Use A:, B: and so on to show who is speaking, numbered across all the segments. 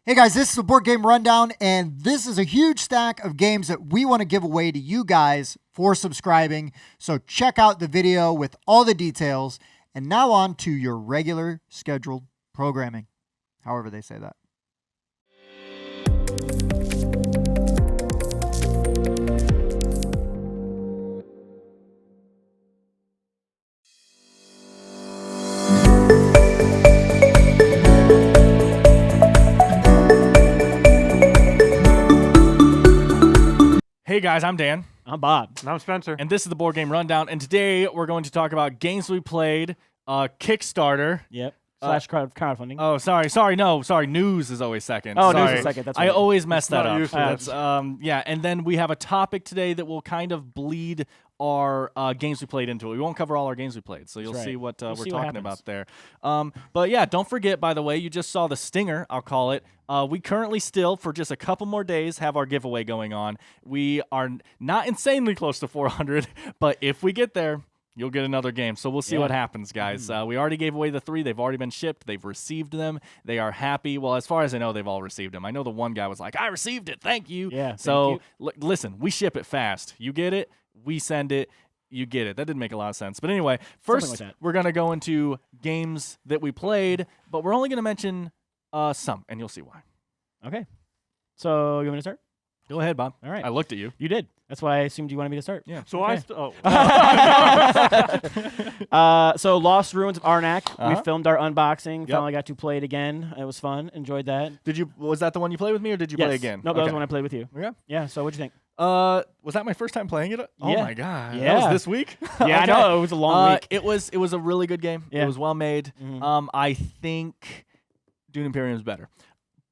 A: Hey guys, this is a Board Game Rundown, and this is a huge stack of games that we want to give away to you guys for subscribing. So check out the video with all the details. And now on to your regular scheduled programming, however they say that.
B: Hey guys, I'm Dan.
C: I'm Bob.
D: And I'm Spencer.
B: And this is the Board Game Rundown. And today we're going to talk about games we played, Kickstarter.
C: Yep. Slash crowdfunding.
B: Oh, sorry. News is always second.
C: Oh,
B: sorry.
C: news is second. That's
B: I
C: right.
B: always mess that up.
D: That's
B: yeah. And then we have a topic today that will kind of bleed our games we played into it. We won't cover all our games we played, so you'll
C: That's right.
B: see what
C: We'll
B: we're
C: see what
B: talking
C: happens.
B: about there. But yeah, don't forget, by the way, you just saw the stinger, I'll call it. We currently still, for just a couple more days, have our giveaway going on. We are not insanely close to 400, but if we get there, you'll get another game. So we'll see what happens, guys. We already gave away the 3. They've already been shipped. They've received them. They are happy. Well, as far as I know, they've all received them. I know the one guy was like, I received it. Thank you.
C: Yeah,
B: So listen, we ship it fast. You get it. We send it. You get it. That didn't make a lot of sense. But anyway, first
C: like that.
B: we're going to go into games that we played, but we're only going to mention some, and you'll see why.
C: Okay. So you want me to start?
B: Go ahead, Bob.
C: All right.
B: I looked at you.
C: You did. That's why I assumed you wanted me to start.
B: Yeah.
D: So
C: Okay.
D: I
C: So Lost Ruins of Arnak.
B: Uh-huh.
C: We filmed our unboxing.
B: Yep.
C: Finally got to play it again. It was fun. Enjoyed that.
B: Was that the one you played with me, or did you
C: Yes.
B: play again?
C: No, that was
B: Okay.
C: the one I played with you.
B: Yeah.
C: Yeah. So what'd you think?
B: Was that my first time playing it? Oh
C: Yeah.
B: my god. That
C: Yeah.
B: was this week?
C: Yeah, I know. It was a long week.
B: It was a really good game.
C: Yeah.
B: It was well made.
C: Mhm.
B: I think Dune Imperium is better.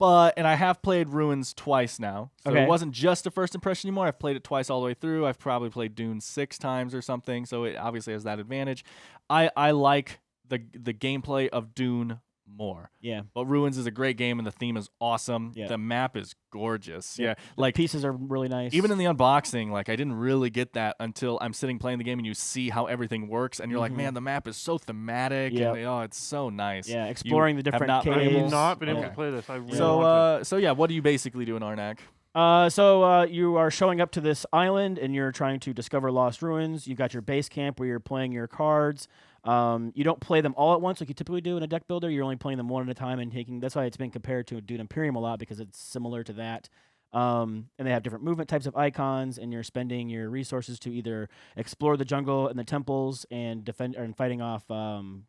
B: And I have played Ruins twice now. So
C: Okay.
B: it wasn't just a first impression anymore. I've played it twice all the way through. I've probably played Dune 6 times or something, so it obviously has that advantage. I like the gameplay of Dune more.
C: Yeah.
B: But Ruins is a great game, and the theme is awesome.
C: Yeah.
B: The map is gorgeous.
C: Yeah.
B: Yeah, like
C: Pieces are really nice.
B: even in the unboxing, like I didn't really get that until I'm sitting playing the game and you see how everything works, and you're like, man, the map is so thematic.
C: Yep.
B: And, oh, it's so nice.
C: Yeah, exploring the
B: have
C: different
B: not been
D: have
C: caves.
D: not been able
B: Okay.
D: to play this. I really
B: So,
D: want
B: so yeah, what do you basically do in Arnak?
C: So you are showing up to this island and you're trying to discover lost ruins. You've got your base camp where you're playing your cards. You don't play them all at once like you typically do in a deck builder. You're only playing them one at a time and taking. That's why it's been compared to Dune Imperium a lot, because it's similar to that. And they have different movement types of icons, and you're spending your resources to either explore the jungle and the temples and defend and fighting off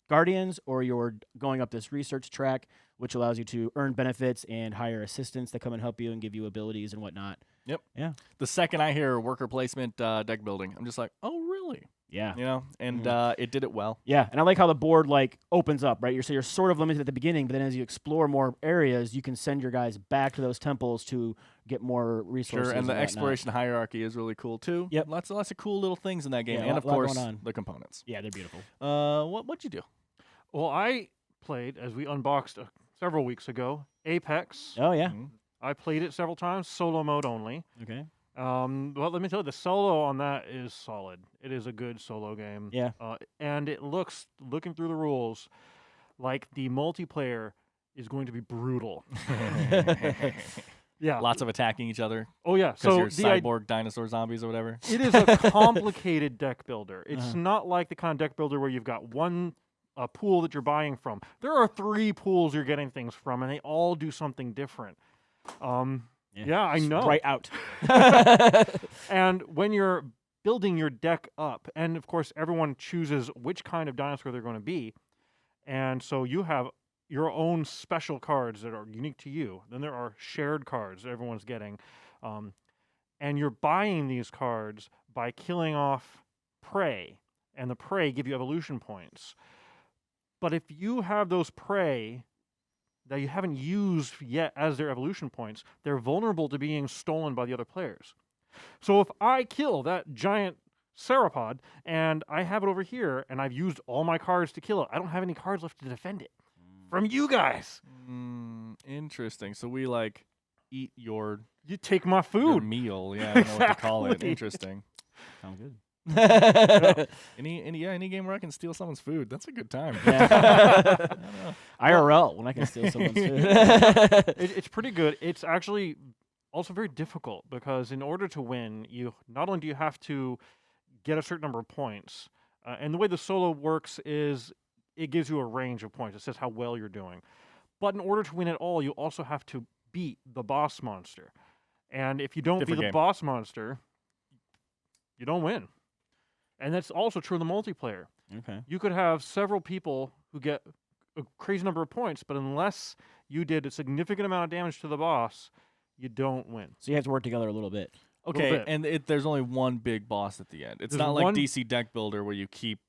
C: guardians, or you're going up this research track, which allows you to earn benefits and hire assistants that come and help you and give you abilities and whatnot.
B: Yep.
C: Yeah.
B: The second I hear worker placement deck building, I'm just like, oh, really?
C: Yeah.
B: You know, and it did it well.
C: Yeah, and I like how the board like opens up, right? You're sort of limited at the beginning, but then as you explore more areas, you can send your guys back to those temples to get more resources.
B: Sure, and the
C: whatnot.
B: exploration hierarchy is really cool too.
C: Yep.
B: Lots of cool little things in that game,
C: Yeah,
B: and of
C: lot
B: course
C: going on.
B: the components.
C: Yeah, they're beautiful.
B: What'd you do?
D: Well, I played, as we unboxed several weeks ago, Apex.
C: Oh yeah.
B: Mhm.
D: I played it several times, solo mode only.
C: Okay.
D: Well, let me tell you, the solo on that is solid. It is a good solo game.
C: Yeah.
D: And it looking through the rules, like the multiplayer is going to be brutal. Yeah.
B: Lots of attacking each other
D: Oh yeah.
B: because
D: So
B: you're
D: the
B: cyborg dinosaur zombies or whatever.
D: It is a complicated deck builder. It's
C: Uh-huh.
D: not like the kind of deck builder where you've got one pool that you're buying from. There are 3 pools you're getting things from, and they all do something different. Yeah, I know.
C: Right out.
D: And when you're building your deck up, and of course everyone chooses which kind of dinosaur they're going to be, and so you have your own special cards that are unique to you. Then there are shared cards that everyone's getting. And you're buying these cards by killing off prey, and the prey give you evolution points. But if you have those prey that you haven't used yet as their evolution points, they're vulnerable to being stolen by the other players. So if I kill that giant Theropod and I have it over here and I've used all my cards to kill it, I don't have any cards left to defend it from you guys.
B: Interesting. So we like eat your
D: You take my
B: your
D: food.
B: meal. Yeah, I don't know what to call it.
D: Exactly.
B: Interesting.
C: Sounds good.
B: Any game where I can steal someone's food. That's a good time.
C: Yeah. IRL when I can steal someone's food.
D: It's pretty good. It's actually also very difficult because in order to win, you not only do you have to get a certain number of points, and the way the solo works is it gives you a range of points. It says how well you're doing. But in order to win at all, you also have to beat the boss monster. And if you don't beat the boss monster, you don't win. And that's also true in the multiplayer.
C: Okay.
D: You could have several people who get a crazy number of points, but unless you did a significant amount of damage to the boss, you don't win.
C: So you have to work together a little bit.
B: Okay, and there's only one big boss at the end. It's
D: There's
B: not like
D: one-
B: DC Deck Builder where you keep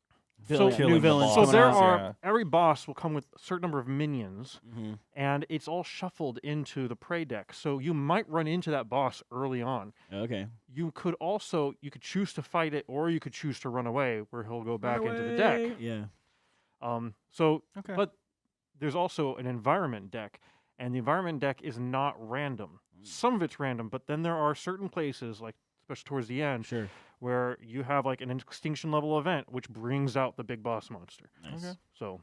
C: New
B: the
C: villains.
B: boss.
D: So
C: coming
D: there
C: out.
D: are every boss will come with a certain number of minions,
C: Mhm.
D: and it's all shuffled into the prey deck. So you might run into that boss early on.
C: Okay.
D: You could choose to fight it, or you could choose to run away, where he'll go back into the deck.
C: Yeah.
B: Okay.
D: But there's also an environment deck, and the environment deck is not random. Some of it's random, but then there are certain places, like especially towards the end,
C: Sure.
D: where you have like an extinction level event, which brings out the big boss monster.
C: Nice.
B: Okay.
D: So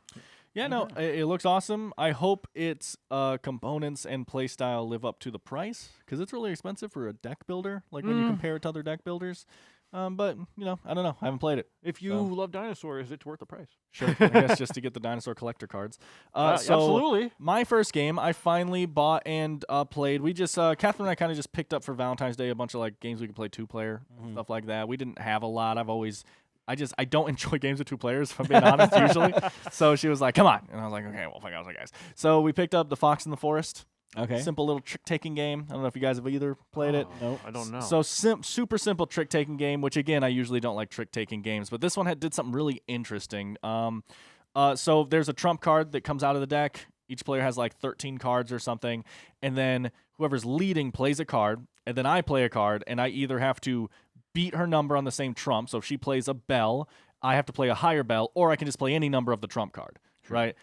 B: Yeah, no, it looks awesome. I hope its components and playstyle live up to the price, because it's really expensive for a deck builder, like when you compare it to other deck builders. But, I don't know. I haven't played it.
D: if you love dinosaurs, it's worth the price.
B: Sure. I guess just to get the dinosaur collector cards. So
D: Absolutely.
B: my first game, I finally bought and played. We just, Catherine and I kind of just picked up for Valentine's Day a bunch of like games we could play 2-player, stuff like that. We didn't have a lot. I don't enjoy games with 2 players, if I'm being honest, usually. So she was like, come on. And I was like, okay, well, fuck, I was like, guys. So we picked up The Fox in the Forest.
C: Okay.
B: Simple little trick-taking game. I don't know if you guys have either played it.
C: Nope.
D: I don't know.
B: So super simple trick-taking game, which again, I usually don't like trick-taking games, but this one did something really interesting. So there's a trump card that comes out of the deck. Each player has like 13 cards or something, and then whoever's leading plays a card, and then I play a card, and I either have to beat her number on the same trump. So if she plays a bell, I have to play a higher bell, or I can just play any number of the trump card. Right.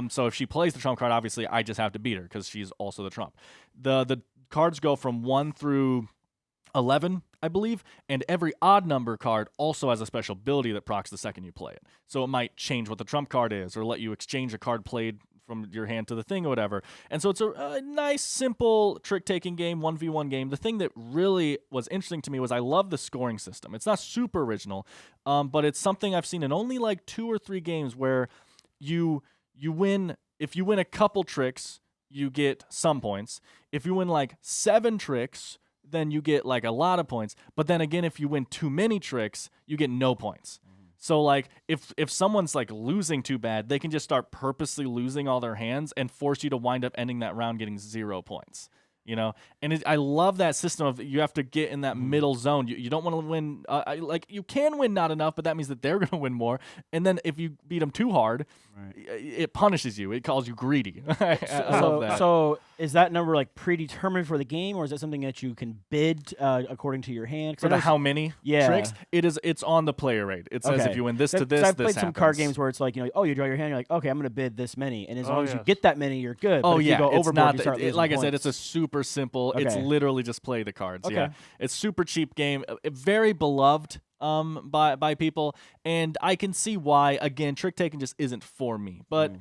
B: So if she plays the trump card, obviously I just have to beat her because she's also the trump. The cards go from 1 through 11, I believe, and every odd number card also has a special ability that procs the second you play it. So it might change what the trump card is, or let you exchange a card played from your hand to the thing or whatever. And so it's a nice, simple trick-taking game, 1v1 game. The thing that really was interesting to me was I love the scoring system. It's not super original, but it's something I've seen in only like 2 or 3 games where you win. If you win a couple tricks, you get some points. If you win like 7 tricks, then you get like a lot of points. But then again, if you win too many tricks, you get no points. So like if someone's like losing too bad, they can just start purposely losing all their hands and force you to wind up ending that round getting 0 points. And I love that system of you have to get in that middle zone. You don't want to win. You can win not enough, but that means that they're going to win more. And then if you beat them too hard, it punishes you. It calls you greedy. I love that.
C: So is that number like predetermined for the game, or is that something that you can bid according to your hand?
B: For how many tricks? It's on the player rate. It says if you win this to this,
C: I've
B: this
C: played some
B: happens.
C: card games where it's like, you draw your hand, you're like, okay, I'm going to bid this many. And as long as you
D: yes.
C: get that many, you're good. But if you go
B: it's
C: overboard,
B: not.
C: you start losing
B: Like I
C: points.
B: said, it's a super simple. It's
C: Okay.
B: literally just play the cards.
C: Okay.
B: Yeah, it's super cheap game. Very beloved by people, and I can see why. Again, trick taking just isn't for me, but.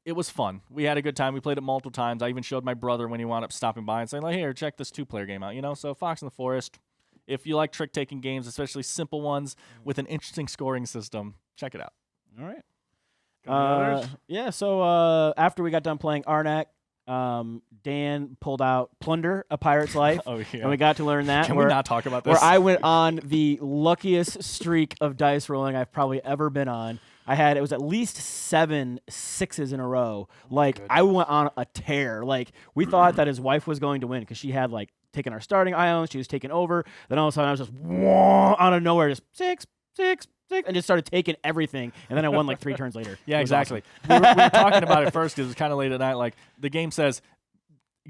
B: It was fun. We had a good time. We played it multiple times. I even showed my brother when he wound up stopping by and saying, like, here, check this 2-player game out. So Fox in the Forest, if you like trick-taking games, especially simple ones with an interesting scoring system, check it out.
C: All right.
D: Others?
C: Yeah, so after we got done playing Arnak, Dan pulled out Plunder, A Pirate's Life.
B: Oh, yeah.
C: And we got to learn that.
B: Can we not talk about this?
C: Where I went on the luckiest streak of dice rolling I've probably ever been on. It was at least 7 6s in a row. Like, I went on a tear. Like, we thought that his wife was going to win because she had, like, taken our starting islands. She was taking over. Then all of a sudden, I was just, out of nowhere, just 6, 6, 6, and just started taking everything. And then I won, like, 3 turns later.
B: Yeah,
C: It was
B: exactly.
C: awesome.
B: We were talking about it first because it was kind of late at night. Like, the game says,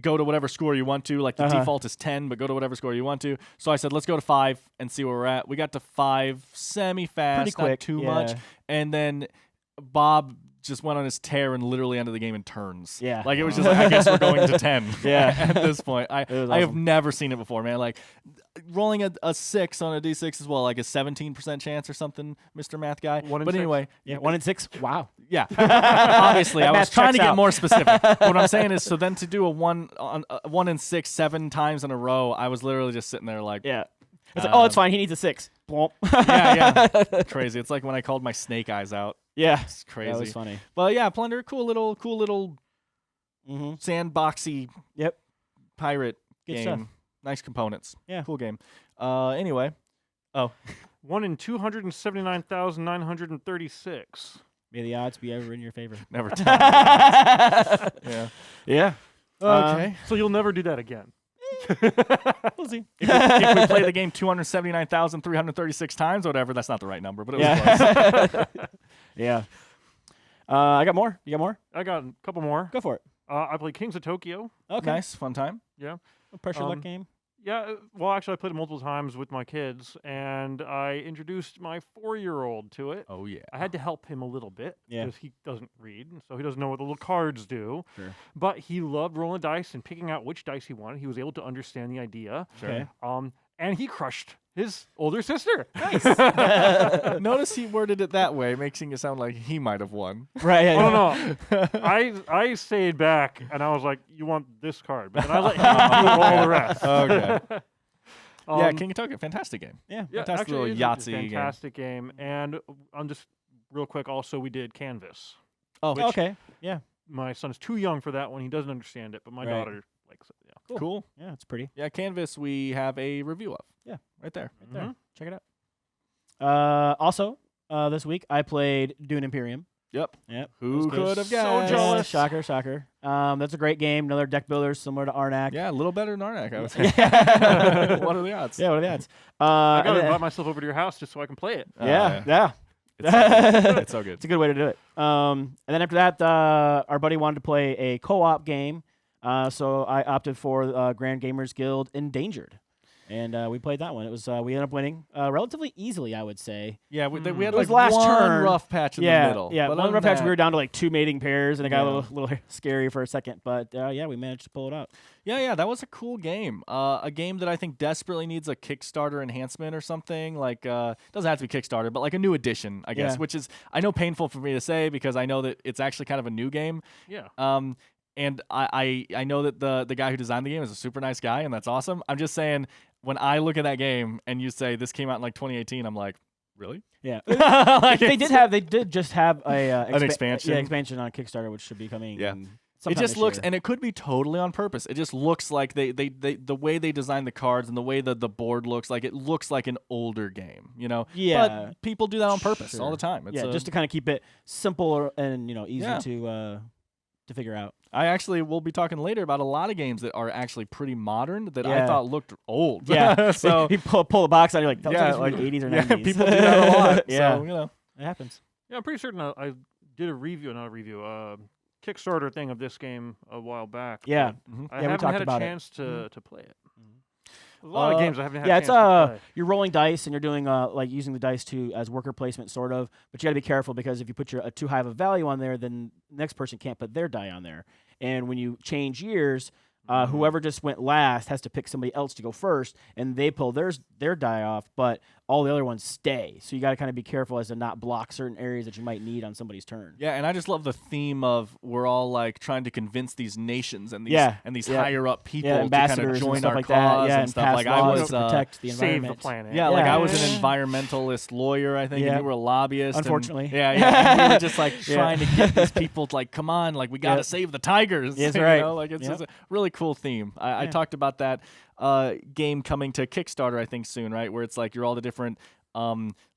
B: go to whatever score you want to. Like, the default is 10, but go to whatever score you want to. So I said, let's go to 5 and see where we're at. We got to 5 semi-fast,
C: Pretty quick,
B: not too
C: yeah.
B: much. And then Bob just went on his tear and literally ended the game in turns.
C: Yeah.
B: Like it was just like, I guess we're going to 10.
C: Yeah.
B: At this point. I
C: was
B: have
C: awesome.
B: never seen it before, man. Like rolling a 6 on a D6 as well, like a 17% chance or something, Mr. Math guy.
D: One in
B: but
D: six.
B: anyway,
C: Yeah, 1 in 6. Wow.
B: yeah. Obviously, I was
C: math
B: trying to
C: checks
B: get
C: out.
B: more specific. But what I'm saying is, so then to do a 1 in 6 7 times in a row, I was literally just sitting there like,
C: Yeah. It's like, oh, it's fine. He needs a 6. Blomp.
B: yeah. Crazy. It's like when I called my snake eyes out.
C: Yeah.
B: It's crazy.
C: That was funny.
B: But yeah, Plunder, cool little
C: Mm-hmm.
B: sandboxy
C: Yep.
B: pirate
C: Good
B: game.
C: stuff.
B: Nice components.
C: Yeah.
B: Cool game. Anyway. Oh.
D: 1 in 279,936.
C: May the odds be ever in your favor.
B: Never tell. Yeah.
C: Yeah.
B: Okay.
D: So you'll never do that again.
C: We'll see.
B: If we play the game 279,336 times or whatever, that's not the right number, but it was close.
C: Yeah. Yeah. I got more. You got more?
D: I got a couple more.
C: Go for it.
D: I played Kings of Tokyo.
C: Okay.
B: Nice. Fun time.
D: Yeah.
C: A pressure luck
D: Um,
C: game.
D: Yeah, well, actually, I played it multiple times with my kids, and I introduced my 4-year-old to it.
B: Oh, yeah.
D: I had to help him a little bit
C: Yeah.
D: because he doesn't read, and so he doesn't know what the little cards do.
C: Sure.
D: But he loved rolling dice and picking out which dice he wanted. He was able to understand the idea.
C: Okay.
D: And he crushed his older sister.
C: Nice.
B: Notice he worded it that way, making it sound like he might have won.
C: Right. Yeah,
D: Oh no! I stayed back and I was like, "You want this card?" But then I let him do all the rest.
B: Okay. Yeah,
D: Um,
B: King of Tokyo, fantastic game.
C: Yeah.
D: Yeah,
B: Fantastic
D: actually,
B: little
D: it's a
B: Yahtzee game.
D: fantastic game. And I'm just real quick. Also, we did Canvas.
B: Oh,
C: Okay. Yeah.
D: My son's too young for that one. He doesn't understand it, but my
C: Right.
D: daughter likes it. Yeah.
B: cool.
C: Yeah. It's pretty.
B: Yeah, Canvas we have a review of.
C: Yeah.
B: Right there.
C: Right there.
D: Mhm.
C: Check it out. Also, this week I played Dune Imperium.
B: Yep.
C: Yep.
B: Who could have
D: So
B: guessed?
D: jealous.
C: Shocker, shocker. That's a great game. Another deck builder similar to Arnak.
B: Yeah, a little better than Arnak, I would say.
C: Yeah.
B: What are the odds?
C: Yeah, what are the odds?
D: I
C: and
D: gotta
C: then-
D: invite myself over to your house just so I can play it.
C: yeah.
B: It's so good. It's so
C: It's
B: good.
C: a good way to do it. And then after that, our buddy wanted to play a co-op game, so I opted for Grand Gamers Guild Endangered, and we played that one. It was we ended up winning relatively easily, I would say.
B: Yeah, we had
C: It was
B: like
C: last
B: one
C: turn.
B: rough patch in
C: Yeah,
B: the middle.
C: yeah.
B: But
C: One
B: other
C: rough
B: than
C: patch, we
B: that-
C: were down to like 2 mating pairs, and it got
B: Yeah.
C: a little scary for a second. But yeah, we managed to pull it out.
B: Yeah, that was a cool game. A game that I think desperately needs a Kickstarter enhancement or something. Like, doesn't have to be Kickstarter, but like a new edition, I guess.
C: Yeah.
B: Which is, I know, painful for me to say because I know that it's actually kind of a new game.
D: Yeah.
B: And I know that the guy who designed the game is a super nice guy, and that's awesome. I'm just saying, when I look at that game and you say this came out in like 2018, I'm like, really?
C: Yeah,
B: Like,
C: they
B: it's-
C: did just have an
B: expansion?
C: Yeah, expansion on Kickstarter, which should be coming.
B: Yeah. It
C: sometime
B: just
C: this
B: looks,
C: year.
B: and it could be totally on purpose. It just looks like they the way they designed the cards and the way that the board looks like, it looks like an older game, you know?
C: Yeah.
B: But people do that on purpose all the
C: Sure.
B: time. It's
C: yeah, just to kind of keep it simple and easy
B: Yeah.
C: to figure out.
B: I actually will be talking later about a lot of games that are actually pretty modern that I
C: Yeah.
B: thought looked old.
C: Yeah,
B: so
C: you pull the box out, you're like, that
B: yeah,
C: was like 80s or 90s.
B: yeah, people do that a lot.
C: Yeah.
B: So, you know.
C: It happens.
D: Yeah, I'm pretty certain I did a review, not a review, Kickstarter thing of this game a while back.
C: Yeah.
D: but
B: Mhm.
D: I
C: Yeah, we
D: haven't
C: talked
D: had a
C: about it.
D: chance to play it. There's a lot of games I haven't had
C: Yeah,
D: a
C: it's
D: chance to play.
C: you're rolling dice and you're doing like using the dice as worker placement, sort of. But you got to be careful because if you put a too high of a value on there, then the next person can't put their die on there. And when you change years, whoever just went last has to pick somebody else to go first, and they pull their die off, but all the other ones stay. So you got to kind of be careful as to not block certain areas that you might need on somebody's turn.
B: Yeah, and I just love the theme of we're all like trying to convince these nations and these
C: Yeah,
B: higher up people
C: Yeah,
B: to kind of
C: ambassadors and
B: join
C: stuff
B: our
C: like
B: cause
C: that. Yeah,
B: and stuff.
C: pass
B: Like I
C: laws
B: was
C: to protect the
D: Save the
C: environment.
D: planet.
B: Yeah, like I
C: Yeah.
B: was an environmentalist lawyer, I think,
C: Yeah.
B: and you were a lobbyist. and-
C: Unfortunately.
B: yeah. And we were just like
C: Yeah.
B: trying to get these people to like, come on, like we got to
C: Yeah.
B: save the tigers.
C: That's
B: you
C: right.
B: know? Like it's
C: Yep.
B: just a really cool theme. I
C: Yeah.
B: talked about that game coming to Kickstarter, I think soon, right? Where it's like you're all the different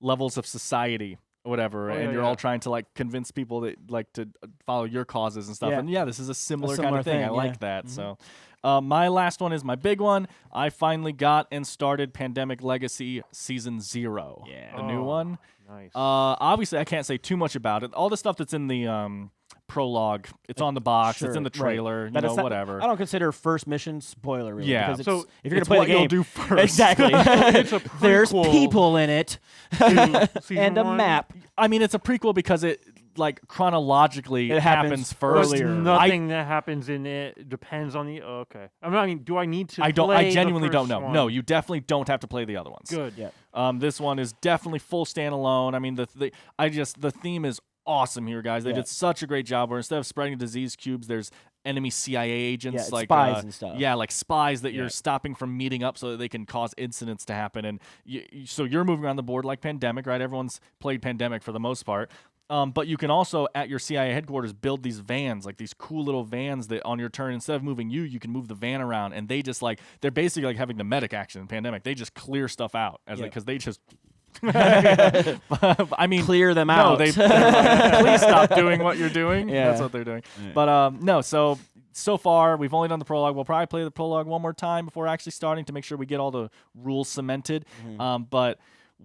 B: levels of society or whatever,
D: Oh,
B: and
D: yeah,
B: you're
D: yeah.
B: all trying to like convince people that like to follow your causes and stuff.
C: Yeah.
B: And yeah, this is a similar kind
C: similar
B: of thing. I
C: thing,
B: like
C: yeah.
B: that.
C: Mhm.
B: So. My last one is my big one. I finally got and started Pandemic Legacy Season 0.
C: Yeah.
B: The new
D: Oh,
B: one.
D: Nice.
B: Obviously, I can't say too much about it. All the stuff that's in the prologue, it's on the box, it's
C: Sure,
B: in the
C: right.
B: trailer,
C: But
B: you
C: it's
B: know,
C: not-
B: whatever.
C: I don't consider first mission spoiler really.
B: Yeah.
C: Because
D: So
C: if you're
B: It's
C: gonna
B: what
C: play the
B: you'll
C: game,
B: do first.
C: exactly.
D: It's a
C: There's
D: prequel
C: people in it
D: to season
C: and a
D: one.
C: map.
B: I mean, it's a prequel because it like chronologically
C: It happens
B: first.
C: earlier.
D: Nothing that happens in it depends on the. Okay. I mean, do I need to?
B: I
D: play
B: genuinely
D: the
B: don't
D: first
B: know.
D: one?
B: No, you definitely don't have to play the other ones.
D: Good.
C: Yeah.
B: This one is definitely full standalone. I mean, the theme is awesome here, guys. They did such a great job where instead of spreading disease cubes, there's enemy CIA agents,
C: it's
B: like
C: spies and stuff.
B: Yeah, like spies that you're stopping from meeting up so that they can cause incidents to happen. And so you're moving around the board like Pandemic, right? Everyone's played Pandemic for the most part. But you can also, at your CIA headquarters, build these vans, like these cool little vans that on your turn, instead of moving you can move the van around. And they just they're basically like having the medic action in Pandemic. They just clear stuff out because they just. I mean,
C: clear them out.
B: No, they're like, please stop doing what you're doing.
C: Yeah.
B: That's what they're doing. Yeah. But no, so far we've only done the prologue. We'll probably play the prologue one more time before actually starting to make sure we get all the rules cemented. But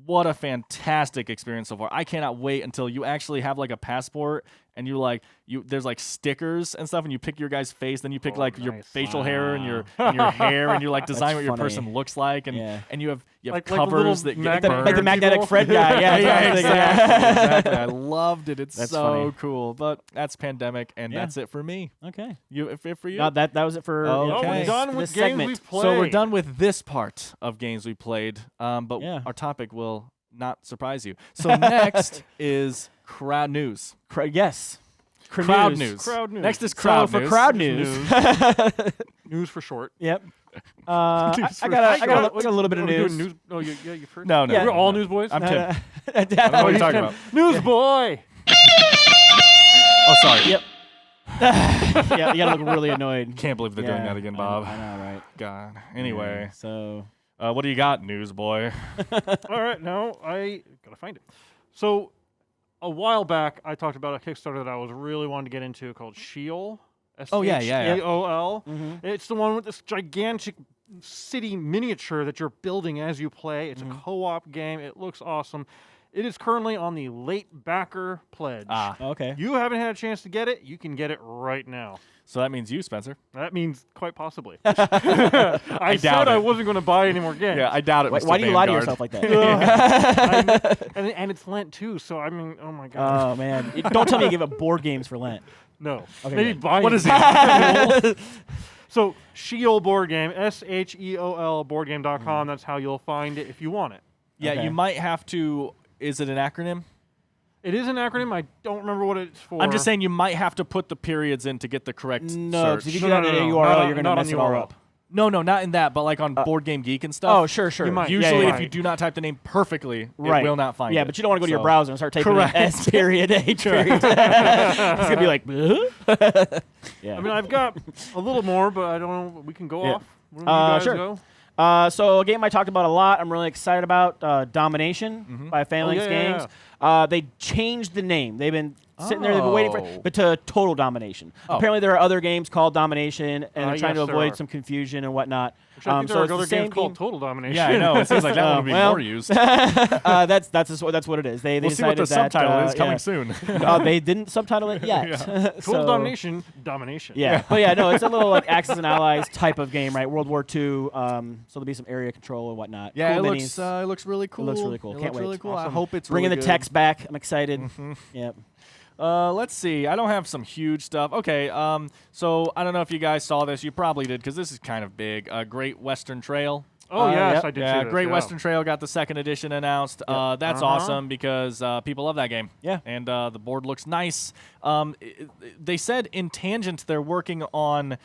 B: what a fantastic experience so far. I cannot wait until you actually have like a passport and there's like stickers and stuff, and you pick your guy's face, then you pick your facial hair and your hair, and you like design what your person looks like, and you have covers that get burned.
C: Like the magnetic Fred guy.
B: Yeah, exactly. I loved it. It's
C: that's
B: so
C: funny.
B: Cool. But that's Pandemic, and that's it for me.
C: Okay.
B: For you?
C: No, that was it for.
B: Okay.
D: We're done with
C: this
D: games
C: segment.
D: we've played.
B: So we're done with this part of games we played, but our topic will not surprise you. So next is crowd news.
C: Yes.
B: Crowd news. Next is crowd news.
C: For crowd news.
D: News for short.
C: Yep. I got a little bit of news.
D: News. Oh, you first.
B: No.
C: Yeah.
D: We're all newsboys.
B: I'm Tim.
C: I
B: don't know what you're talking about.
D: Newsboy.
B: Oh, sorry.
C: Yep. Yeah, you gotta look really annoyed.
B: Can't believe they're doing that again, Bob.
C: I know, right?
B: God. Anyway,
C: So,
B: what do you got, newsboy?
D: All right, now I gotta find it. So, a while back, I talked about a Kickstarter that I was really wanting to get into called Sheol.
B: Oh, yeah.
D: S.H.E.O.L. It's the one with this gigantic city miniature that you're building as you play. It's a co-op game. It looks awesome. It is currently on the late backer pledge.
C: okay.
D: You haven't had a chance to get it. You can get it right now.
B: So that means you, Spencer.
D: That means quite possibly. I said I wasn't going to buy any more games.
B: Yeah, I doubt it.
C: Why do you lie to yourself like that?
D: And it's Lent too, so I mean, oh my god.
C: Oh man! Don't tell me you give up board games for Lent.
D: No.
C: Okay,
D: Maybe
C: good.
D: buy
B: What is
D: it? So Sheol board game, S.H.E.O.L. boardgame.com. That's how you'll find it if you want it.
B: Yeah,
C: Okay.
B: you might have to. Is it an acronym?
D: It is an acronym. I don't remember what it's for.
B: I'm just saying you might have to put the periods in to get the correct
C: No,
B: search.
C: because if you do that in a URL, you're gonna mess it all up.
B: No, not in that, but like on Board Game Geek and stuff.
C: Oh, sure.
D: You might.
B: Usually,
D: Yeah,
B: if you do not type the name perfectly,
C: Right.
B: it will not find it.
C: Yeah, but you don't want to go to your
B: So-
C: browser and start typing in
B: Correct.
C: S period H period. It's gonna be like, yeah.
D: I mean, I've got a little more, but I don't know. We can go off. When you guys
C: sure.
D: go.
C: So a game I talked about a lot, I'm really excited about, Domination by Phalanx Games. They changed the name. They've been sitting there, they've been waiting for it, but to Total Domination. Apparently there are other games called Domination, and they're trying to
D: yes, there
C: avoid
D: are.
C: some confusion and whatnot.
D: I think there
C: so
D: are
C: it's
D: other
C: the same
D: games called
C: game.
D: Total Domination.
B: Yeah, I know. It seems like that one would be
C: well,
B: more used.
C: That's what it is. They
B: We'll see what
C: decided
B: the
C: that,
B: subtitle is coming soon.
C: They didn't subtitle it yet.
D: Total Domination.
C: Yeah, but yeah, no, it's a little like Axis and Allies type of game, right? World War II, so there'll be some area control and whatnot.
B: Yeah,
C: cool
B: it
C: minis.
B: looks really cool.
C: It looks really cool.
B: It
C: Can't
B: looks really
C: wait.
B: cool. I
D: Awesome.
B: hope it's
C: Bringing
B: really
C: the
B: good.
C: text back. I'm excited. Yep.
B: Let's see. I don't have some huge stuff. Okay. So I don't know if you guys saw this. You probably did because this is kind of big. Great Western Trail.
D: Oh, yes,
C: yep.
D: I did
B: Yeah,
D: see this,
B: Great Western Trail got the second edition announced. That's awesome because people love that game.
C: Yeah.
B: And the board looks nice. They said in Tangent they're working on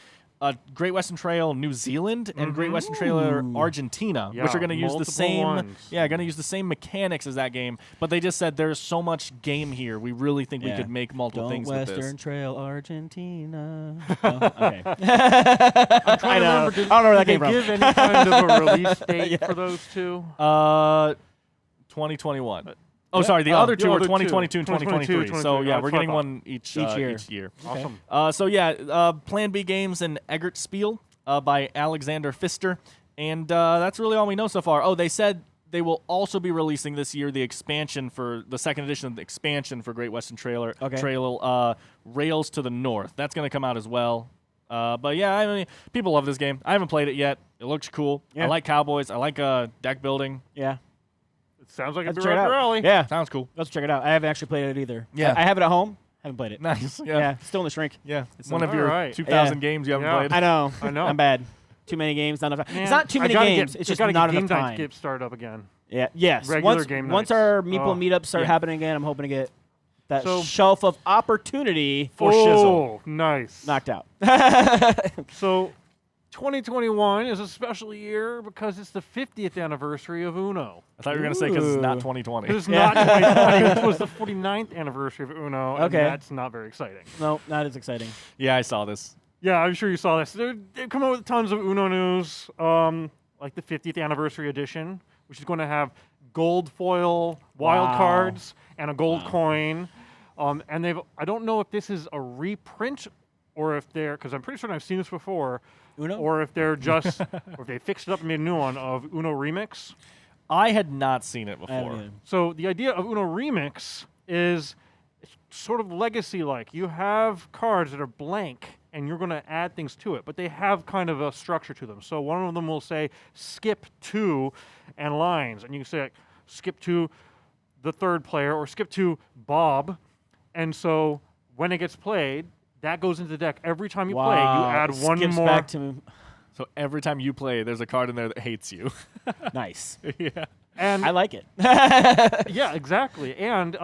B: Great Western Trail New Zealand and Great Western Trail Argentina, which are going to use the
D: multiple
B: same
D: ones.
B: going to use the same mechanics as that game. But they just said there's so much game here. We really think we could make multiple things with this.
C: Western Trail Argentina. Okay.
D: I
C: I know.
D: Did,
C: I don't know where that
D: did
C: came
D: they
C: from.
D: give any kind of a release date for those two?
B: 2021. Oh, sorry. The other two
D: the
B: are
D: other two.
B: 2022 and 2023. So, yeah,
D: That's
B: we're getting
D: what I
B: one each year.
D: Awesome.
B: So, yeah, Plan B Games and Eggert Spiel by Alexander Pfister. And that's really all we know so far. Oh, they said they will also be releasing this year the expansion for the second edition of the expansion for Great Western Trail, Rails to the North. That's going to come out as well. But yeah, I mean, people love this game. I haven't played it yet. It looks cool.
C: Yeah.
B: I like cowboys. I like deck building.
C: Yeah.
D: It sounds like
C: Let's
D: it'd be
C: check
D: right
C: it
D: up your
C: out.
D: alley.
C: Yeah.
B: Sounds cool.
C: Let's check it out. I haven't actually played it either.
B: Yeah.
C: I have it at home. Haven't played it.
B: Nice.
C: Yeah, still in the shrink.
B: Yeah. It's
C: It's
B: one of
D: all
B: your
D: right.
B: 2,000
C: Yeah.
B: games you haven't
D: Yeah.
B: played.
C: I know.
D: I know.
C: I'm bad. Too many games, not enough time.
D: Man,
C: It's not too many games. It's just
D: gotta
C: not
D: get
C: enough
D: game nights
C: time.
D: get started up again.
C: Yeah. Yes.
D: Regular
C: once
D: game
C: once
D: nights.
C: our meeple
D: Oh.
C: meetups start
B: Yeah.
C: happening again, I'm hoping to get that
D: So-
C: shelf of opportunity for shizzle
D: Oh, nice.
C: knocked out.
D: So, 2021 is a special year because it's the 50th anniversary of Uno.
B: I thought you were going to say because it's not
C: Ooh.
B: 2020.
D: This is not 2020. This was the 49th anniversary of Uno. And
C: Okay.
D: that's not very exciting.
C: No, not as exciting.
B: Yeah, I saw this.
D: Yeah, I'm sure you saw this. They've come out with tons of Uno news, like the 50th anniversary edition, which is going to have gold foil wild
C: Wow.
D: cards and a gold
C: Wow.
D: coin. And I don't know if this is a reprint or if they're, because I'm pretty certain I've seen this before,
C: Uno?
D: or if they're just, or if they fixed it up and made a new one of Uno Remix.
B: I had not seen it
C: I haven't
B: before.
C: either.
D: So the idea of Uno Remix is sort of legacy-like. You have cards that are blank, and you're going to add things to it, but they have kind of a structure to them. So one of them will say skip to and lines, and you can say like, skip to the third player or skip to Bob. And so when it gets played, that goes into the deck. Every time you play, you
C: Wow.
D: add
C: It
D: one
C: skips
D: more.
C: back to
B: So every time you play, there's a card in there that hates you.
C: nice.
B: Yeah.
D: And
C: I like it.
D: yeah, exactly. And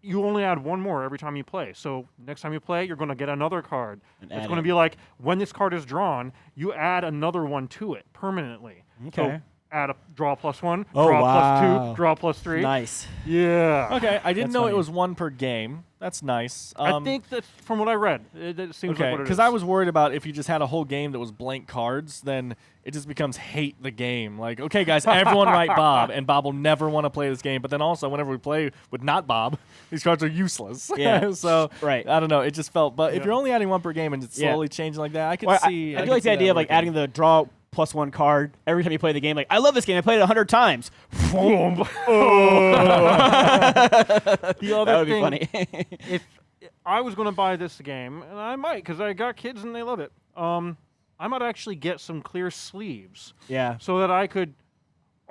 D: you only add one more every time you play. So next time you play, you're going to get another card.
C: And
D: It's
C: add
D: going to
C: it.
D: be like when this card is drawn, you add another one to it permanently.
C: Okay.
D: So add a draw +1,
C: Oh,
D: draw
C: wow.
D: +2, draw +3.
C: Nice.
D: Yeah.
B: Okay, I didn't
C: That's
B: know
C: funny.
B: it was one per game. That's nice.
D: I think that from what I read, it seems
B: Okay,
D: like what it is.
B: because I was worried about if you just had a whole game that was blank cards, then it just becomes hate the game. Like, okay, guys, everyone write Bob, and Bob will never want to play this game. But then also, whenever we play with not Bob, these cards are useless.
C: Yeah.
B: So
C: Right.
B: I don't know. It just felt. But if
D: Yeah.
B: you're only adding one per game and it's
C: Yeah.
B: slowly changing like that, I could
C: Well,
B: see.
C: I do
B: could
C: like
B: see
C: the
B: that
C: idea of like
B: working.
C: adding the draw +1 card every time you play the game. Like, I love this game. I played it 100 times.
D: Boom. The
C: That
D: other
C: would be
D: thing,
C: funny.
D: if I was going to buy this game, and I might because I got kids and they love it, I might actually get some clear sleeves
C: yeah.
D: so that I could,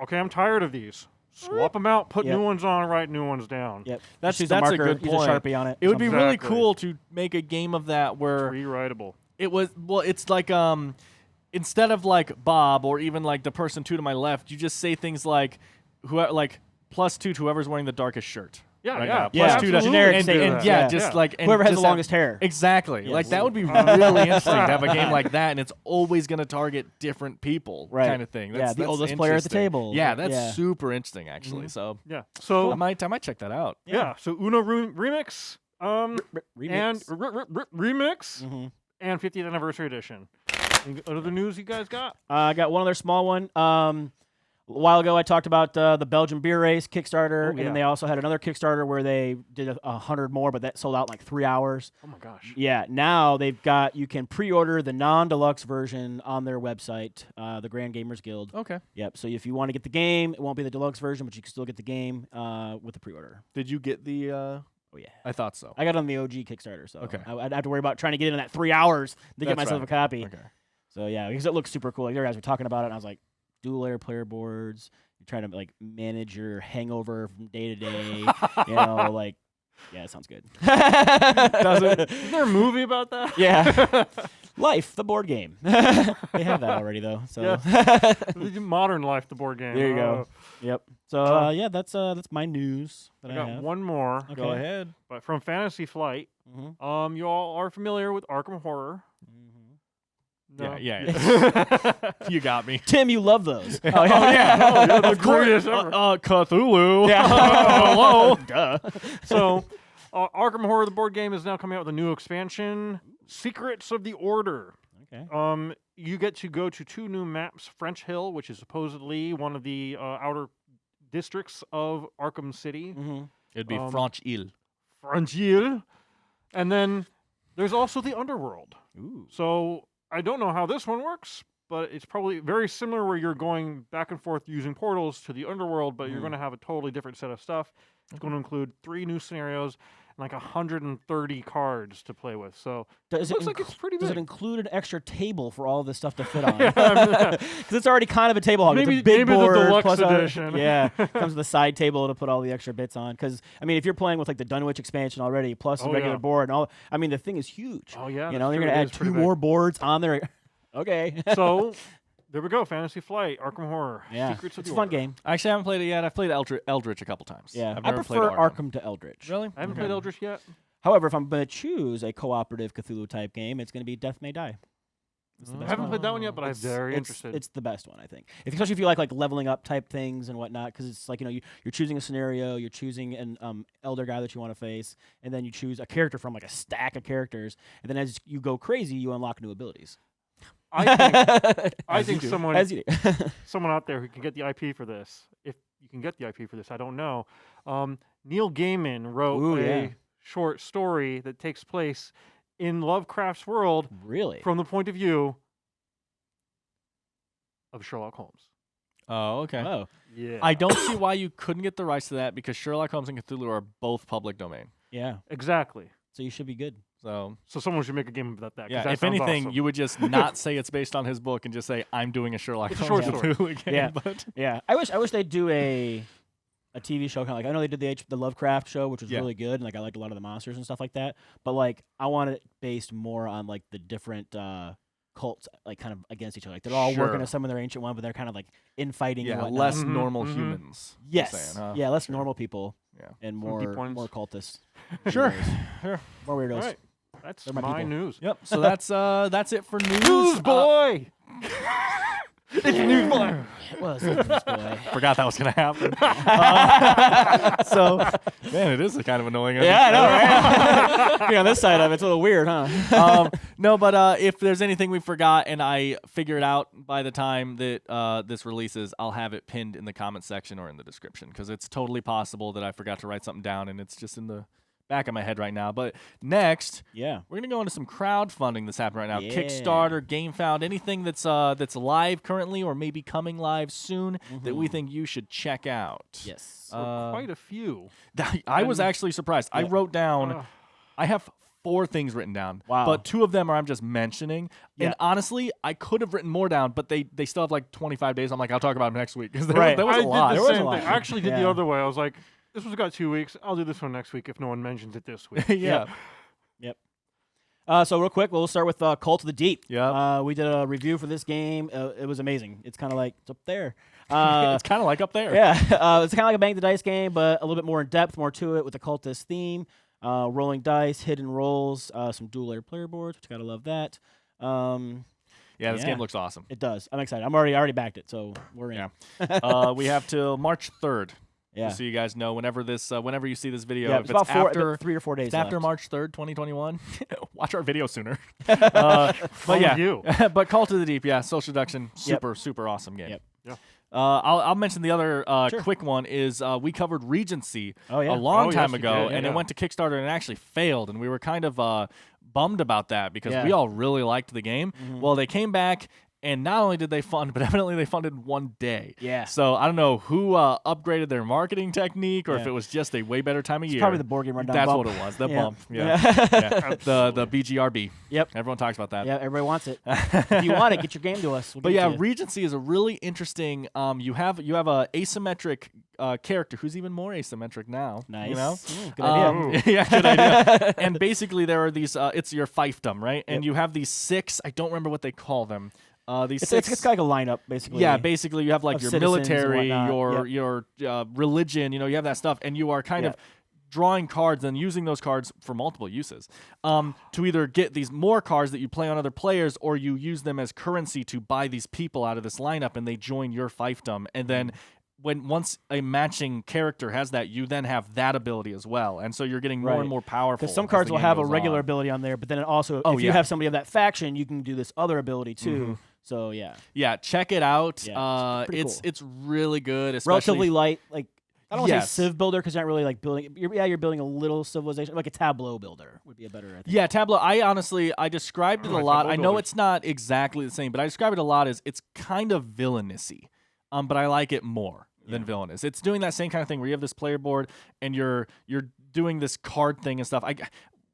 D: okay, I'm tired of these. Swap them out, put
C: Yep.
D: new ones on, write new ones down.
C: Yep.
B: That's
C: Just use
B: that's
C: a marker,
B: a good
C: use
B: point.
C: a Sharpie on it.
B: It would be really
D: Exactly.
B: cool to make a game of that where
D: Rewritable.
B: it was. Well, it's like instead of like Bob or even like the person two to my left, you just say things like like +2 to whoever's wearing the darkest shirt.
D: Yeah,
B: right
D: yeah.
B: now.
C: Yeah,
B: +2 to
D: absolutely
C: generic
D: do
C: statement.
B: and
D: that.
B: yeah,
C: Yeah.
B: just like and
C: Whoever has
B: just
C: the
B: have-
C: longest hair.
B: Exactly.
C: Yes.
B: Like that would be really interesting to have a game like that, and it's always going to target different people,
C: Right.
B: kind of thing.
C: Yeah,
B: That's,
C: the
B: that's
C: oldest player at the
B: interesting.
C: table.
B: Yeah, that's
C: Yeah.
B: super interesting actually. So
D: Yeah. So
B: I might check that out.
D: yeah. So Uno Remix,
C: Remix.
D: and Remix,
C: Mhm.
D: and 50th anniversary edition. Any other news you guys got?
C: I got one other small one. A while ago, I talked about the Belgian beer race Kickstarter,
D: Oh,
C: and
D: yeah.
C: then they also had another Kickstarter where they did 100 more, but that sold out in like 3 hours.
D: Oh my gosh.
C: Yeah, now you can pre-order the non-deluxe version on their website, the Grand Gamers Guild.
B: Okay.
C: Yep. So if you want to get the game, it won't be the deluxe version, but you can still get the game with the pre-order.
B: Did you get the?
C: Oh yeah.
B: I thought so.
C: I got it on the OG Kickstarter, so
B: Okay.
C: I'd have to worry about trying to get in that 3 hours to get
B: That's
C: myself
B: right.
C: a copy.
B: Okay.
C: So yeah, because it looks super cool. Like, you guys were talking about it, and I was like, dual-layer player boards. You're trying to like manage your hangover from day to day. You know, like, yeah, it sounds good.
D: Isn't there a movie about that?
C: Yeah. Life, the board game. They have that already though. So
D: The Modern Life, the board game.
C: there you go.
D: Oh.
C: Yep. So
D: Oh.
C: yeah, that's my news that
D: I
C: I
D: got
C: have.
D: one more,
C: Okay.
B: Go ahead.
D: but from Fantasy Flight.
C: Mhm.
D: You all are familiar with Arkham Horror. No?
B: Yeah. You got me.
C: Tim, you love those.
B: Oh yeah.
D: yeah, the
B: Of course.
D: greatest ever.
B: Cthulhu.
C: Yeah.
B: Hello.
C: Duh.
D: So, Arkham Horror, the board game, is now coming out with a new expansion, Secrets of the Order.
C: Okay.
D: You get to go to 2 new maps, French Hill, which is supposedly one of the outer districts of Arkham City,
C: Mm-hmm.
B: It'd be
D: Um,
B: Franche-Ile.
D: French Hill, and then there's also the Underworld.
C: Ooh.
D: So I don't know how this one works, but it's probably very similar where you're going back and forth using portals to the Underworld, but you're
C: Mhm.
D: going to have a totally different set of stuff. It's going to include 3 new scenarios. like 130 cards to play with. So
C: Does
D: it looks like it's pretty big.
C: Does it include an extra table for all this stuff to fit on? Because it's already kind of a table hog.
D: Maybe,
C: it's a big
D: maybe
C: board
D: the deluxe
C: plus
D: edition.
C: comes with a side table to put all the extra bits on. Because I mean, if you're playing with like the Dunwich expansion already, plus the regular board and all, I mean, the thing is huge.
D: Oh yeah,
C: you know, you're gonna add 2 more boards on there. Okay.
D: So there we go. Fantasy Flight, Arkham Horror.
C: Yeah,
D: Secrets of
C: it's
D: the
C: a fun
D: Order.
C: game.
B: I actually haven't played it yet. I've played Eldritch a couple times.
C: Yeah,
B: I've
C: I
B: never
C: prefer
B: played
C: Arkham to Eldritch.
B: Really?
D: I haven't played Eldritch yet.
C: However, if I'm going to choose a cooperative Cthulhu type game, it's going to be Death May Die. It's the
D: I
C: best
D: haven't
C: one.
D: played that one yet, but I'm very interested.
C: It's the best one, I think. Especially if you like leveling up type things and whatnot, because it's like, you know, you're choosing a scenario, you're choosing an elder guy that you want to face, and then you choose a character from like a stack of characters, and then as you go crazy, you unlock new abilities.
D: I think someone out there who can get the IP for this, if you can get the IP for this, I don't know. Neil Gaiman wrote a short story that takes place in Lovecraft's world,
C: really,
D: from the point of view of Sherlock Holmes.
B: Oh, okay.
C: Oh,
D: yeah.
B: I don't see why you couldn't get the rights to that because Sherlock Holmes and Cthulhu are both public domain.
C: yeah.
D: Exactly.
C: So you should be good.
B: So
D: someone should make a game about that. 'cause
B: yeah,
D: that
B: if
D: sounds
B: anything,
D: awesome.
B: you would just not say it's based on his book and just say I'm doing a Sherlock
D: It's a
B: Holmes
D: short story.
B: Cthulhu game.
C: Yeah.
B: But
C: Yeah, I wish they'd do a TV show kind of like I know they did the Lovecraft show, which was really good, and like I liked a lot of the monsters and stuff like that. But like I want it based more on like the different cults, like kind of against each other. Like they're all working as some of their ancient one, but they're kind of like infighting.
B: yeah,
C: and whatnot.
B: less normal humans. you're
C: Yes,
B: saying, huh?
C: yeah, less normal people.
B: Yeah.
C: and
D: deep ones.
C: more cultists.
B: Sure.
C: More weirdos.
D: All right. That's
C: They're my
D: my
C: people.
D: news.
B: Yep. So that's it for news.
D: News boy. It's news boy.
C: It was news boy.
B: Forgot that was gonna happen. So, man, it is kind of annoying.
C: Yeah, I know, right? Being on this side of it's a little weird, huh?
B: No, but if there's anything we forgot and I figure it out by the time that this releases, I'll have it pinned in the comment section or in the description because it's totally possible that I forgot to write something down and it's just in the back of my head right now. But next,
C: Yeah.
B: we're gonna go into some crowdfunding that's happening right now.
C: Yeah.
B: Kickstarter, GameFound, anything that's live currently or maybe coming live soon that we think you should check out.
C: Yes.
D: Quite a few.
B: I was actually surprised. I wrote down. I have 4 things written down.
C: Wow.
B: But 2 of them are I'm just mentioning.
C: Yeah.
B: And honestly, I could have written more down, but they still have like 25 days. I'm like, I'll talk about them next week because
C: Right.
B: there was
D: I
B: a lot.
D: did
C: There
D: the
C: was
D: same
C: a lot.
D: thing. I actually did
C: Yeah.
D: the other way. I was like, this one's got 2 weeks. I'll do this one next week if no one mentions it this week.
B: Yeah.
C: So real quick, we'll start with Cult of the Deep.
B: Yep.
C: We did a review for this game. It was amazing. It's kind of like it's up there.
B: It's kind of like up there.
C: Yeah, it's kind of like a bang the dice game, but a little bit more in depth, more to it with the cultist theme. Rolling dice, hidden rolls, some dual-layer player boards, which gotta love that.
B: Yeah, this
C: Yeah.
B: game looks awesome.
C: It does. I'm excited. I already backed it, so we're in.
B: Yeah. We have till March 3rd.
C: Yeah.
B: Just so you guys know, whenever you see this video,
C: Yeah,
B: if
C: it's
B: it's
C: about
B: after
C: 3 or 4 days
B: it's after
C: left.
B: March 3rd, 2021, watch our video sooner.
D: All
B: But yeah,
D: of you.
B: but Call to the Deep, yeah, Social Deduction, super awesome game.
C: Yep.
D: Yeah.
B: I'll mention the other
C: Sure.
B: quick one is we covered Regency
C: Oh, yeah.
B: a long
D: Oh,
B: time
D: yes, you
B: ago,
D: did,
B: and
D: yeah.
B: it went to Kickstarter and it actually failed, and we were kind of bummed about that because
C: Yeah.
B: we all really liked the game. Well, they came back, and not only did they fund, but evidently they funded 1 day.
C: Yeah.
B: So I don't know who upgraded their marketing technique or if
C: Yeah.
B: it was just a way better time of year.
C: Probably the board game rundown.
B: That's
C: bump.
B: what it was. The
C: Yeah.
B: bump. Yeah. The BGRB.
C: Yep.
B: Everyone talks about that.
C: Yeah, everybody wants it. If you want it, get your game to us. We'll
B: But
C: give it
B: yeah,
C: to you.
B: Regency is a really interesting. You have a asymmetric character who's even more asymmetric now.
C: Nice.
B: You know.
C: Good idea.
B: Yeah, good idea. And basically, there are these. It's your fiefdom, right? And you have these 6. I don't remember what they call them. These
C: It's
B: 6.
C: kind of like a lineup, basically.
B: Yeah, basically you have like
C: of
B: your
C: citizens and
B: military,
C: whatnot.
B: your religion. You know, you have that stuff, and you are kind of drawing cards and using those cards for multiple uses. To either get these more cards that you play on other players, or you use them as currency to buy these people out of this lineup, and they join your fiefdom, and then. Once a matching character has that, you then have that ability as well, and so you're getting more
C: Right.
B: and more powerful.
C: Because some
B: as
C: cards
B: the
C: will
B: game
C: have a
B: goes
C: regular
B: on.
C: ability on there, but then it also,
B: Oh,
C: if you
B: yeah.
C: have somebody of that faction, you can do this other ability too. So yeah,
B: Yeah, check it out.
C: Yeah, it's pretty
B: it's
C: cool.
B: it's really good. Especially
C: relatively light. Like I don't want to
B: Yes.
C: say civ builder because you're not really like building. You're building a little civilization, like a tableau builder would be a better. I think.
B: Yeah, Tableau. I described it a
D: like
B: lot.
D: Tableau
B: I know
D: builders.
B: it's not exactly the same, but I describe it a lot as it's kind of villainousy. But I like it more. than Villainous. It's doing that same kind of thing where you have this player board and you're doing this card thing and stuff.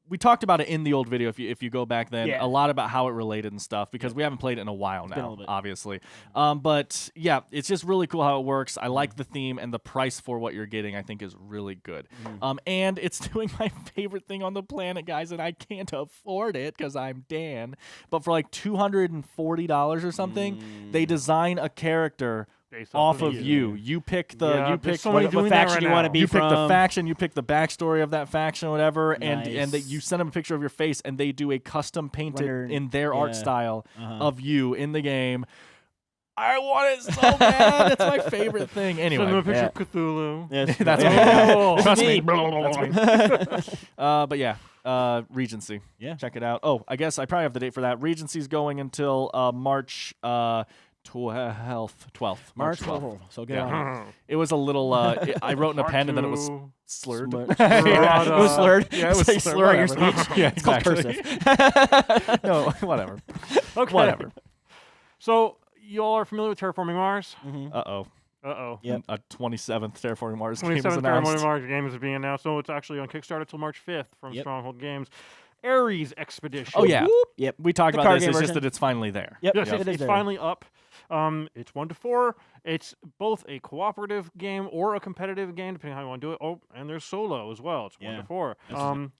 B: We talked about it in the old video if you go back then, a lot about how it related and stuff, because we haven't played it in a while now, obviously. But yeah, it's just really cool how it works. I like the theme, and the price for what you're getting I think is really good. And it's doing my favorite thing on the planet, guys, and I can't afford it because I'm Dan. But for like $240 or something, they design a character off of you. You pick the
D: what
C: faction you want to be
B: you
C: from.
B: pick the faction, you pick the backstory of that faction, whatever, and that you send them a picture of your face, and they do a custom painted in their art style of you in the game. I want it so bad. It's my favorite thing. Anyway,
D: send them a picture of Cthulhu.
C: Yes.
B: that's
D: Oh,
B: trust me.
C: That's me.
B: But yeah, Regency.
C: Yeah.
B: Check it out. Oh, I guess I probably have the date for that. Regency's going until March 12th.
C: March
B: 12th.
C: 12th. So get on it.
B: It was a little. I wrote in a pen and then it was slurred.
C: It was slurred.
B: Yeah, it was
C: It's like slurring your
B: whatever.
C: speech.
B: Yeah,
C: It's called
B: exactly.
C: cursive.
B: No, whatever.
D: Okay.
B: Whatever.
D: So you all are familiar with Terraforming Mars?
B: Uh-oh.
D: Uh-oh.
C: Yep.
B: A 27th Terraforming Mars game was
D: 27th
B: announced.
D: Terraforming Mars game is being announced. So it's actually on Kickstarter till March 5th from
C: Yep.
D: Stronghold Games. Ares Expedition.
B: Oh, yeah.
C: Yep.
B: We talked
C: The
B: about
C: card
B: this.
C: game
B: It's just
C: version.
B: that it's finally there.
C: Yep.
D: Yes,
C: It is
D: it's
C: there.
D: finally up. It's 1 to 4. It's both a cooperative game or a competitive game, depending on how you want to do it. Oh, and there's solo as well. It's 1 to 4.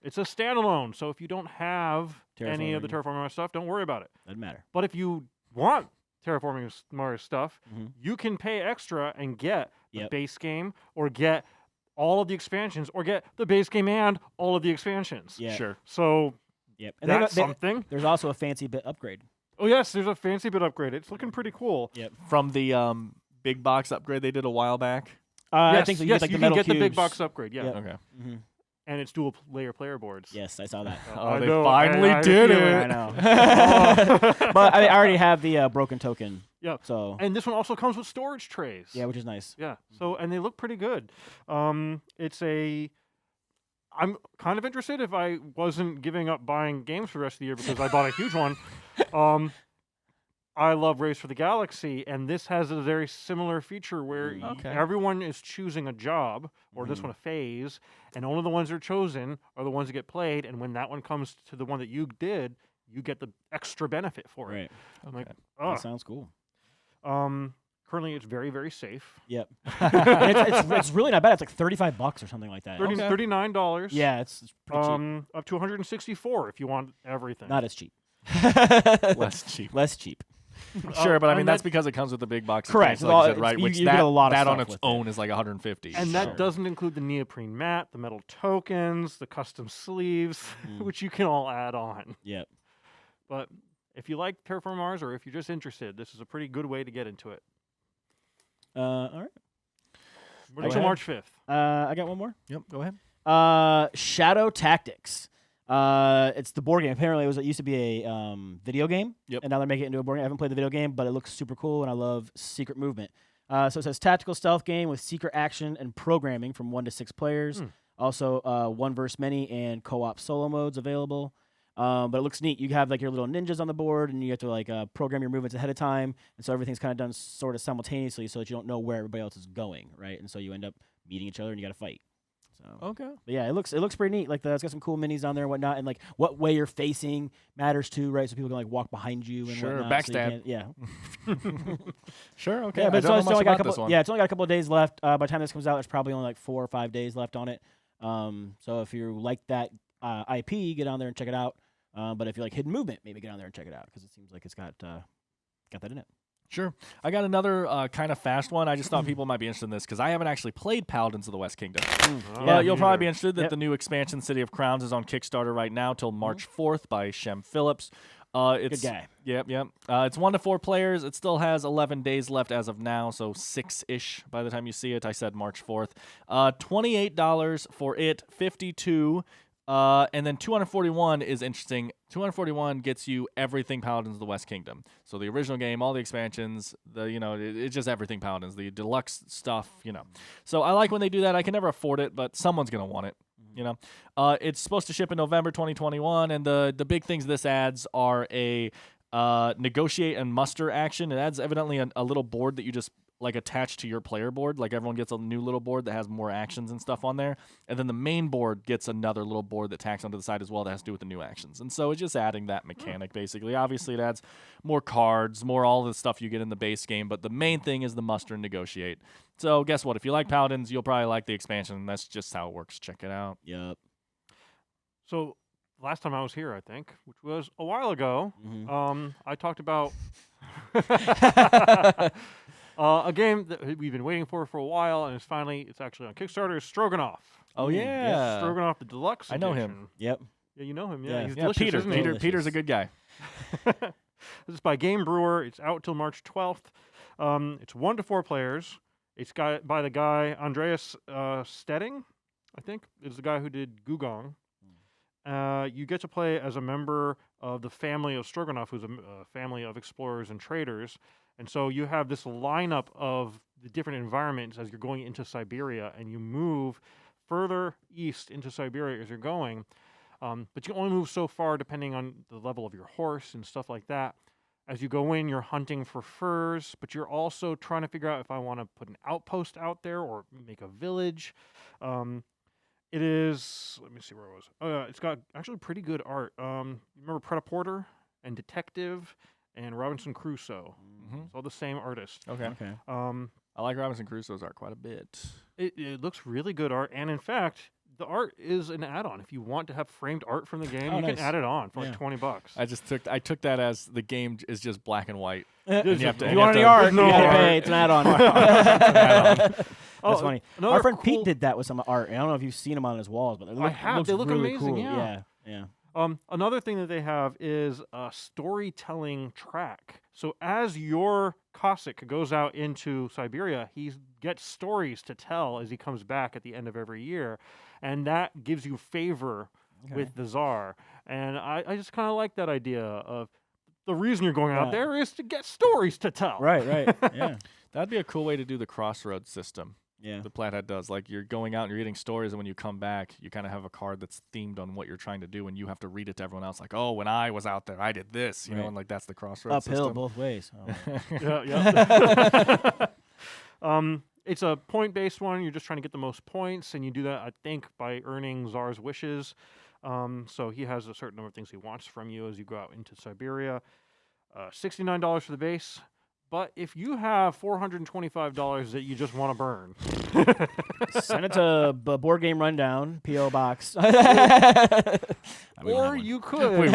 D: It's a standalone, so if you don't have any of the Terraforming Mars stuff, don't worry about it.
C: Doesn't matter.
D: But if you want Terraforming Mars stuff, you can pay extra and get the base game, or get all of the expansions, or get the base game and all of the expansions.
C: Yeah.
B: Sure.
D: So
C: Yep. And
D: that's something.
C: There's also a fancy bit upgrade.
D: Oh yes, there's a fancy bit upgrade. It's looking pretty cool.
C: Yep.
B: From the big box upgrade they did a while back.
C: I
D: Yes,
C: think so. You
D: yes,
C: get like
D: you
C: the
D: can
C: metal
D: get the big
C: cubes.
D: box upgrade. Yeah,
C: Yep.
B: Okay.
C: Mhm.
D: and it's dual layer player boards.
C: Yes, I saw that.
B: Oh,
D: I
B: they
D: know,
B: finally
D: I
B: did
D: feel
B: it.
C: I know. But I already have the broken token.
D: Yeah.
C: So
D: And this one also comes with storage trays.
C: yeah, which is nice.
D: Yeah. So and they look pretty good. It's a. I'm kind of interested if I wasn't giving up buying games for the rest of the year because I bought a huge one. I love Race for the Galaxy, and this has a very similar feature where
B: Okay.
D: everyone is choosing a job, or this one a phase, and only the ones that are chosen are the ones that get played. And when that one comes to the one that you did, you get the extra benefit for it.
C: Right.
D: I'm like,
C: That sounds cool.
D: currently it's very, very safe.
C: Yep. it's really not bad. It's like $35 or something like that.
D: $39.
C: Yeah, it's pretty cheap.
D: Up to 164 if you want everything.
C: Not as cheap.
B: Less cheap.
C: Less cheap.
B: Sure, but I mean
D: and
B: that's
D: that-
B: because it comes with the big box.
C: Correct.
B: Like you said,
C: It's-
B: right?
C: you-
B: Which
C: you get a lot of
B: that on
C: stuff
B: its
C: with
B: own is like 150.
D: And
B: so.
D: that doesn't include the neoprene mat, the metal tokens, the custom sleeves, which you can all add on.
C: Yep.
D: But if you like Terraforming Mars, or if you're just interested, this is a pretty good way to get into it.
C: All right.
D: Until March 5th.
C: I got one more.
B: Yep. Go ahead.
C: Shadow Tactics. It's the board game. Apparently, it used to be a video game.
B: Yep.
C: And now they're making it into a board game. I haven't played the video game, but it looks super cool, and I love secret movement. So it says tactical stealth game with secret action and programming from 1 to 6 players. Also, 1 versus many and co-op solo modes available. But it looks neat. You have like your little ninjas on the board, and you have to like program your movements ahead of time, and so everything's kind of done sort of simultaneously, so that you don't know where everybody else is going, right? And so you end up meeting each other, and you got to fight. So,
B: Okay.
C: but yeah, it looks pretty neat. Like it's got some cool minis on there and whatnot, and like what way you're facing matters too, right? So people can like walk behind you and
B: Sure,
C: whatnot. So you
B: backstab.
C: can't- yeah.
B: Sure. Okay.
C: Yeah,
B: I
C: but it's
B: don't know
C: only
B: much
C: got a
B: about this
C: couple.
B: one.
C: Yeah, it's only got a couple of days left. By the time this comes out, there's probably only like 4 or 5 days left on it. So if you like that IP, get on there and check it out. But if you like hidden movement, maybe get on there and check it out because it seems like it's got that in it.
B: Sure. I got another kind of fast one. I just thought people might be interested in this because I haven't actually played Paladins of the West Kingdom.
C: Yeah,
B: You'll probably be interested that
C: Yep.
B: the new expansion, City of Crowns, is on Kickstarter right now till March 4th by Shem Phillips. It's,
C: Good guy.
B: Yep. It's 1 to 4 players. It still has 11 days left as of now, so 6-ish by the time you see it. I said March 4th. $28 for it, $52. And then 241 is interesting. 241 gets you everything Paladins of the West Kingdom. So the original game, all the expansions, it's just everything Paladins, the deluxe stuff, So I like when they do that. I can never afford it, but someone's gonna want it. It's supposed to ship in November 2021, and the big things this adds are a negotiate and muster action. It adds evidently a little board that you just like attached to your player board. Like everyone gets a new little board that has more actions and stuff on there, and then the main board gets another little board that tacks onto the side as well that has to do with the new actions. And so it's just adding that mechanic basically. Obviously, it adds more cards, more all the stuff you get in the base game, but the main thing is the muster and negotiate. So guess what? If you like Paladins, you'll probably like the expansion. That's just how it works. Check it out.
C: Yep.
D: So last time I was here, I think, which was a while ago, I talked about a game that we've been waiting for a while, and it's actually on Kickstarter. Stroganov.
B: Oh yeah,
D: Stroganov the Deluxe.
B: I know him.
D: Edition.
C: Yep.
D: Yeah, you know him. Yeah,
C: Yeah.
D: he's
B: Yeah,
D: delicious,
B: Peter.
D: isn't he?
B: Peter's a good guy.
D: This is by Game Brewer. It's out till March 12th. It's 1 to 4 players. It's by the guy Andreas Steding, I think, is the guy who did Gugong. You get to play as a member of the family of Stroganov, who's a family of explorers and traders. And so you have this lineup of the different environments as you're going into Siberia, and you move further east into Siberia as you're going. But you can only move so far depending on the level of your horse and stuff like that. As you go in, you're hunting for furs, but you're also trying to figure out if I want to put an outpost out there or make a village. It is, let me see where it was. Oh, yeah, it's got actually pretty good art. Remember Preorders and Detective and Robinson Crusoe? It's all the same artist.
B: Okay. I like Robinson Crusoe's art quite a bit.
D: It looks really good art, and in fact, the art is an add-on. If you want to have framed art from the game, you can add it on for like $20.
B: I took that as the game is just black and white.
C: If
B: you have to-
C: you want any art, you gotta pay. It's an add-on. That's funny. Our friend Pete did that with some art. I don't know if you've seen him on his walls, but
D: They look
C: really
D: amazing.
C: cool.
D: Yeah. Another thing that they have is a storytelling track. So as your Cossack goes out into Siberia, he gets stories to tell as he comes back at the end of every year, and that gives you favor with the Tsar. And I just kind of like that idea of the reason you're going out there is to get stories to tell.
C: Right. Yeah.
B: That'd be a cool way to do the crossroads system.
C: Yeah.
B: The Plathead does. Like you're going out and you're getting stories, and when you come back, you kind of have a card that's themed on what you're trying to do, and you have to read it to everyone else. Like, oh, when I was out there, I did this, you know, and like that's the crossroads
C: Uphill
B: system.
C: both ways.
D: Yeah. It's a point-based one. You're just trying to get the most points, and you do that, I think, by earning Tsar's wishes. So he has a certain number of things he wants from you as you go out into Siberia. $69 for the base. But if you have $425 that you just want to burn,
C: Send it to Board Game Rundown, P.O. Box.
D: or you could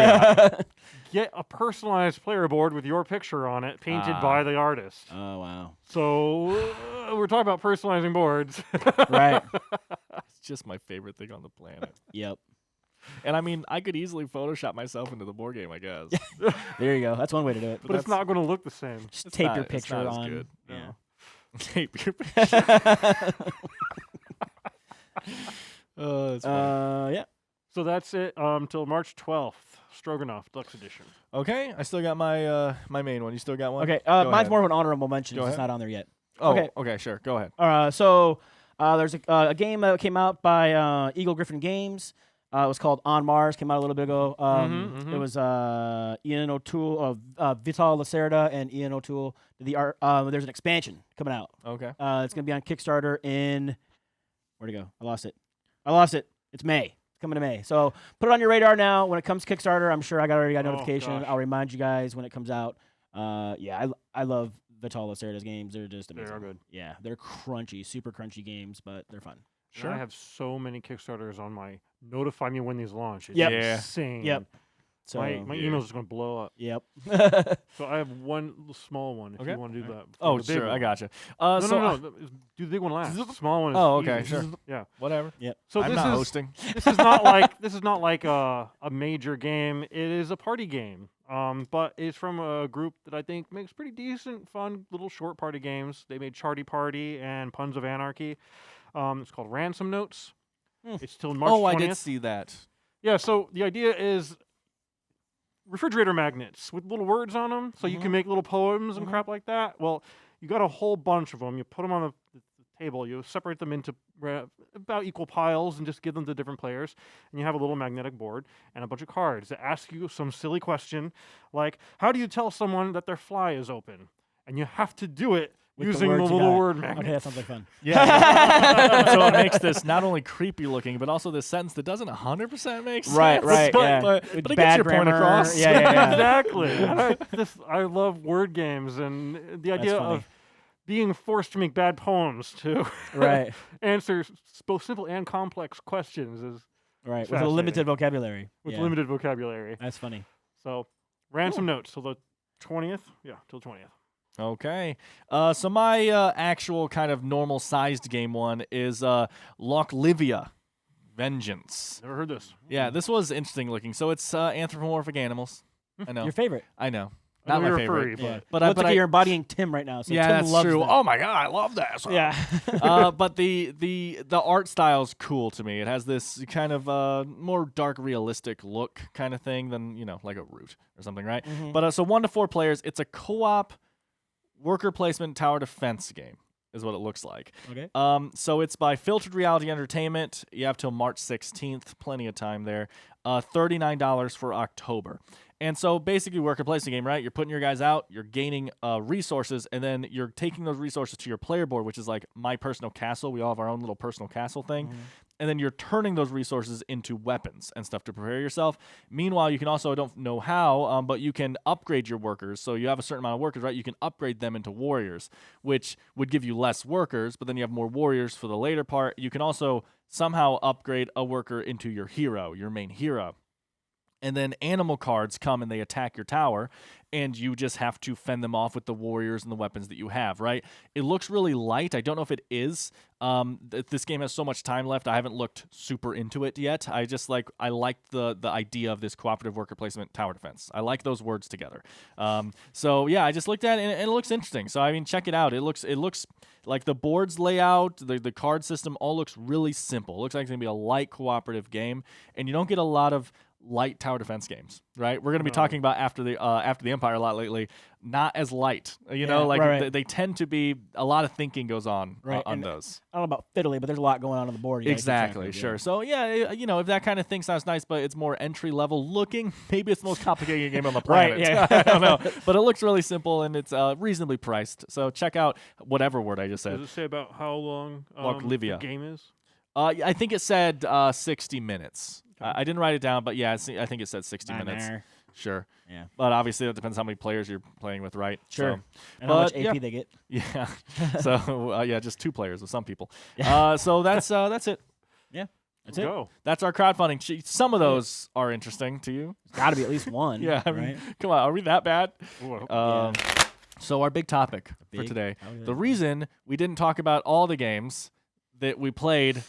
D: get a personalized player board with your picture on it, painted by the artist.
C: Oh, wow.
D: So we're talking about personalizing boards.
C: Right.
B: It's just my favorite thing on the planet.
C: Yep.
B: And I mean, I could easily Photoshop myself into the board game, I guess.
C: There you go. That's one way to do it.
D: But it's not going to look the same.
C: Just tape your
B: It's
C: picture
B: not
C: on.
B: as good.
C: Yeah.
B: No. Tape your picture. Oh, that's funny.
C: Yeah.
D: So that's it until March 12th. Stroganov Deluxe Edition.
B: Okay, I still got my my main one. You still got one?
C: Okay.
B: Go
C: Mine's
B: ahead.
C: more of an honorable mention.
B: Go
C: It's
B: ahead.
C: not on there yet.
B: Oh,
C: Okay.
B: okay, sure. Go ahead.
C: So there's a game that came out by Eagle Griffin Games. It was called On Mars. Came out a little bit ago. It was Ian O'Toole, Vital Lacerda, and Ian O'Toole did the art. There's an expansion coming out.
B: Okay.
C: It's gonna be on Kickstarter in where'd it go? I lost it. It's May. It's coming to May. So put it on your radar now. When it comes to Kickstarter, I'm sure I already got a notification.
D: gosh.
C: I'll remind you guys when it comes out. Yeah, I love Vital Lacerda's games. They're just amazing.
D: They are good.
C: Yeah, they're crunchy, super crunchy games, but they're fun.
D: Sure. I have so many Kickstarters on my notify me when these launch. It's
C: Yep.
B: Yeah.
D: insane.
C: Yep. So
D: My email's just going to blow up.
C: Yep.
D: So I have one small one if
B: Okay.
D: you want to do that.
B: Oh,
D: The big
B: sure. I
D: one.
B: gotcha.
D: No,
B: So
D: no. Do the big one last. The small one is
B: Oh, okay,
D: easy.
B: sure.
D: Yeah.
B: whatever.
D: So
B: I'm
D: this
B: not
D: is
B: hosting.
D: this is not like a major game. It is a party game. But it's from a group that I think makes pretty decent, fun little short party games. They made Charty Party and Puns of Anarchy. It's called Ransom Notes. It's till March 20th.
B: I did see that.
D: Yeah, so the idea is refrigerator magnets with little words on them, so you can make little poems and crap like that. Well, you got a whole bunch of them. You put them on the table. You separate them into about equal piles and just give them to different players. And you have a little magnetic board and a bunch of cards that ask you some silly question like, how do you tell someone that their fly is open? and you have to do it
C: With
D: using the
C: words you
D: little
C: got.
D: word magnet.
C: Okay, that sounds like fun.
B: Yeah. So it makes this not only creepy looking, but also this sentence that doesn't 100% make sense.
C: Right,
B: but,
C: yeah.
B: But,
C: With
B: but it
C: bad
B: gets your point
C: grammar.
B: across.
C: Yeah.
D: Exactly. I love word games and the idea
C: funny.
D: of being forced to make bad poems to
C: Right.
D: answer both simple and complex questions is
C: Right. With a limited
D: fascinating.
C: vocabulary.
D: with
C: Yeah.
D: limited vocabulary.
C: That's funny.
D: So, Ransom Notes till the 20th. Yeah, till 20th.
B: Okay. So my actual kind of normal sized game one is Lawklivya, Vengeance.
D: Never heard this.
B: Yeah, this was interesting looking. So it's anthropomorphic animals. I know.
C: Your favorite.
B: I know.
D: I
B: Not
D: know
B: my
D: you're
B: favorite.
D: furry,
C: Yeah.
B: But
C: Looks
B: but
C: like you're embodying Tim right now. So
B: yeah,
C: Tim
B: that's
C: loves
B: true.
C: that.
B: Oh my god, I love this.
C: Yeah.
B: But the art style's cool to me. It has this kind of more dark, realistic look kind of thing than like a Root or something, right?
C: Mhm.
B: But so 1 to 4 players. It's a co-op worker placement tower defense game, is what it looks like.
C: Okay.
B: So it's by Filtered Reality Entertainment. You have till March 16th, plenty of time there. $39 for October. And so basically worker placement game, right? You're putting your guys out, you're gaining resources, and then you're taking those resources to your player board, which is like my personal castle. We all have our own little personal castle thing.
C: Mhm.
B: And then you're turning those resources into weapons and stuff to prepare yourself. Meanwhile, you can also, I don't know how, but you can upgrade your workers. So you have a certain amount of workers, right? You can upgrade them into warriors, which would give you less workers, but then you have more warriors for the later part. You can also somehow upgrade a worker into your hero, your main hero. And then animal cards come and they attack your tower, and you just have to fend them off with the warriors and the weapons that you have, right? It looks really light. I don't know if it is. This game has so much time left. I haven't looked super into it yet. I like the idea of this cooperative worker placement tower defense. I like those words together. So yeah, I just looked at it and it looks interesting. So I mean, check it out. It looks like the board's layout, the card system all looks really simple. It looks like it's gonna be a light cooperative game, and you don't get a lot of light tower defense games, right? We're going to be talking about after the Empire a lot lately. Not as light,
C: right.
B: They tend to be a lot of thinking goes on
C: Right,
B: on
C: and
B: those.
C: I don't know about fiddly, but there's a lot going on the board. Yeah,
B: Exactly, sure. So yeah, if that kind of thing sounds nice, but it's more entry level looking, maybe it's the most complicated game on the planet.
C: Right, yeah.
B: I don't know, but it looks really simple and it's reasonably priced. So check out whatever word I just said.
D: Does it say about how long
B: Lawklivya.
D: the game is?
B: I think it said 60 minutes. I didn't write it down, but yeah, I think it said 60 minutes. Sure.
C: Yeah.
B: But obviously that depends how many players you're playing with, right?
C: Sure.
B: So,
C: And how much
B: but,
C: AP
B: yeah.
C: they get.
B: Yeah. So just 2 players with some people. So that's it.
C: That's it.
D: Go.
B: That's our crowdfunding sheet. Some of those are interesting to you.
C: It's got to be at least one.
B: Yeah. I mean,
C: right?
B: come on, are we that bad?
D: Ooh, I hope-
B: So our big topic for
C: Big
B: today.
C: topic.
B: The reason we didn't talk about all the games that we played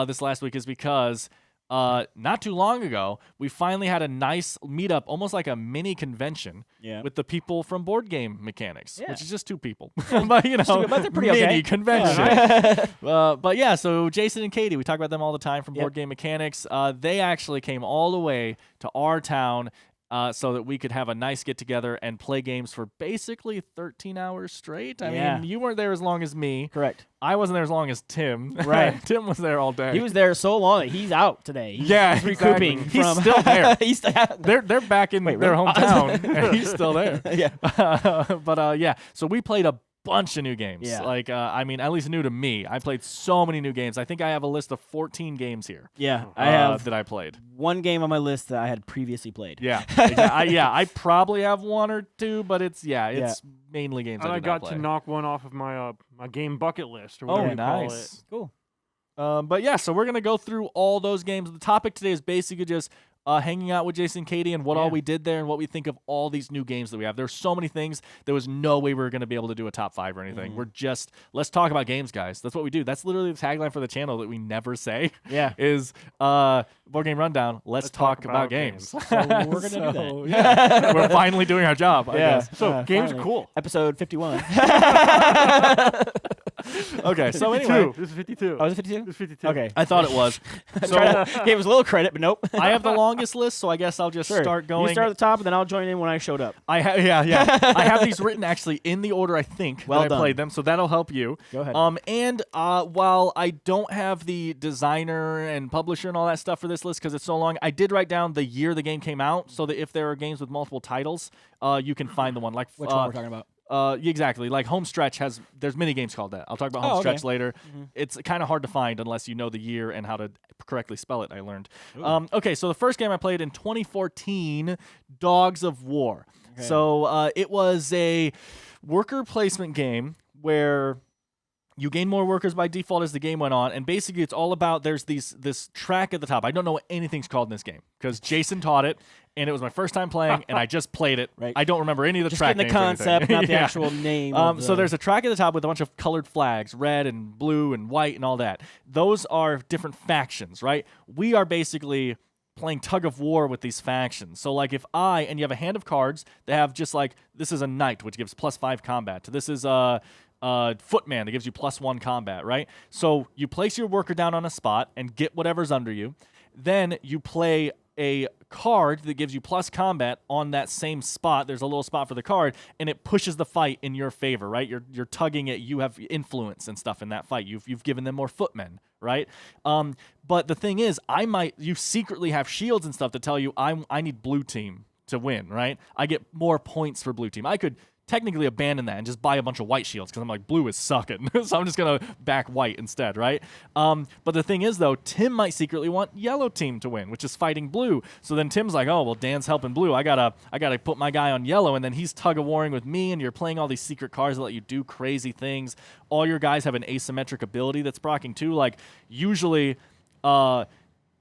B: this last week is because not too long ago, we finally had a nice meetup, almost like a mini convention
C: Yeah.
B: with the people from Boardgame Mechanics,
C: Yeah.
B: which is just 2 people. But,
C: But they're pretty
B: mini
C: okay.
B: convention.
C: Yeah.
B: But yeah, so Jason and Katie, we talk about them all the time from
C: Yep.
B: Boardgame Mechanics. They actually came all the way to our town so that we could have a nice get-together and play games for basically 13 hours straight. I
C: Yeah.
B: mean, you weren't there as long as me.
C: Correct.
B: I wasn't there as long as Tim.
C: Right.
B: Tim was there all day.
C: He was there so long that he's out today. He's,
B: Yeah,
C: he's recouping
B: exactly. He's
C: from.
B: still there.
C: he's still,
B: They're back in
C: Wait,
B: their
C: really?
B: hometown, and he's still there.
C: yeah.
B: But yeah, so we played a bunch of new games.
C: Yeah.
B: Like, I mean, at least new to me. I played so many new games. I think I have a list of 14 games here.
C: Yeah. I have
B: that I played.
C: one game on my list that I had previously played.
B: Yeah, I probably have 1 or 2, but it's mainly games.
D: And
B: I
D: I
B: did not
D: got
B: play.
D: to knock one off of my my game bucket list or
B: Oh,
D: whatever you call it.
B: nice.
C: Cool.
B: But yeah, so we're gonna go through all those games. The topic today is basically just hanging out with Jason and Katie and what all we did there and what we think of all these new games that we have. There's so many things. There was no way we were gonna be able to do a top 5 or anything. We're just let's talk about games, guys. That's what we do. That's literally the tagline for the channel that we never say.
C: Yeah.
B: Is Board Game Rundown. Let's talk about games.
C: So we're gonna do that.
B: So, yeah, we're finally doing our job. I guess.
D: So games
C: finally.
D: are cool.
C: Episode 51.
B: Okay, so
D: 52.
B: anyway,
D: This is 52.
C: Oh, is it 52?
D: This is 52.
C: Okay.
B: I thought it was. So
C: Gave us a little credit, but nope.
B: I have the longest list, so I guess I'll just start going.
C: You start at the top, and then I'll join in when I showed up.
B: I I have these written actually in the order I think
C: Well
B: that I
C: done.
B: played them, so that'll help you.
C: Go ahead.
B: And while I don't have the designer and publisher and all that stuff for this list because it's so long, I did write down the year the game came out, so that if there are games with multiple titles, you can find the one. Like
C: Which one we're talking about?
B: Exactly. Like HomeStretch there's mini games called that. I'll talk about HomeStretch
C: okay.
B: later. It's kind of hard to find unless you know the year and how to correctly spell it, I learned. Okay, so the first game I played in 2014, Dogs of War.
C: Okay.
B: So it was a worker placement game where you gain more workers by default as the game went on, and basically it's all about there's this track at the top. I don't know what anything's called in this game because Jason taught it, and it was my first time playing, and I just played it.
C: Right.
B: I don't remember any of the
C: Just
B: track
C: getting the
B: names or anything.
C: concept, not the
B: Yeah.
C: actual name.
B: So there's a track at the top with a bunch of colored flags, red and blue and white and all that. Those are different factions, right? We are basically playing tug of war with these factions. So like if and you have a hand of cards that have just like, this is a knight, which gives +5 combat. This is a footman that gives you +1 combat, right? So you place your worker down on a spot and get whatever's under you. Then you play a card that gives you plus combat on that same spot. There's a little spot for the card, and it pushes the fight in your favor, right? You're tugging it. You have influence and stuff in that fight. You've given them more footmen, right? But the thing is, you secretly have shields and stuff to tell you I need blue team to win, right? I get more points for blue team. I could technically abandon that and just buy a bunch of white shields because I'm like, blue is sucking. So I'm just going to back white instead, right? But the thing is, though, Tim might secretly want yellow team to win, which is fighting blue. So then Tim's like, oh, well, Dan's helping blue. I gotta put my guy on yellow, and then he's tug-of-warring with me, and you're playing all these secret cards that let you do crazy things. All your guys have an asymmetric ability that's proccing, too. Like, usually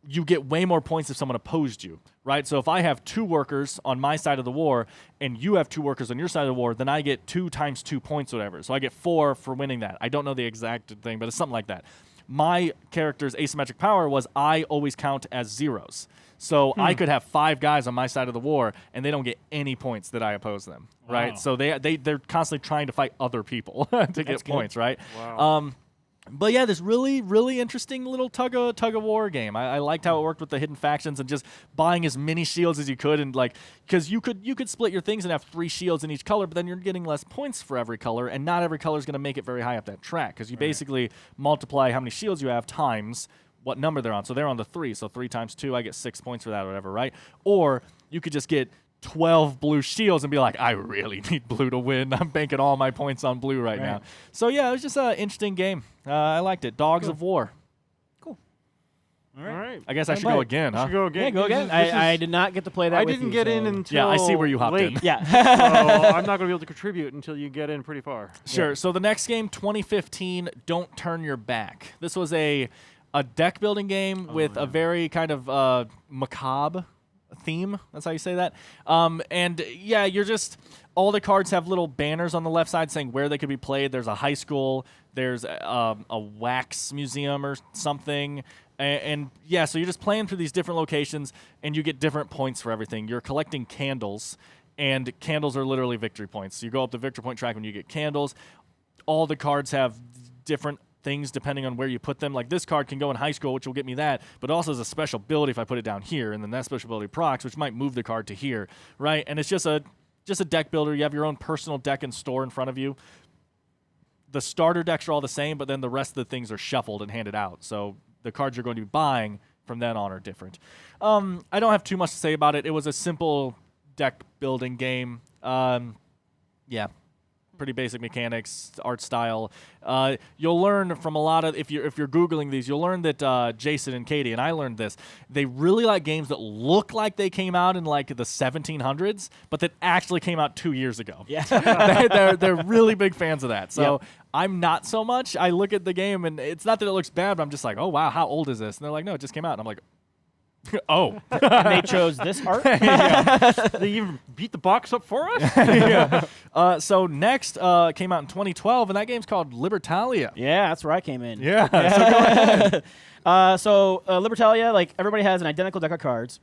B: you get way more points if someone opposed you, right? So if I have 2 workers on my side of the war and you have 2 workers on your side of the war, then I get 2 times 2 points, whatever. So I get 4 for winning that. I don't know the exact thing, but it's something like that. My character's asymmetric power was I always count as zeros. So I could have 5 guys on my side of the war, and they don't get any points that I oppose them, right?
D: Wow.
B: So they're constantly trying to fight other people to get points, right?
D: Wow.
B: But yeah, this really, really interesting little tug of war game. I liked how it worked with the hidden factions and just buying as many shields as you could, and like because you could split your things and have 3 shields in each color, but then you're getting less points for every color, and not every color is going to make it very high up that track because you basically multiply how many shields you have times what number they're on. So they're on the 3, so 3 times 2, I get 6 points for that or whatever, right? Or you could just get 12 blue shields and be like, I really need blue to win. I'm banking all my points on blue right now. So yeah, it was just an interesting game. I liked it. Dogs of War.
C: Cool.
D: All right.
B: I guess I should go again, huh?
D: Should go again.
C: Yeah, go again. I did not get to play that
D: I
C: with
D: didn't
C: you,
D: get
C: so-
D: in until
B: Yeah, I see where you hopped
D: late.
B: in.
C: Yeah.
D: So I'm not going to be able to contribute until you get in pretty far.
B: Sure. So the next game, 2015, Don't Turn Your Back. This was a deck building game with a very kind of macabre theme. That's how you say that. And yeah, you're just all the cards have little banners on the left side saying where they could be played. There's a high school. There's a wax museum or something. And yeah, so you're just playing through these different locations, and you get different points for everything. You're collecting candles, and candles are literally victory points. So you go up the victory point track when you get candles. All the cards have different things depending on where you put them. Like this card can go in high school, which will get me that, but also has a special ability if I put it down here, and then that special ability procs, which might move the card to here, right? And it's just a deck builder. You have your own personal deck and store in front of you. The starter decks are all the same, but then the rest of the things are shuffled and handed out. So the cards you're going to be buying from then on are different. I don't have too much to say about it. It was a simple deck building game. Yeah. Pretty basic mechanics, art style. You'll learn from a lot of if you're Googling these, you'll learn that Jason and Katie, and I learned this, they really like games that look like they came out in like the 1700s, but that actually came out 2 years ago.
C: Yeah.
B: they're really big fans of that. So
C: Yep.
B: I'm not so much. I look at the game, and it's not that it looks bad, but I'm just like, oh wow, how old is this? And they're like, no, it just came out. And I'm like, oh.
C: And they chose this art.
D: They even beat the box up for us?
B: Yeah. So next came out in 2012, and that game's called Libertalia.
C: Yeah, that's where I came in.
B: Yeah. So go ahead.
C: Libertalia, like everybody has an identical deck of cards,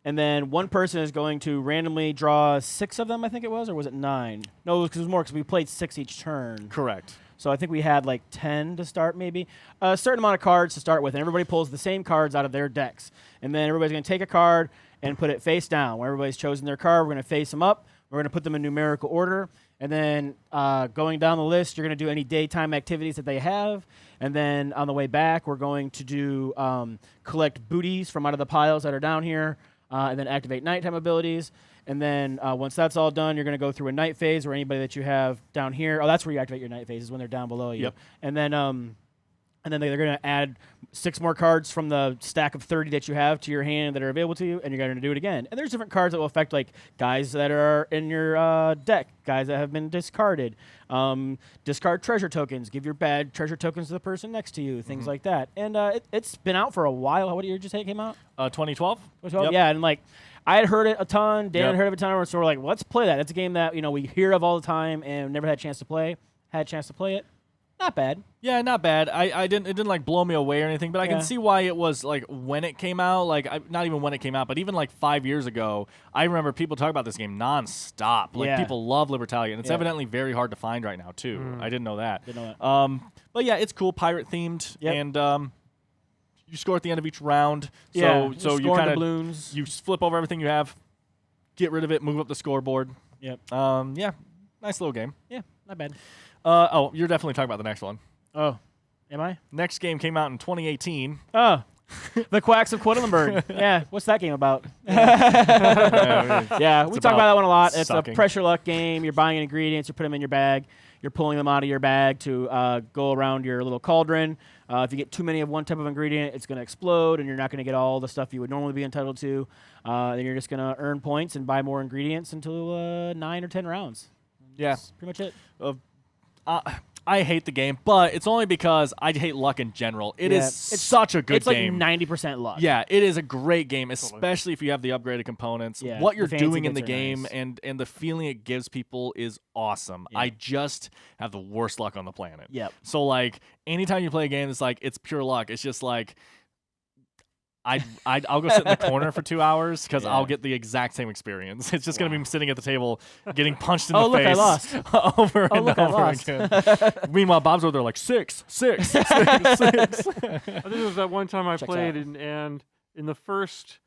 C: and then one person is going to randomly draw 6 of them, I think it was, or was it 9? No, it was more because we played 6 each turn.
B: Correct.
C: So I think we had like 10 to start, maybe. A certain amount of cards to start with, and everybody pulls the same cards out of their decks. And then everybody's going to take a card and put it face down. Where everybody's chosen their card, we're going to face them up. We're going to put them in numerical order. And then going down the list, you're going to do any daytime activities that they have. And then on the way back, we're going to do collect booties from out of the piles that are down here, and then activate nighttime abilities. And then once that's all done, you're going to go through a night phase where anybody that you have down here. Oh, that's where you activate your night phases when they're down below you.
B: Yep.
C: And then they're going to add 6 more cards from the stack of 30 that you have to your hand that are available to you, and you're going to do it again. And there's different cards that will affect like guys that are in your deck, guys that have been discarded. Discard treasure tokens. Give your bad treasure tokens to the person next to you. Things like that. And it's been out for a while. What did you just say it came out?
B: 2012.
C: 2012?
B: Yep.
C: Yeah, and like I had heard it a ton. Dan
B: Yep.
C: had heard of it a ton. So we're like, let's play that. It's a game that we hear of all the time and never had a chance to play. Had a chance to play it. Not bad.
B: Yeah, not bad. It didn't like blow me away or anything, but I
C: Yeah.
B: can see why it was like when it came out, like not even when it came out, but even like 5 years ago, I remember people talk about this game nonstop. Like
C: Yeah.
B: people love Libertalia, and it's
C: Yeah.
B: evidently very hard to find right now too. I didn't know that.
C: Didn't know that.
B: But yeah, it's cool, pirate themed,
C: Yep.
B: and you score at the end of each round.
C: Yeah,
B: So you
C: scoring
B: kind
C: the
B: of
C: balloons.
B: you flip over everything you have, get rid of it, move up the scoreboard.
C: Yep.
B: Yeah, nice little game.
C: Yeah, not bad.
B: Oh, you're definitely talking about the next one.
C: Oh, am I?
B: Next game came out in 2018.
C: Oh, the Quacks of Quedlinburg. Yeah, what's that game about? Yeah, we talk about that one a lot. It's
B: sucking.
C: a pressure luck game. You're buying ingredients, you put them in your bag, you're pulling them out of your bag to go around your little cauldron. If you get too many of one type of ingredient, it's going to explode, and you're not going to get all the stuff you would normally be entitled to. Then you're just going to earn points and buy more ingredients until 9 or 10 rounds.
B: Yeah.
C: That's pretty much it.
B: I hate the game, but it's only because I hate luck in general. It is such a good
C: it's
B: game.
C: Like 90% luck.
B: Yeah, it is a great game, especially if you have the upgraded components.
C: Yeah,
B: what
C: the
B: you're
C: fancy
B: doing in the
C: bits are
B: game
C: nice.
B: and the feeling it gives people is awesome.
C: Yeah.
B: I just have the worst luck on the planet.
C: Yep.
B: So like anytime you play a game that's like it's pure luck, it's just like I'll go sit in the corner for 2 hours because
C: Yeah.
B: I'll get the exact same experience. It's just gonna be sitting at the table getting punched in
C: Oh,
B: the
C: look, I
B: face
C: lost.
B: over
C: Oh,
B: and
C: look, I
B: over
C: lost.
B: again. Meanwhile, Bob's over there like 6, 6, 6, 6.
D: I think it was that one time I
C: Checks
D: played,
C: out.
D: and in the first,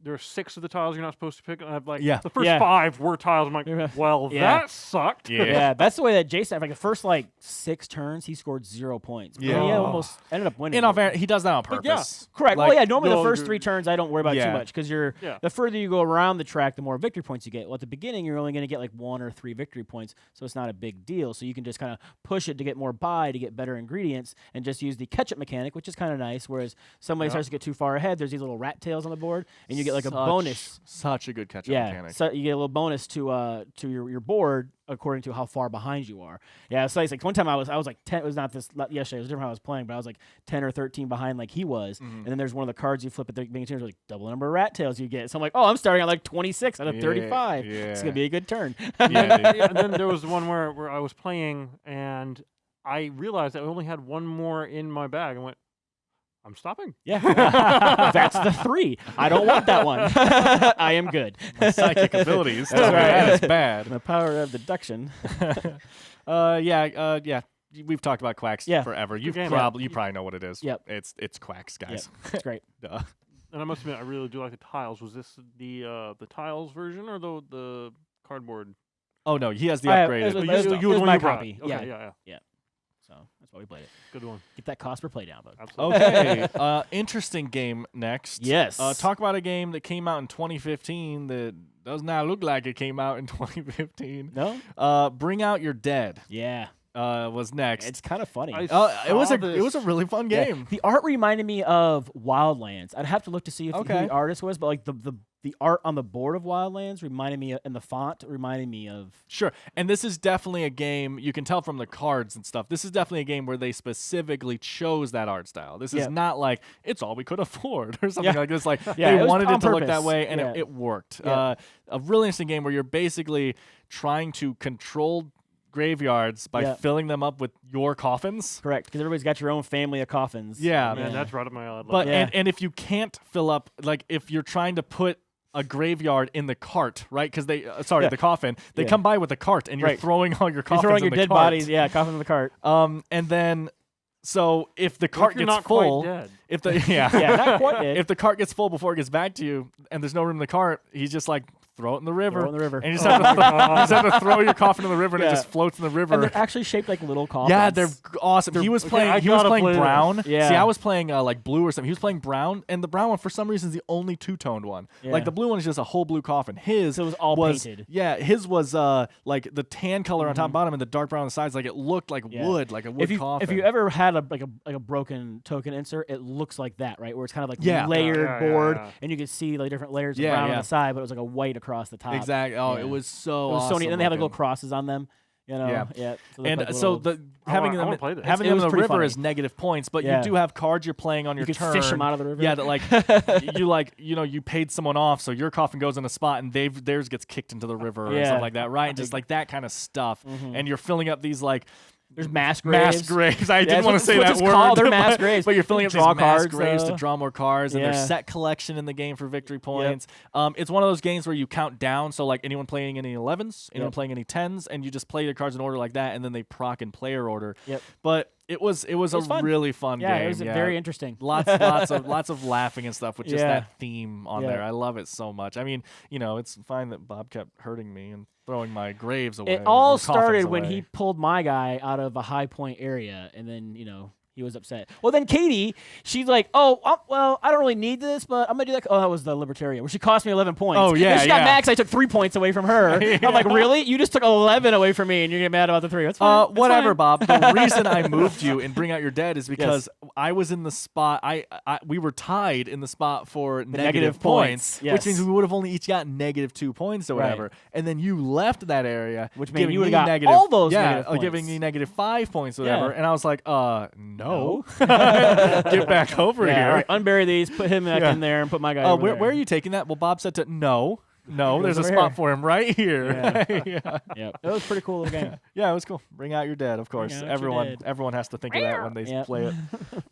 D: there are 6 of the tiles you're not supposed to pick, and I've like,
B: Yeah.
D: the first
C: Yeah.
D: 5 were tiles. I'm like,
C: Yeah.
D: well,
C: Yeah.
D: that sucked.
C: Yeah, that's the way that Jason, like the first 6 turns, he scored 0 points.
B: Yeah.
C: He almost ended up winning.
B: In all fairness, he does that on purpose.
C: Correct.
B: Like,
C: Well, yeah, normally the
D: no,
C: first
D: you're-
C: 3 turns I don't worry about
B: Yeah.
C: too much because
D: Yeah.
C: the further you go around the track, the more victory points you get. Well, at the beginning, you're only going to get like 1 or 3 victory points, so it's not a big deal. So you can just kind of push it to get more buy, to get better ingredients, and just use the catch-up mechanic, which is kind of nice. Whereas somebody starts to get too far ahead, there's these little rat tails on the board, and you get like a bonus.
B: Such a good catch-up
C: Yeah,
B: mechanic.
C: so you get a little bonus to your board according to how far behind you are. Yeah, so it's like one time I was like 10. It was not yesterday. It was different how I was playing, but I was like 10 or 13 behind like he was. And then there's one of the cards you flip at the beginning of the turn, like double the number of rat tails you get. So I'm like, oh, I'm starting at like 26 out of 35. It's gonna be a good turn.
B: Yeah, dude.
D: Yeah, and then there was one where I was playing, and I realized I only had one more in my bag. I went, I'm stopping.
C: Yeah, that's the 3. I don't want that one. I am good.
B: My psychic abilities.
C: That's
B: tell me
C: right.
B: that is bad.
C: The power of deduction.
B: Yeah. We've talked about Quacks
C: Yeah.
B: forever. You
D: game.
B: probably know what it is.
C: Yep.
B: It's Quacks, guys.
C: It's great.
B: Duh.
D: And I must admit, I really do like the tiles. Was this the tiles version or the cardboard?
B: Oh no, he has the
C: I have-
B: upgraded.
C: it was-
D: You-
C: it was-
D: you-
C: it
D: you
C: was
D: one
C: my
D: you brought.
C: copy.
D: Okay,
C: Yeah.
D: yeah.
C: So that's why we played it.
D: Good one.
C: Get that cost per play down, bud.
D: Absolutely.
B: Okay. Interesting game next.
C: Yes.
B: Talk about a game that came out in 2015 that does not look like it came out in 2015.
C: No.
B: Bring Out Your Dead
C: Yeah.
B: Was next.
C: It's kind of funny.
D: I
B: it was
D: saw
B: it was a really fun
C: Yeah.
B: game.
C: The art reminded me of Wildlands. I'd have to look to see if who
B: Okay.
C: the artist was, but like the art on the board of Wildlands reminded me, and the font reminded me of.
B: Sure. And this is definitely a game, you can tell from the cards and stuff, this is definitely a game where they specifically chose that art style. This is
C: Yeah.
B: not like, it's all we could afford or something
C: Yeah.
B: like this. Like,
C: Yeah, it
B: they
C: was
B: wanted
C: on
B: it to look that
C: purpose.
B: way, and
C: Yeah.
B: it worked.
C: Yeah.
B: A really interesting game where you're basically trying to control graveyards by
C: Yeah.
B: filling them up with your coffins.
C: Correct, because everybody's got your own family of coffins.
B: Yeah.
D: Man, that's right up my alley.
B: But
C: Yeah.
B: and if you can't fill up, like if you're trying to put a graveyard in the cart, right? Because they,
C: Yeah.
B: the coffin, they
C: Yeah.
B: come by with a cart, and you're
C: Right.
B: throwing all your
C: You're
B: coffins
C: throwing
B: in
C: your
B: the
C: dead
B: cart.
C: bodies, coffin in the cart.
B: And then, so if the
D: What
B: cart
D: if you're
B: gets
D: not
B: full,
D: quite dead?
B: if the yeah,
C: Yeah, not quite dead.
B: if the cart gets full before it gets back to you, and there's no room in the cart, he's just like throw it in the river.
C: Throw it in the river.
B: And you just, have to throw your coffin in the river, and it just floats in the river.
C: And they're actually shaped like little coffins.
B: Yeah, they're awesome. He was playing. He was playing brown.
C: Yeah.
B: See, I was playing like blue or something. He was playing brown, and the brown one for some reason is the only two-toned one.
C: Yeah.
B: Like the blue one is just a whole blue coffin. His
C: was all painted.
B: Yeah, his was like the tan color on top and bottom, and the dark brown on the sides. Like it looked like wood, like a wood coffin.
C: If you ever had a broken token insert, it looks like that, right? Where it's kind of like layered board, and you can see like different layers of brown on the side, but it was like a white across the top.
B: Exactly. Oh, it was so awesome.
C: And then they have like little crosses on them. You know,
B: So having them in the river is negative points, but you do have cards you're playing on your turn.
C: You can fish them out of the river.
B: Yeah, that you paid someone off, so your coffin goes in a spot and theirs gets kicked into the river or stuff like that, right? Just like that kind of stuff, and you're filling up these like.
C: There's mass graves.
B: Mass graves. I didn't want to say that word.
C: They're mass graves.
B: But you're filling up these mass graves to draw more cards, and there's
C: Yeah.
B: set collection in the game for victory points. It's one of those games where you count down, so like anyone playing any 11s, anyone playing any 10s, and you just play your cards in order like that, and then they proc in player order.
C: Yep.
B: But it was a
C: fun.
B: really fun game.
C: It was very interesting.
B: Lots of laughing and stuff with just that theme on there. I love it so much. I mean, it's fine that Bob kept hurting me and throwing my graves away.
C: It all
B: coffins
C: started when
B: away.
C: he pulled my guy out of a high point area, and then he was upset. Well, then Katie, she's like, "Oh, well, I don't really need this, but I'm gonna do that." Oh, that was the Libertalia, where she cost me 11 points.
B: Oh yeah,
C: then she got max. I took 3 points away from her. I'm like, really? You just took 11 away from me, and you're getting mad about the 3? That's fine.
B: Whatever, Bob. The reason I moved you and Bring Out Your Dead is because I was in the spot. We were tied in the spot for negative points, which means we would have only each got -2 points or whatever.
C: Right.
B: And then you left that area,
C: which means you would have got all those negative points.
B: Giving me -5 points or whatever. And I was like, no. Get back over here.
C: All right, unbury these, put him back in there, and put my guy over there.
B: Where are you taking that? Well, Bob said no, there's a spot for him right here.
C: Yeah. It was a pretty cool little game.
B: Yeah, it was cool. Bring Out Your Dead, of course. Everyone has to think of that when they play it.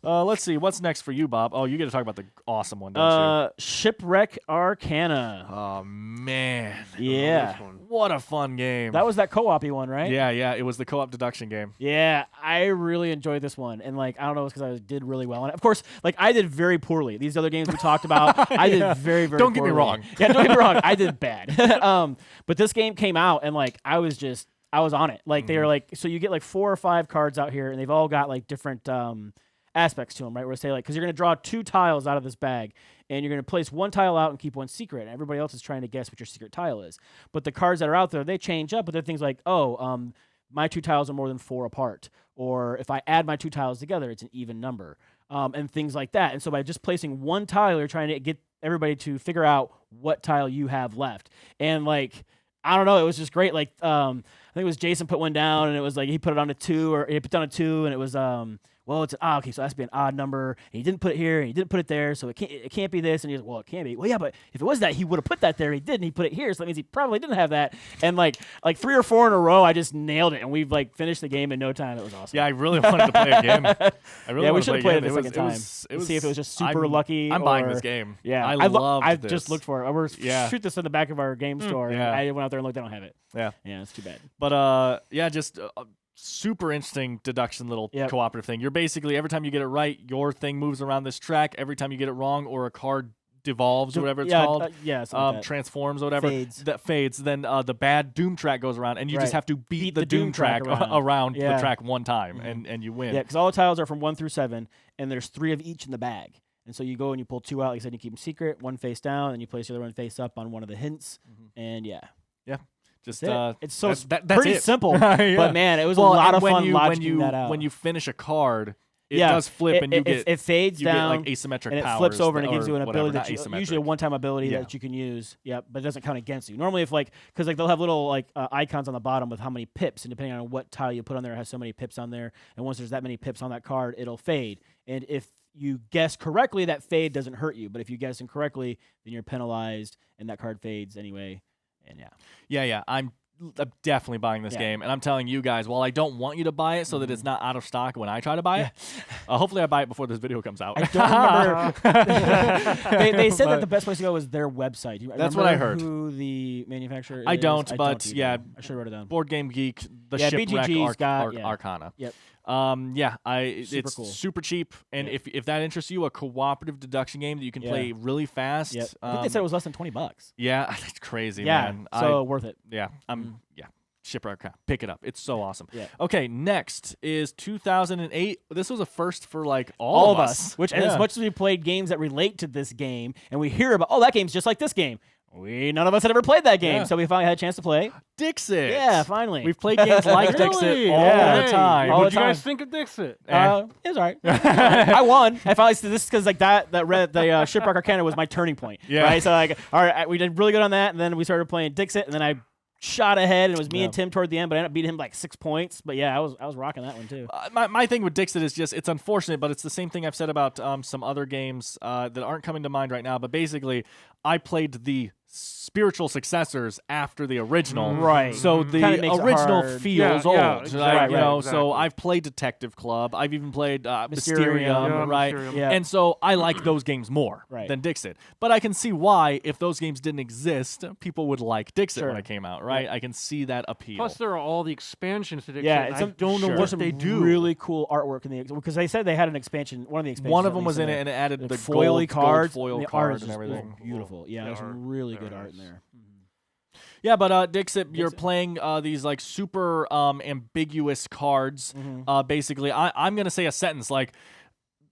B: Let's see. What's next for you, Bob? Oh, you get to talk about the awesome one, don't you?
C: Shipwreck Arcana.
B: Oh, man.
C: Yeah.
B: What a fun game.
C: That was that co-op-y one, right?
B: Yeah. It was the co-op deduction game.
C: Yeah, I really enjoyed this one. And, I don't know, it's because I did really well on it. Of course, I did very poorly. These other games we talked about, I did very, very
B: Don't
C: poorly.
B: get me wrong.
C: Yeah, don't get me wrong. I did bad. But this game came out, and, I was on it. They were so you get 4 or 5 cards out here, and they've all got different aspects to them, right? Where say because you're going to draw 2 tiles out of this bag, and you're going to place 1 tile out and keep 1 secret, and everybody else is trying to guess what your secret tile is. But the cards that are out there, they change up, but they're things like, my 2 tiles are more than 4 apart, or if I add my 2 tiles together, it's an even number, and things like that. And so by just placing 1 tile, you're trying to get everybody to figure out what tile you have left. And I don't know, it was just great. I think it was Jason put one down, and it was he put it on a 2, or he put down a 2, and it was it's okay, so it has to be an odd number, and he didn't put it here, and he didn't put it there, so it can't be this, and he's it can be. Well, yeah, but if it was that, he would have put that there, he did, and he put it here, so that means he probably didn't have that. And 3 or 4 in a row, I just nailed it, and we've finished the game in no time. It was awesome.
B: Yeah, I really wanted to play again.
C: We should have played it the second time. See if it was just super lucky.
B: I'm buying this game.
C: Yeah,
B: I love this.
C: I just looked for it. We're shoot this in the back of our game store. And I went out there and looked. They don't have it.
B: Yeah,
C: it's too bad.
B: But just. Super interesting deduction little cooperative thing. You're basically, every time you get it right, your thing moves around this track. Every time you get it wrong, or a card devolves, or whatever it's called, transforms, or whatever, that fades. Then the bad Doom track goes around, and you just have to beat the Doom track around the track 1 time, and you win.
C: Yeah, because all the tiles are from 1 through 7, and there's 3 of each in the bag. And so you go and you pull 2 out. Like I said, you keep them secret, 1 face down, and you place the other one face up on one of the hints. And yeah.
B: Just
C: it's so
B: that's
C: pretty simple, but man, it was a lot of fun logicking that out.
B: When you finish a card, it does flip, and you get
C: it fades down,
B: get asymmetric
C: and it
B: powers,
C: flips over, and it gives you an ability
B: that's
C: usually a one-time ability that you can use. Yeah, but it doesn't count against you. Normally, if because they'll have little icons on the bottom with how many pips, and depending on what tile you put on there, it has so many pips on there. And once there's that many pips on that card, it'll fade. And if you guess correctly, that fade doesn't hurt you. But if you guess incorrectly, then you're penalized, and that card fades anyway. And
B: I'm definitely buying this game, and I'm telling you guys, while I don't want you to buy it so that it's not out of stock when I try to buy it, hopefully I buy it before this video comes out.
C: I don't remember. they said that the best place to go was their website.
B: That's what I heard.
C: Who the manufacturer is?
B: I don't, but
C: I should have wrote it down.
B: Board Game Geek, The
C: Yeah,
B: Shipwreck
C: BGG's got yeah.
B: Arcana.
C: Yep.
B: It's
C: cool.
B: super cheap, and
C: Yeah.
B: if that interests you, a cooperative deduction game that you can play really fast.
C: Yep. I think they said it was less than $20.
B: Yeah, that's crazy,
C: Yeah,
B: man.
C: so worth it.
B: Yeah, Shipwreck Arcana. Pick it up. It's so awesome.
C: Yeah.
B: Okay, next is 2008. This was a first for like all of us.
C: Which, as much as we played games that relate to this game, and we hear about, that game's just like this game. None of us had ever played that game, so we finally had a chance to play
B: Dixit.
C: Yeah, finally.
B: We've played games like Dixit all the time.
D: What do you guys think of Dixit?
C: It was all right. I won. I finally said this because like the Shipwreck Arcana was my turning point.
B: Yeah.
C: Right. So like, all right, we did really good on that, and then we started playing Dixit, and then I shot ahead, and it was me and Tim toward the end, but I ended up beating him like 6 points. But yeah, I was rocking that one too.
B: My thing with Dixit is just it's unfortunate, but it's the same thing I've said about some other games that aren't coming to mind right now. But basically, I played the spiritual successors after the original,
C: Right?
B: So the original feels old,
D: exactly.
B: right? You know,
D: exactly.
B: so I've played Detective Club, I've even played
C: Mysterium.
B: Mysterium, right?
D: Mysterium.
C: Yeah.
B: And so I like those games more than Dixit. But I can see why, if those games didn't exist, people would like Dixit when it came out, right? I can see that appeal.
D: Plus, there are all the expansions to Dixit.
C: Yeah,
D: and I don't know what they do.
C: Really cool artwork in the because they said they had an expansion. One of the expansions.
B: One of them was in it, and it added the
C: foily
B: gold
C: cards,
B: foil
C: the
B: card
C: art
B: and everything.
C: Beautiful. Yeah, there's some really good art in there.
B: Yeah, but Dixit, you're playing these like super ambiguous cards. Basically, I'm gonna say a sentence like,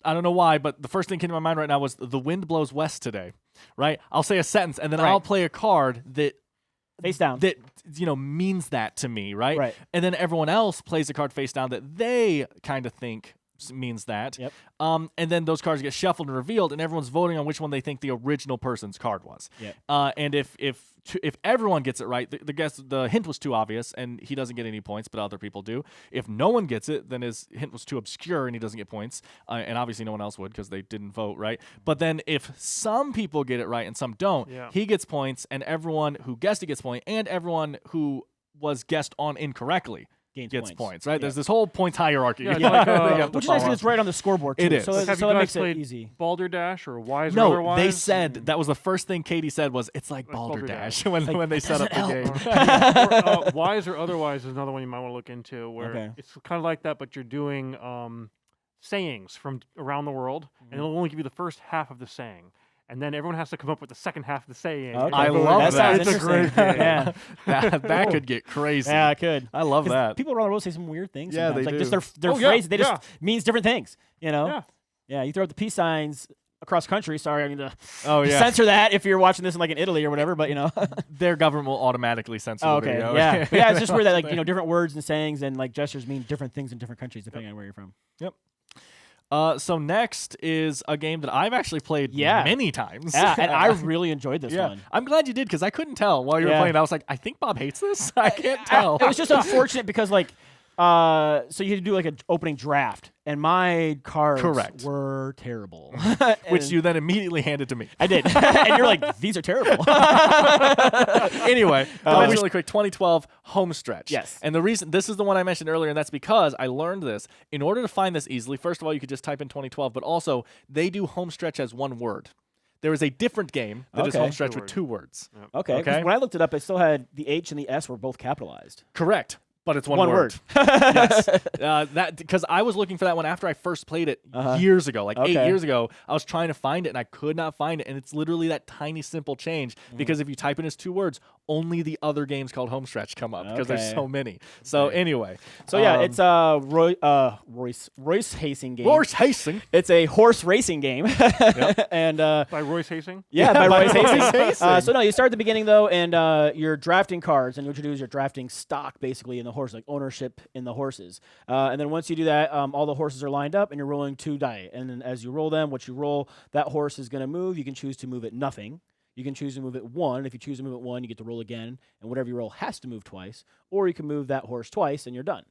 B: I don't know why, but the first thing came to my mind right now was "The wind blows west today." Right? I'll say a sentence, and then I'll play a card that
C: face down
B: that means that to me, right?
C: Right.
B: And then everyone else plays a card face down that they kind of think means that.
C: Yep.
B: And then those cards get shuffled and revealed, and everyone's voting on which one they think the original person's card was.
C: Yep.
B: And if everyone gets it right, the hint was too obvious, and he doesn't get any points, but other people do. If no one gets it, then his hint was too obscure, and he doesn't get points. And obviously no one else would because they didn't vote, right? But then if some people get it right and some don't, he gets points, and everyone who guessed it gets points, and everyone who was guessed on incorrectly gets points, right? There's this whole points hierarchy.
D: Yeah, like,
C: which is nice because it's right on the scoreboard too.
B: It is.
C: So,
D: Have
C: so
D: you
C: that
D: guys
C: makes it
D: played
C: easy.
D: Balderdash or Wise or
B: No,
D: Otherwise?
B: they said that was the first thing Katie said was it's like Balderdash when they set up the game.
D: Wise or Otherwise is another one you might want to look into, where it's kind of like that, but you're doing sayings from around the world, and it'll only give you the first half of the saying. And then everyone has to come up with the second half of the saying.
C: Okay.
B: I love that.
C: It's a great
D: game.
C: Yeah.
B: that could get crazy.
C: Yeah, it could.
B: I love that.
C: People around the world say some weird things.
B: Yeah,
C: sometimes.
B: they
C: like
B: do.
C: just their phrase, they just means different things. You know?
D: Yeah.
C: Yeah, you throw up the peace signs across country. Sorry, I need to
B: yeah.
C: censor that if you're watching this in like in Italy or whatever. But
B: Their government will automatically censor the video.
C: Yeah, but yeah. It's just weird that like different words and sayings and like gestures mean different things in different countries depending on where you're from.
B: Yep. So next is a game that I've actually played many times.
C: Yeah, and I really enjoyed this one.
B: I'm glad you did because I couldn't tell while you were playing. I was like, I think Bob hates this. I can't tell.
C: It was just unfortunate because like, so you had to do like an opening draft, and my cards were terrible.
B: Which you then immediately handed to me.
C: I did, and you're like, these are terrible.
B: Anyway, really quick, 2012 HomeStretch.
C: Yes.
B: And the reason, this is the one I mentioned earlier, and that's because I learned this. In order to find this easily, first of all, you could just type in 2012, but also they do HomeStretch as one word. There is a different game that is HomeStretch with 2 words.
C: Okay. When I looked it up, it still had the H and the S were both capitalized.
B: Correct. But it's one
C: word.
B: Yes. That because I was looking for that one after I first played it years ago, like 8 years ago. I was trying to find it and I could not find it. And it's literally that tiny simple change because if you type in as 2 words, only the other games called HomeStretch come up because there's so many. So anyway.
C: So yeah, it's a Royce Hastings game.
B: Royce Hastings.
C: It's a horse racing game. And
D: by Royce Hastings?
C: Yeah, by Royce Hastings. So no, you start at the beginning though, and you're drafting cards, and what you do is you're drafting stock basically in the horse, like ownership in the horses. And then once you do that, all the horses are lined up, and you're rolling 2 die. And then as you roll them, what you roll, that horse is going to move. You can choose to move it nothing. You can choose to move it 1. If you choose to move it 1, you get to roll again, and whatever you roll has to move twice. Or you can move that horse twice, and you're done.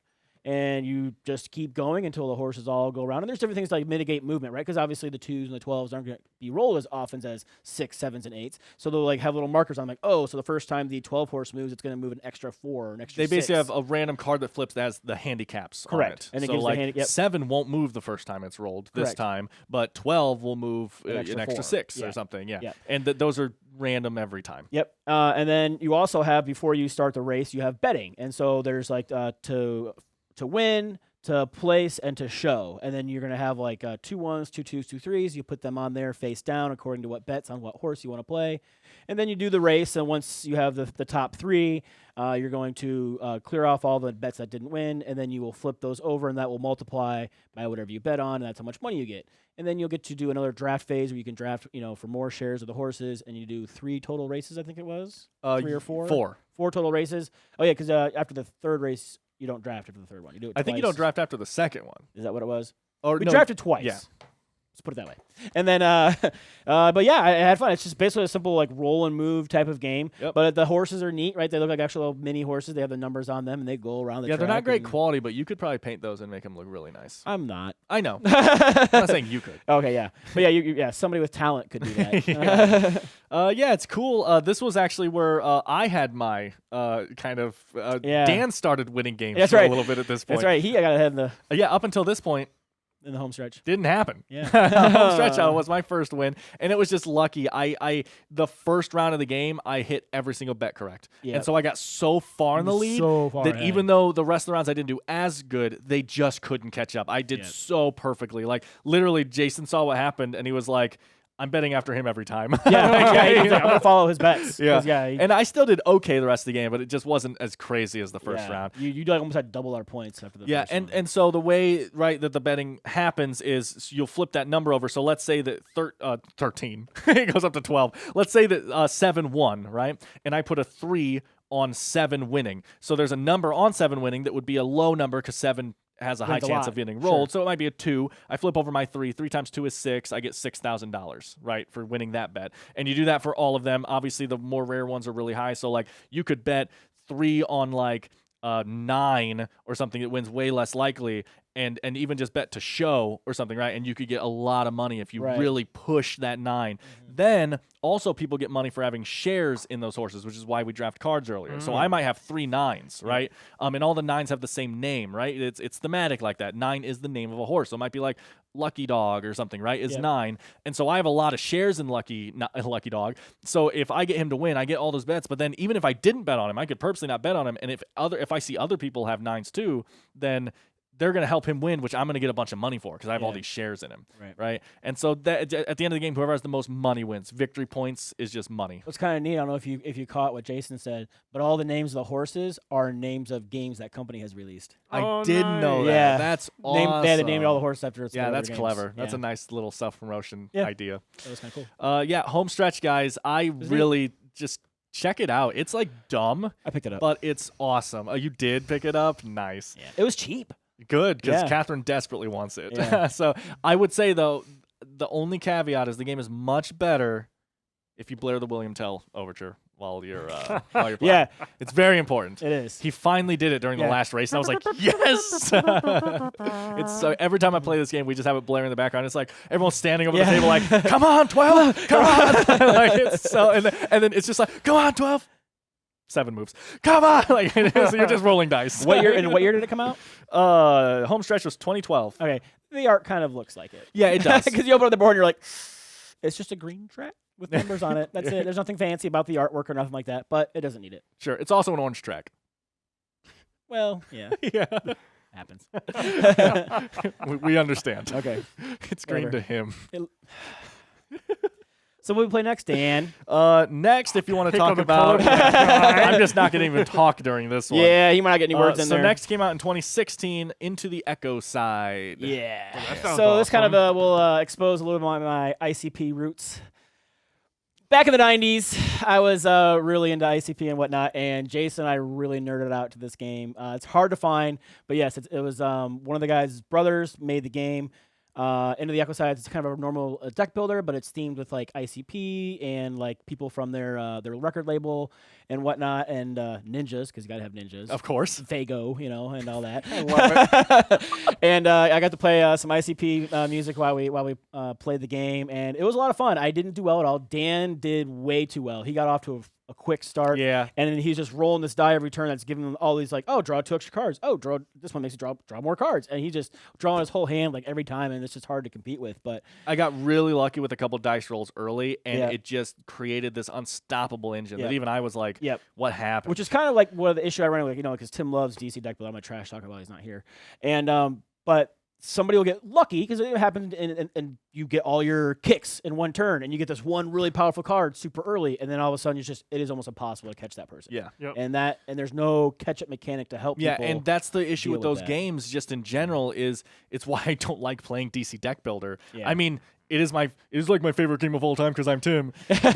C: and you just keep going until the horses all go around. And there's different things like mitigate movement, right? Because obviously the 2s and the 12s aren't going to be rolled as often as 6, 7s, and 8s. So they'll like have little markers on, like, oh, so the first time the 12 horse moves, it's going to move an extra 4 or an extra 6.
B: They basically have a random card that flips as the handicaps.
C: Correct.
B: On it.
C: And it
B: so
C: gives
B: like
C: the
B: 7 won't move the first time it's rolled this
C: Correct.
B: time, but 12 will move an extra
C: 4.
B: 6 or something. Yeah.
C: Yeah.
B: And those are random every time.
C: Yep. And then you also have, before you start the race, you have betting. And so there's like to win, to place, and to show. And then you're going to have like 2 1s, 2 2s, 2 3s. You put them on there face down according to what bets on what horse you want to play. And then you do the race. And once you have the top 3, you're going to clear off all the bets that didn't win. And then you will flip those over, and that will multiply by whatever you bet on. And that's how much money you get. And then you'll get to do another draft phase where you can draft, for more shares of the horses. And you do 3 total races, I think it was. 3 or 4?
B: 4.
C: 4 total races. Oh, yeah, because after the third race, you don't draft after the third one. You do it
B: I think you
C: twice.
B: don't draft after the second one.
C: Is that what it was?
B: Or
C: We
B: no,
C: drafted twice.
B: Yeah.
C: Let's put it that way. And then, but yeah, I had fun. It's just basically a simple like roll and move type of game.
B: Yep.
C: But the horses are neat, right? They look like actual mini horses. They have the numbers on them, and they go around the
B: Yeah,
C: track.
B: they're not great
C: and-
B: quality, but you could probably paint those and make them look really nice.
C: I'm not.
B: I know. I'm not saying you could.
C: Okay, yeah. But yeah, somebody with talent could do that.
B: Yeah, it's cool. This was actually where I had my
C: Yeah.
B: Dan started winning games
C: That's
B: for
C: right.
B: a little bit at this point.
C: That's right. I got ahead in the
B: Up until this point,
C: home stretch.
B: didn't happen.
C: Yeah.
B: Home stretch was my first win, and it was just lucky. I the first round of the game, I hit every single bet correct,
C: Yep.
B: and so I got so far in the lead
C: So far
B: that
C: ahead.
B: even though the rest of the rounds I didn't do as good, they just couldn't catch up. I did
C: Yep.
B: so perfectly. Like literally, Jason saw what happened, and he was like, I'm betting after him every time.
C: Yeah, he's like, I'm gonna follow his bets. 'Cause, he-
B: And I still did okay the rest of the game, but it just wasn't as crazy as the first
C: yeah.
B: round.
C: You like almost had double our points after the
B: Yeah,
C: first
B: and,
C: one.
B: and so the way that the betting happens is you'll flip that number over. So let's say that 13 it goes up to 12. Let's say that 7 won, right? And I put a 3 on 7 winning. So there's a number on 7 winning that would be a low number because 7 has a high
C: Wins a
B: chance
C: lot.
B: of getting
C: Sure.
B: rolled. So it might be a 2. I flip over my 3. 3 times 2 is 6. I get $6,000, right, for winning that bet. And you do that for all of them. Obviously, the more rare ones are really high. So like you could bet 3 on like 9 or something that wins way less likely, and even just bet to show or something, right? And you could get a lot of money if you
C: Right.
B: really push that 9. Then also people get money for having shares in those horses, which is why we draft cards earlier. So I might have 3 9s, right? And all the 9s have the same name, right? It's thematic like that. 9 is the name of a horse. So it might be like Lucky Dog or something, right? Is
C: Yep.
B: 9. And so I have a lot of shares in Lucky Dog. So if I get him to win, I get all those bets. But then even if I didn't bet on him, I could purposely not bet on him. And if I see other people have 9s too, then they're going to help him win, which I'm going to get a bunch of money for because I have all
C: Yeah.
B: these shares in him,
C: Right.
B: right? And so that at the end of the game, whoever has the most money wins. Victory points is just money.
C: What's kind of neat, I don't know if you caught what Jason said, but all the names of the horses are names of games that company has released.
B: I did know that.
C: Yeah.
B: That's awesome.
C: They had to name all the horses after
B: Yeah, that's
C: games.
B: clever. That's
C: Yeah.
B: a nice little self-promotion
C: Yeah.
B: idea.
C: That was kind of cool.
B: Yeah, HomeStretch, guys. I really just check it out. It's like dumb,
C: I picked it up.
B: but it's awesome. You did pick it up? Nice.
C: Yeah. It was cheap.
B: Good, because
C: Yeah.
B: Catherine desperately wants it.
C: Yeah.
B: So I would say, though, the only caveat is the game is much better if you blare the William Tell overture while you're playing.
C: Yeah,
B: It's very important.
C: it is.
B: He finally did it during the
C: Yeah.
B: last race, and I was like, yes! It's so every time I play this game, we just have it blaring in the background. It's like everyone's standing over the
C: Yeah.
B: table like, come on, 12, come on! Like, it's so, and then it's just like, come on, 12. 7 moves. Come on! Like, so you're just rolling dice.
C: What year did it come out?
B: HomeStretch was 2012.
C: Okay, the art kind of looks like it.
B: Yeah, it does.
C: Because you open up the board and you're like, it's just a green track with numbers on it. That's it. There's nothing fancy about the artwork or nothing like that, but it doesn't need it.
B: Sure, it's also an orange track.
C: Well, yeah,
B: Yeah,
C: happens.
B: we understand.
C: Okay.
B: It's green
C: Whatever.
B: to him.
C: So what we play next, Dan?
B: Next, if you want to
D: Pick
B: talk
D: on the
B: about,
D: color.
B: I'm just not going to even talk during this one.
C: Yeah, he might not get any words in
B: so
C: there.
B: next came out in 2016. Into the Echoside.
C: Yeah.
D: that sounds
C: So this kind of
D: awesome.
C: will expose a little bit of my ICP roots. Back in the 90s, I was really into ICP and whatnot, and Jason and I really nerded out to this game. It's hard to find, but yes, it was one of the guys' brothers made the game. Into the Echosides, it's kind of a normal deck builder, but it's themed with like ICP and like people from their record label and whatnot, and ninjas, because you gotta have ninjas,
B: Of course.
C: Vago, you know, and all that.
D: I love it.
C: And I got to play some ICP music while we played the game, and it was a lot of fun. I didn't do well at all. Dan did way too well. He got off to a quick start.
B: Yeah.
C: And then he's just rolling this die every turn that's giving him all these like, oh, draw 2 extra cards. Oh, draw this one makes you draw more cards. And he's just drawing his whole hand like every time, and it's just hard to compete with. But
B: I got really lucky with a couple dice rolls early, and
C: Yeah.
B: it just created this unstoppable engine
C: Yeah.
B: that even I was like,
C: Yep.
B: what happened?
C: which is kind of like what the issue I ran into, like, you know, because Tim loves DC deck, but I'm a trash talker while he's not here. And but somebody will get lucky because it happened, and you get all your kicks in one turn, and you get this one really powerful card super early, and then all of a sudden it is almost impossible to catch that person.
B: Yeah.
D: Yep.
C: And there's no catch up mechanic to help
B: Yeah,
C: people.
B: and that's the issue
C: deal
B: with those
C: that.
B: games just in general is it's why I don't like playing DC Deck Builder.
C: Yeah.
B: I mean, it is like my favorite game of all time because I'm Tim. But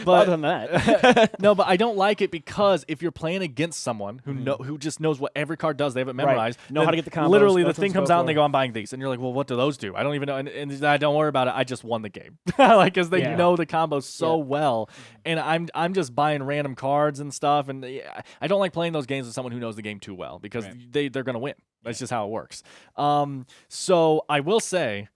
C: Other than that,
B: no, but I don't like it because if you're playing against someone who just knows what every card does, they have it memorized.
C: Know
B: then
C: how to get the combos,
B: Literally,
C: know
B: the
C: which
B: thing
C: ones to
B: comes
C: go
B: out and they
C: for.
B: go, "I'm buying these," and you're like, "Well, what do those do?" I don't even know, and I don't worry about it. I just won the game, like because they
C: Yeah.
B: know the combos so
C: Yeah.
B: well, and I'm just buying random cards and stuff, and I don't like playing those games with someone who knows the game too well because
C: Right.
B: they're gonna win. That's just how it works. So I will say,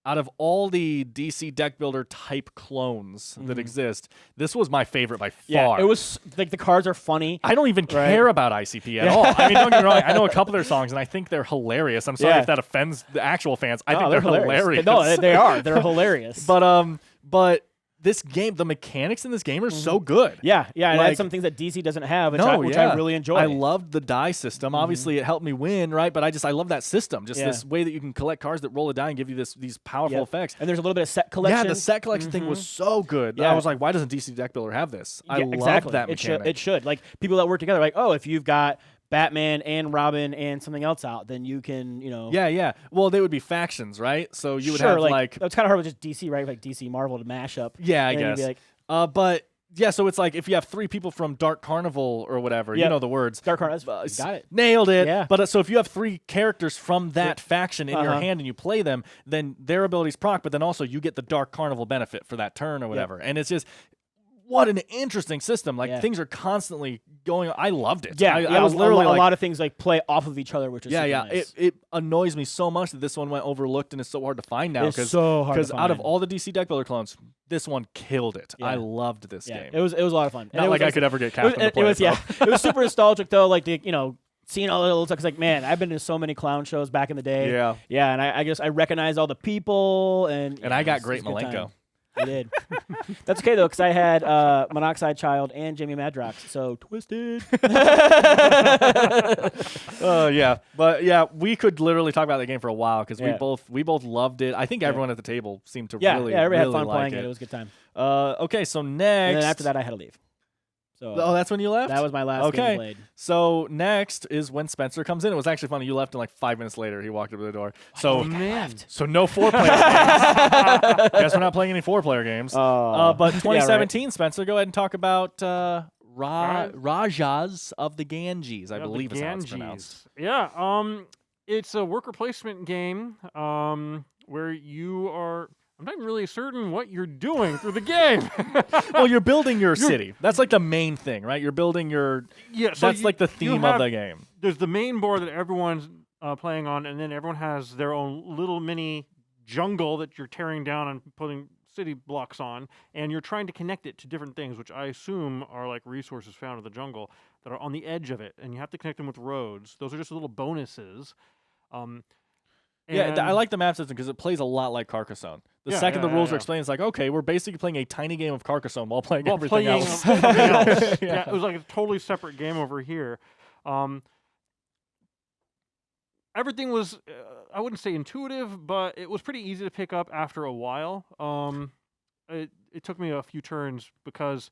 B: out of all the DC deck builder type clones that exist, this was my favorite by far.
C: yeah, it was like the cards are funny.
B: I don't even care about ICP at all. I mean, don't get me wrong. I know a couple of their songs, and I think they're hilarious. I'm sorry
C: Yeah.
B: if that offends the actual fans. I
C: No,
B: think they're hilarious.
C: No, they are. They're hilarious.
B: But this game, the mechanics in this game are so good.
C: yeah, and
B: like-
C: that's some things that DC doesn't have, which,
B: No,
C: which
B: yeah.
C: I really enjoy.
B: I loved the die system. Obviously, it helped me win, right? But I love that system. Just
C: Yeah.
B: this way that you can collect cards that roll a die and give you these powerful
C: Yep.
B: effects.
C: And there's a little bit of set collection.
B: Yeah, the set collection thing was so good.
C: Yeah.
B: I was like, why doesn't DC Deck Builder have this? I
C: Yeah,
B: love
C: exactly.
B: that
C: It
B: mechanic.
C: should. Like people that work together, like, oh, if you've got Batman and Robin and something else out, then you can, you know.
B: Yeah. Well, they would be factions, right? So you would
C: sure,
B: have like
C: that's kind of hard with just DC, right? Like DC Marvel to mash up.
B: yeah, I
C: And then you'd
B: guess.
C: be like,
B: But yeah, so it's like if you have 3 people from Dark Carnival or whatever, you
C: Yep.
B: know the words.
C: Dark Hornet, got it.
B: Nailed it.
C: Yeah.
B: But so if you have 3 characters from that faction in your
C: Uh-huh.
B: hand and you play them, then their abilities proc, but then also you get the Dark Carnival benefit for that turn or whatever. And it's just what an interesting system. Like
C: Yeah.
B: things are constantly going. I loved it.
C: Yeah,
B: I was
C: a
B: literally
C: lot,
B: like,
C: a lot of things like play off of each other, which is
B: yeah,
C: super
B: yeah.
C: nice.
B: It annoys me so much that this one went overlooked and is so hard to find now.
C: It's so hard to
B: out of
C: find.
B: all the DC deck builder clones, this one killed it. I
C: Yeah.
B: loved this
C: yeah,
B: game.
C: it was a lot of fun. And
B: Not
C: it
B: like
C: was,
B: I could ever get
C: it was,
B: Captain to
C: it
B: play
C: was
B: it,
C: yeah,
B: though.
C: it was super nostalgic though. Like seeing all the little stuff. 'Cause like, man, I've been to so many clown shows back in the day.
B: Yeah.
C: yeah, and I recognize all the people and
B: I got
C: it's
B: great
C: a good time.
B: Malenko.
C: I did. That's okay though, because I had Monoxide Child and Jamie Madrox. So twisted.
B: Yeah, but yeah, we could literally talk about the game for a while because
C: Yeah.
B: we both loved it. I think everyone at the table seemed to
C: Yeah,
B: really
C: everybody
B: really
C: had fun
B: like
C: playing it. It was a good time.
B: Okay, so next.
C: And then after that, I had to leave. So
B: oh, that's when you left.
C: that was my last game
B: okay.
C: played.
B: So next is when Spencer comes in. It was actually funny. You left, and like 5 minutes later, he walked up to the door. So
D: man.
B: So no 4-player games. Guess we're not playing any 4-player games. But
C: Yeah, right.
B: 2017, Spencer, go ahead and talk about Rajas of the Ganges, I
D: Yeah,
B: believe
D: the
B: is how it's
D: Ganges.
B: pronounced.
D: Yeah, it's a worker placement game where you are. I'm not really certain what you're doing through the game.
B: Well, you're building your city. That's like the main thing, right? You're building your.
D: Yeah, so
B: That's like the theme of the game.
D: There's the main board that everyone's playing on, and then everyone has their own little mini jungle that you're tearing down and putting city blocks on, and you're trying to connect it to different things, which I assume are like resources found in the jungle that are on the edge of it, and you have to connect them with roads. Those are just little bonuses.
B: Yeah, I
D: and-
B: like the map system because it plays a lot like Carcassonne. The
D: Yeah,
B: second
D: yeah,
B: the rules
D: yeah.
B: are explained, it's like, okay, we're basically playing a tiny game of Carcassonne while playing
D: while
B: everything
D: playing
B: else.
D: something else.
B: Yeah.
D: Yeah, it was like a totally separate game over here. Everything was, I wouldn't say intuitive, but it was pretty easy to pick up after a while. It took me a few turns because,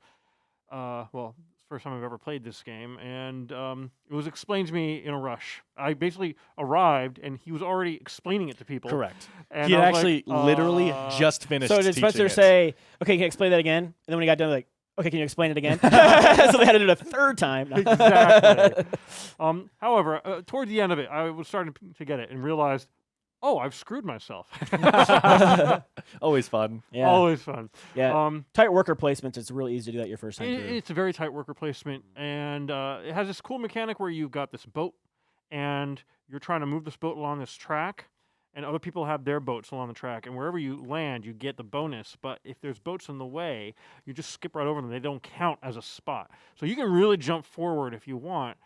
D: well, it's the first time I've ever played this game, and it was explained to me in a rush. I basically arrived, and he was already explaining it to people.
B: Correct.
D: And
B: He had
D: I was
B: actually
D: like,
B: literally just finished
C: So did
B: teaching
C: Spencer
B: it.
C: say, "Okay, can you explain that again?" And then when he got done, like, "Okay, can you explain it again?" So they had to do it a third time.
D: Exactly. However, toward the end of it, I was starting to get it and realized, oh, I've screwed myself.
B: Always fun.
C: Yeah.
D: Always fun.
C: Yeah. Tight worker placements. It's really easy to do that your first time through.
D: It's a very tight worker placement, and it has this cool mechanic where you've got this boat, and you're trying to move this boat along this track, and other people have their boats along the track, and wherever you land, you get the bonus. But if there's boats in the way, you just skip right over them. They don't count as a spot. So you can really jump forward if you want.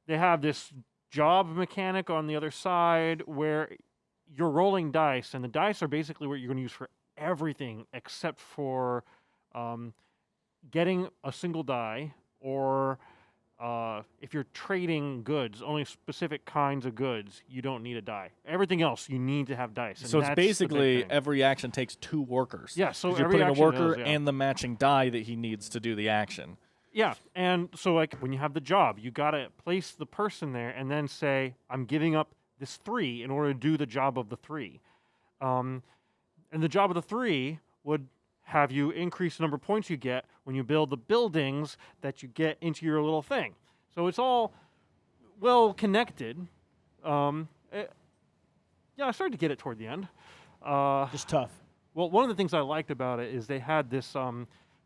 D: They have this job mechanic on the other side where you're rolling dice, and the dice are basically what you're going to use for everything except for getting a single die, or if you're trading goods, only specific kinds of goods, you don't need a die. Everything else, you need to have dice.
B: So it's basically every action takes 2 workers.
D: Yeah, so
B: you're
D: every
B: putting a worker
D: does,
B: and the matching die that he needs to do the action.
D: Yeah, and so like when you have the job, you got to place the person there and then say, I'm giving up this 3 in order to do the job of the 3. And the job of the 3 would have you increase the number of points you get when you build the buildings that you get into your little thing. So it's all well connected. Yeah, I started to get it toward the end.
C: Just tough.
D: Well, one of the things I liked about it is they had this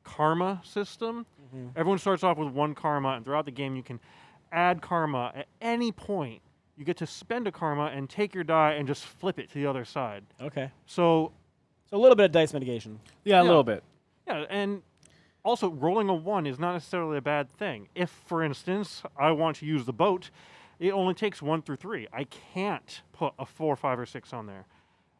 D: karma system. Everyone starts off with 1 karma, and throughout the game you can add karma at any point. You get to spend a karma and take your die and just flip it to the other side.
C: Okay.
D: So
C: a little bit of dice mitigation.
B: Yeah, a little bit.
D: Yeah, and also rolling a 1 is not necessarily a bad thing. If, for instance, I want to use the boat, it only takes 1 through 3. I can't put a 4, 5, or 6 on there.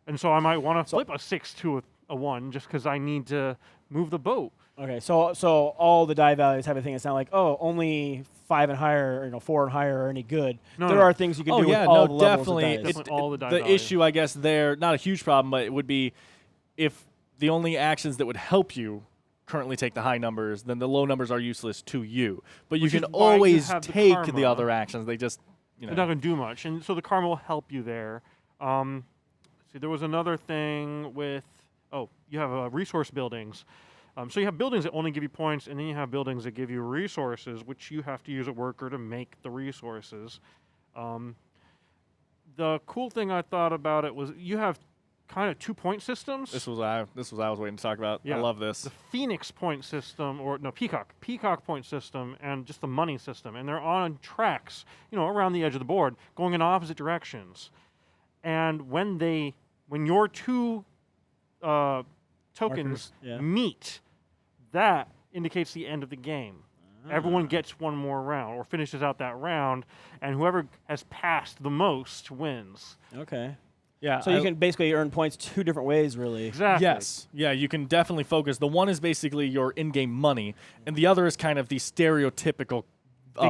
D: And so I might want to flip a 6 to a 1 just because I need to move the boat.
C: Okay, so all the die values type of thing. It's not like, oh, only 5 and higher, or 4 and higher are any good. There are things you can do with all the levels of dice.
D: Definitely all the die
B: The
D: values.
B: issue, I guess, there, not a huge problem, but it would be if the only actions that would help you currently take the high numbers, then the low numbers are useless to you. But you
D: Which
B: can
D: is why you
B: always
D: have the
B: take
D: karma.
B: the other actions. They just,
D: They're not going to do much, and so the karma will help you there. See, there was another thing with, you have resource buildings. So you have buildings that only give you points, and then you have buildings that give you resources, which you have to use a worker to make the resources. The cool thing I thought about it was you have kind of 2-point systems.
B: This was what I was waiting to talk about.
D: Yeah.
B: I love this.
D: The Phoenix point system, or no, Peacock point system, and just the money system. And they're on tracks, around the edge of the board, going in opposite directions. And when your 2 tokens meet, that indicates the end of the game. Everyone gets 1 more round, or finishes out that round, and whoever has passed the most wins.
C: Okay.
B: Yeah.
C: So you can basically earn points 2 different ways, really.
D: Exactly.
B: Yes. Yeah, you can definitely focus. The one is basically your in-game money, and the other is kind of the stereotypical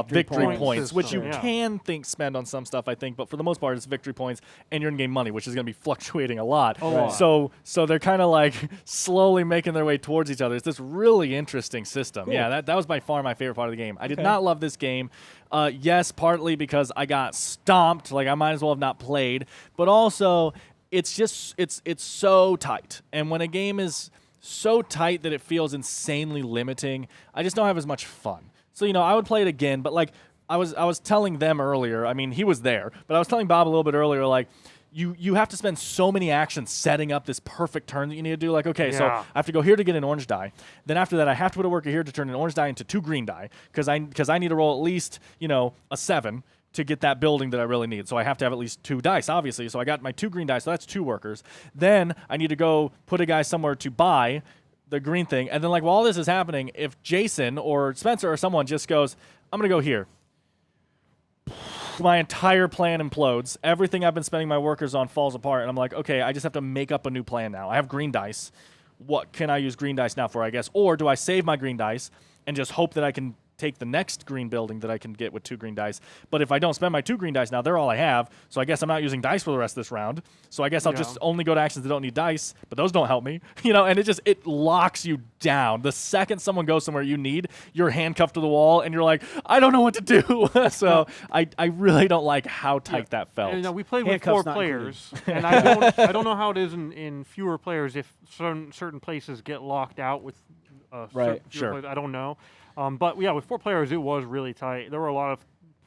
B: victory
C: point
B: points,
D: system.
B: which you
D: Yeah.
B: can spend on some stuff, I think, but for the most part, it's victory points and your in-game money, which is going to be fluctuating a lot.
D: A lot.
B: So they're kind of like slowly making their way towards each other. It's this really interesting system.
C: Cool.
B: Yeah, that was by far my favorite part of the game. I did not love this game. Yes, partly because I got stomped, like I might as well have not played, but also it's just it's so tight. And when a game is so tight that it feels insanely limiting, I just don't have as much fun. So, I would play it again, but like I was telling them earlier, I mean, he was there, but I was telling Bob a little bit earlier, like, you have to spend so many actions setting up this perfect turn that you need to do. Like, okay, so I have to go here to get an orange die. Then after that, I have to put a worker here to turn an orange die into 2 green die, because I need to roll at least, a 7 to get that building that I really need. So I have to have at least 2 dice, obviously. So I got my 2 green dice, so that's 2 workers. Then I need to go put a guy somewhere to buy the green thing. And then, like, while all this is happening, if Jason or Spencer or someone just goes, I'm going to go here, my entire plan implodes. Everything I've been spending my workers on falls apart. And I'm like, okay, I just have to make up a new plan now. I have green dice. What can I use green dice now for, I guess? Or do I save my green dice and just hope that I can take the next green building that I can get with 2 green dice? But if I don't spend my 2 green dice now, they're all I have. So I guess I'm not using dice for the rest of this round. So I guess I'll just only go to actions that don't need dice, but those don't help me. And it locks you down. The second someone goes somewhere you need, you're handcuffed to the wall and you're like, I don't know what to do. So I really don't like how tight that felt.
D: And, we played with
C: Handcuffs
D: 4
C: not
D: players, and I don't know how it is in fewer players if certain places get locked out with
C: Right.
D: fewer players. I don't know. But yeah, with 4 players, it was really tight. There were a lot of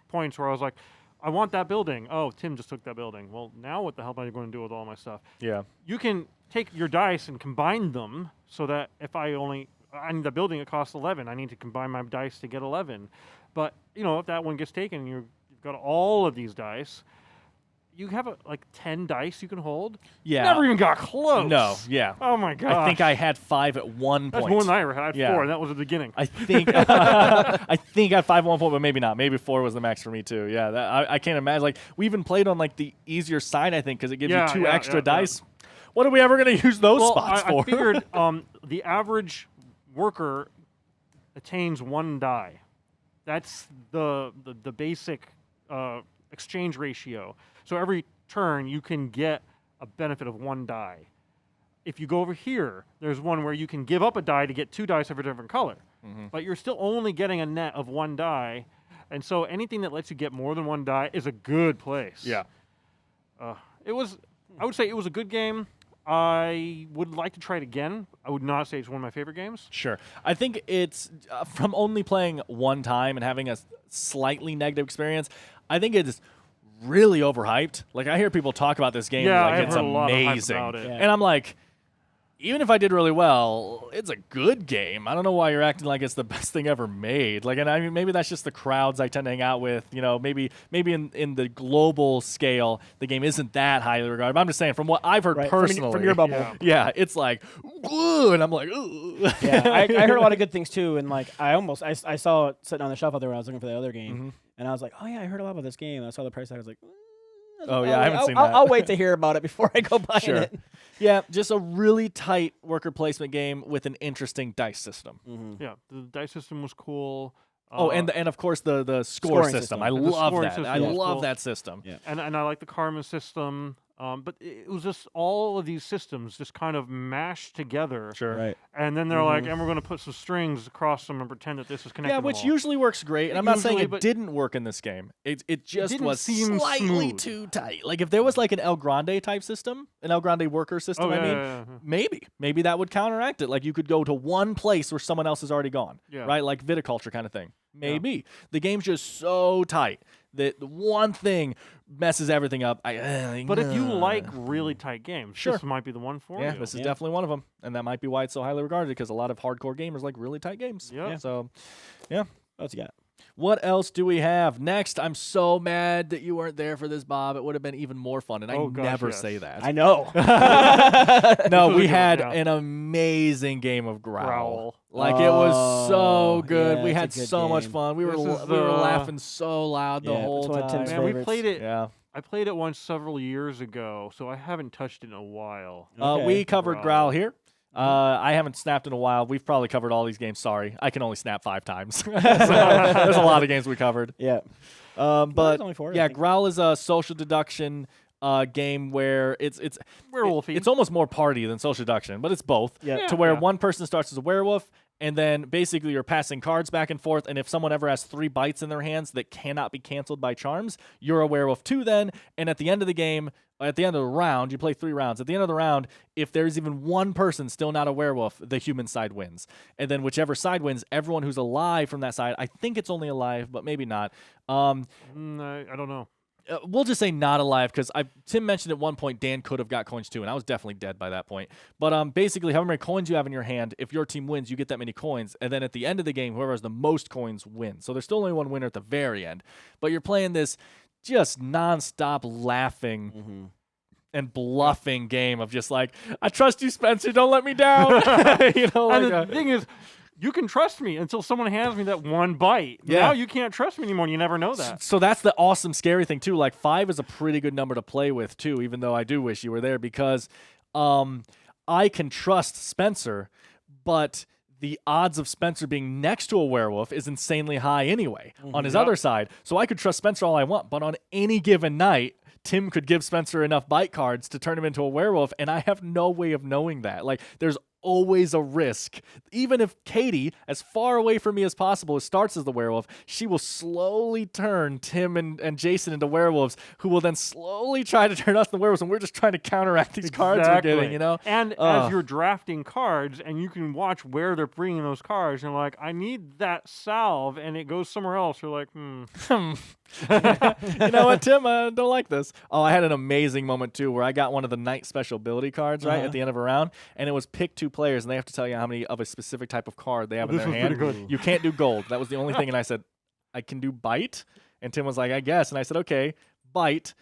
D: points where I was like, I want that building. Oh, Tim just took that building. Well, now what the hell am I going to do with all my stuff?
B: Yeah.
D: You can take your dice and combine them so that if I need the building, it costs 11. I need to combine my dice to get 11. But, if that one gets taken, you've got all of these dice. You have like 10 dice you can hold.
B: Yeah.
D: Never even got close.
B: No. Yeah.
D: Oh my god.
B: I think I had 5 at one
D: That's
B: point.
D: more than I ever had. I had
B: Yeah.
D: 4, and that was the beginning.
B: I think I think I had 5 at one point, but maybe not.Maybe 4 was the max for me too. Yeah, I can't imagine. Like we even played on like the easier side, I think, because it gives you 2 extra dice. What are we ever going to use those spots for?
D: I figured the average worker attains 1 die. That's the basic exchange ratio. So every turn you can get a benefit of 1 die. If you go over here, there's one where you can give up a die to get 2 dice of a different color. But you're still only getting a net of 1 die. And so anything that lets you get more than 1 die is a good place.
B: Yeah.
D: I would say it was a good game. I would like to try it again. I would not say it's one of my favorite games.
B: Sure. I think it's from only playing one time and having a slightly negative experience, I think it's really overhyped. Like I hear people talk about this game like it's
D: heard a lot of hype
B: amazing.
D: about it.
C: Yeah.
B: And I'm like, even if I did really well, it's a good game. I don't know why you're acting like it's the best thing ever made. Like, and I mean, maybe that's just the crowds I tend to hang out with. Maybe in the global scale, the game isn't that highly regarded. But I'm just saying, from what I've heard personally,
C: from your bubble.
B: yeah, it's like, ooh, and I'm like, ooh.
C: Yeah, I heard a lot of good things too, and like I saw it sitting on the shelf out there when I was looking for the other game, and I was like, oh yeah, I heard a lot about this game. And I saw the price tag, I was like,
B: oh yeah, I haven't seen that.
C: I'll wait to hear about it before I go buying it.
B: Yeah, just a really tight worker placement game with an interesting dice system.
D: Yeah, the dice system was cool.
B: And of course the score
C: Scoring
B: system.
C: system.
B: I
D: The
B: love
D: scoring
B: that.
D: system
B: I
D: was
B: love
D: cool.
B: that system.
C: Yeah.
D: And I like the karma system. But it was just all of these systems just kind of mashed together.
B: Sure.
C: Right.
D: And then they're like, and we're going to put some strings across them and pretend that this is connected.
B: Yeah, which
D: them all.
B: usually works great. And I'm not saying
D: Usually,
B: it
D: but
B: didn't work in this game. It just
D: didn't
B: was
D: seem
B: slightly
D: smooth.
B: too tight. Like if there was like an El Grande type system, an El Grande worker system,
D: Oh,
B: I mean,
D: yeah.
B: maybe that would counteract it. Like you could go to one place where someone else has already gone.
D: Yeah.
B: Right? Like viticulture kind of thing. Maybe. The game's just so tight that the one thing messes everything up.
D: But if you like really tight games,
B: Sure.
D: this might be the one for
B: yeah,
D: you.
B: this is definitely one of them, and that might be why it's so highly regarded because a lot of hardcore gamers like really tight games.
D: Yeah.
B: So, yeah.
C: What else you got?
B: What else do we have next? I'm so mad that you weren't there for this, Bob. It would have been even more fun, and I
D: Oh, gosh,
B: never
D: yes.
B: say that.
C: I know.
B: No,
D: This was
B: we
D: a good
B: had
D: one, yeah.
B: an amazing game of Growl.
D: Growl.
B: Like it was so
C: Oh,
B: good.
C: yeah,
B: we
C: it's a
B: had
C: good
B: so much
C: game.
B: fun. We were
D: This is
B: we were
D: the-
B: laughing so loud the
C: Yeah,
B: whole
C: it's one of
B: time.
C: Tim's
D: Man, we
C: favorites.
D: played it.
B: Yeah.
D: I played it once several years ago, so I haven't touched it in a while.
C: Okay.
B: We covered
D: Growl.
B: Growl here. I haven't snapped in a while. We've probably covered all these games. Sorry, I can only snap 5 times. So, there's a lot of games we covered.
C: Yeah.
B: But
C: there's only 4, I
B: yeah,
C: think.
B: Growl is a social deduction game where it's
D: Werewolfy.
B: It's almost more party than social deduction, but it's both.
C: Yeah.
B: To where
D: Yeah.
B: one person starts as a werewolf, and then basically you're passing cards back and forth, and if someone ever has 3 bites in their hands that cannot be canceled by charms, you're a werewolf too then, and at the end of the game, at the end of the round, you play 3 rounds. At the end of the round, if there's even one person still not a werewolf, the human side wins. And then whichever side wins, everyone who's alive from that side, I think it's only alive, but maybe not.
D: I don't know.
B: We'll just say not alive because Tim mentioned at one point Dan could have got coins too, and I was definitely dead by that point. But basically, however many coins you have in your hand, if your team wins, you get that many coins, and then at the end of the game, whoever has the most coins wins. So there's still only one winner at the very end. But you're playing this just nonstop laughing and bluffing game of just like, I trust you, Spencer. Don't let me down. You know,
D: And
B: like
D: the thing is, you can trust me until someone hands me that one bite.
B: Yeah.
D: Now you can't trust me anymore, and you never know that.
B: So that's the awesome, scary thing too. Like 5 is a pretty good number to play with too, even though I do wish you were there because I can trust Spencer, but the odds of Spencer being next to a werewolf is insanely high anyway on his other side. So I could trust Spencer all I want, but on any given night, Tim could give Spencer enough bite cards to turn him into a werewolf, and I have no way of knowing that. Like, there's always a risk. Even if Katie, as far away from me as possible, starts as the werewolf, she will slowly turn Tim and Jason into werewolves, who will then slowly try to turn us into werewolves, and we're just trying to counteract these cards we're getting, you know?
D: And as you're drafting cards, and you can watch where they're bringing those cards, and like, I need that salve, and it goes somewhere else. You're like,
B: You know what, Tim? I don't like this. Oh, I had an amazing moment too where I got one of the night special ability cards right at the end of a round, and it was pick 2 players, and they have to tell you how many of a specific type of card they have in
D: This
B: their
D: was
B: hand.
D: pretty good.
B: You can't do gold. That was the only thing, and I said, I can do bite, and Tim was like, I guess, and I said, okay, bite.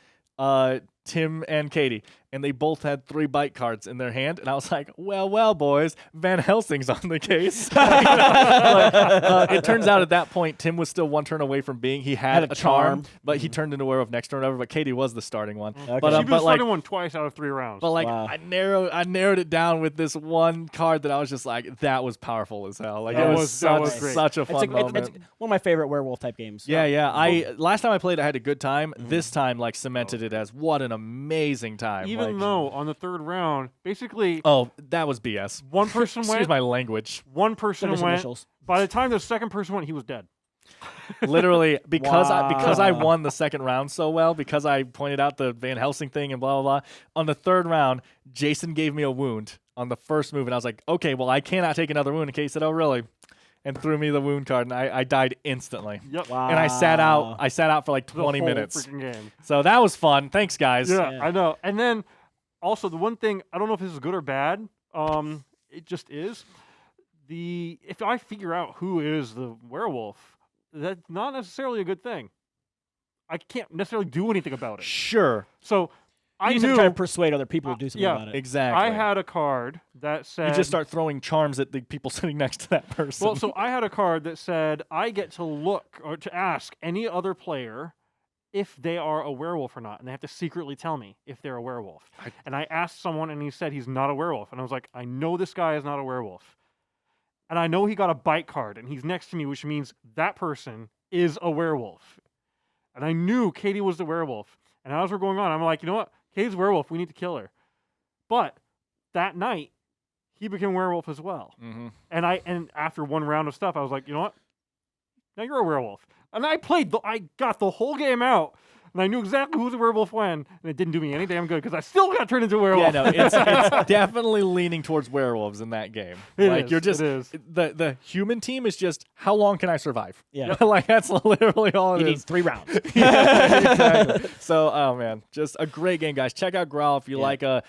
B: Tim and Katie, and they both had 3 bite cards in their hand, and I was like, well, boys, Van Helsing's on the case. It turns out at that point, Tim was still 1 turn away from being, he had a charm, but he turned into werewolf next turn over, but Katie was the starting one.
C: Okay.
B: But,
D: She's been
B: but like,
D: starting one twice out of 3 rounds.
B: but like
C: Wow.
B: I narrowed it down with this one card that I was just like, that was powerful as hell. Like
D: That
B: it
D: was great.
B: such a
C: It's,
B: fun moment.
C: it's one of my favorite werewolf type games.
B: Yeah. Last time I played, I had a good time. This time, like, cemented it as what an amazing time.
D: Even
B: like,
D: though on the 3rd round, basically
B: oh, that was BS.
D: one person
B: Excuse
D: went,
B: my language.
D: one person
C: Just
D: went.
C: initials.
D: By the time the second person went, he was dead.
B: Literally, because I
C: Wow.
B: won the second round so well, because I pointed out the Van Helsing thing and blah blah blah. On the 3rd round, Jason gave me a wound on the first move, and I was like, okay, well, I cannot take another wound. And Kate said, oh really? And threw me the wound card, and I died instantly.
D: Yep.
C: Wow.
B: And I sat out for like
D: The
B: 20
D: whole
B: minutes.
D: freaking game.
B: So that was fun. Thanks, guys.
D: Yeah,
C: Yeah.
D: I know. And then also the one thing, I don't know if this is good or bad. It just is. If I figure out who is the werewolf, that's not necessarily a good thing. I can't necessarily do anything about it.
B: Sure.
D: So I
C: You just have to
D: knew
C: try to persuade other people to do something
D: yeah.
C: about it.
B: Exactly.
D: I had a card that said
B: You just start throwing charms at the people sitting next to that person.
D: Well, so I had a card that said I get to look or to ask any other player if they are a werewolf or not, and they have to secretly tell me if they're a werewolf. And I asked someone, and he said he's not a werewolf, and I was like, I know this guy is not a werewolf, and I know he got a bite card, and he's next to me, which means that person is a werewolf. And I knew Katie was the werewolf, and as we're going on, I'm like, you know what? Katie's a werewolf. We need to kill her. But that night, he became werewolf as well.
B: Mhm.
D: And after 1 round of stuff, I was like, you know what? Now you're a werewolf. And I got the whole game out, and I knew exactly who was a werewolf when, and it didn't do me any damn good because I still got turned into a werewolf.
B: Yeah, no, it's definitely leaning towards werewolves in that game.
D: It
B: Like
D: is,
B: you're just
D: it is.
B: the human team is just how long can I survive?
C: Yeah.
B: Like that's literally all
C: You
B: it
C: need
B: is.
C: 3 rounds.
B: Yeah, exactly. So, oh man, just a great game, guys. Check out Growl if you like a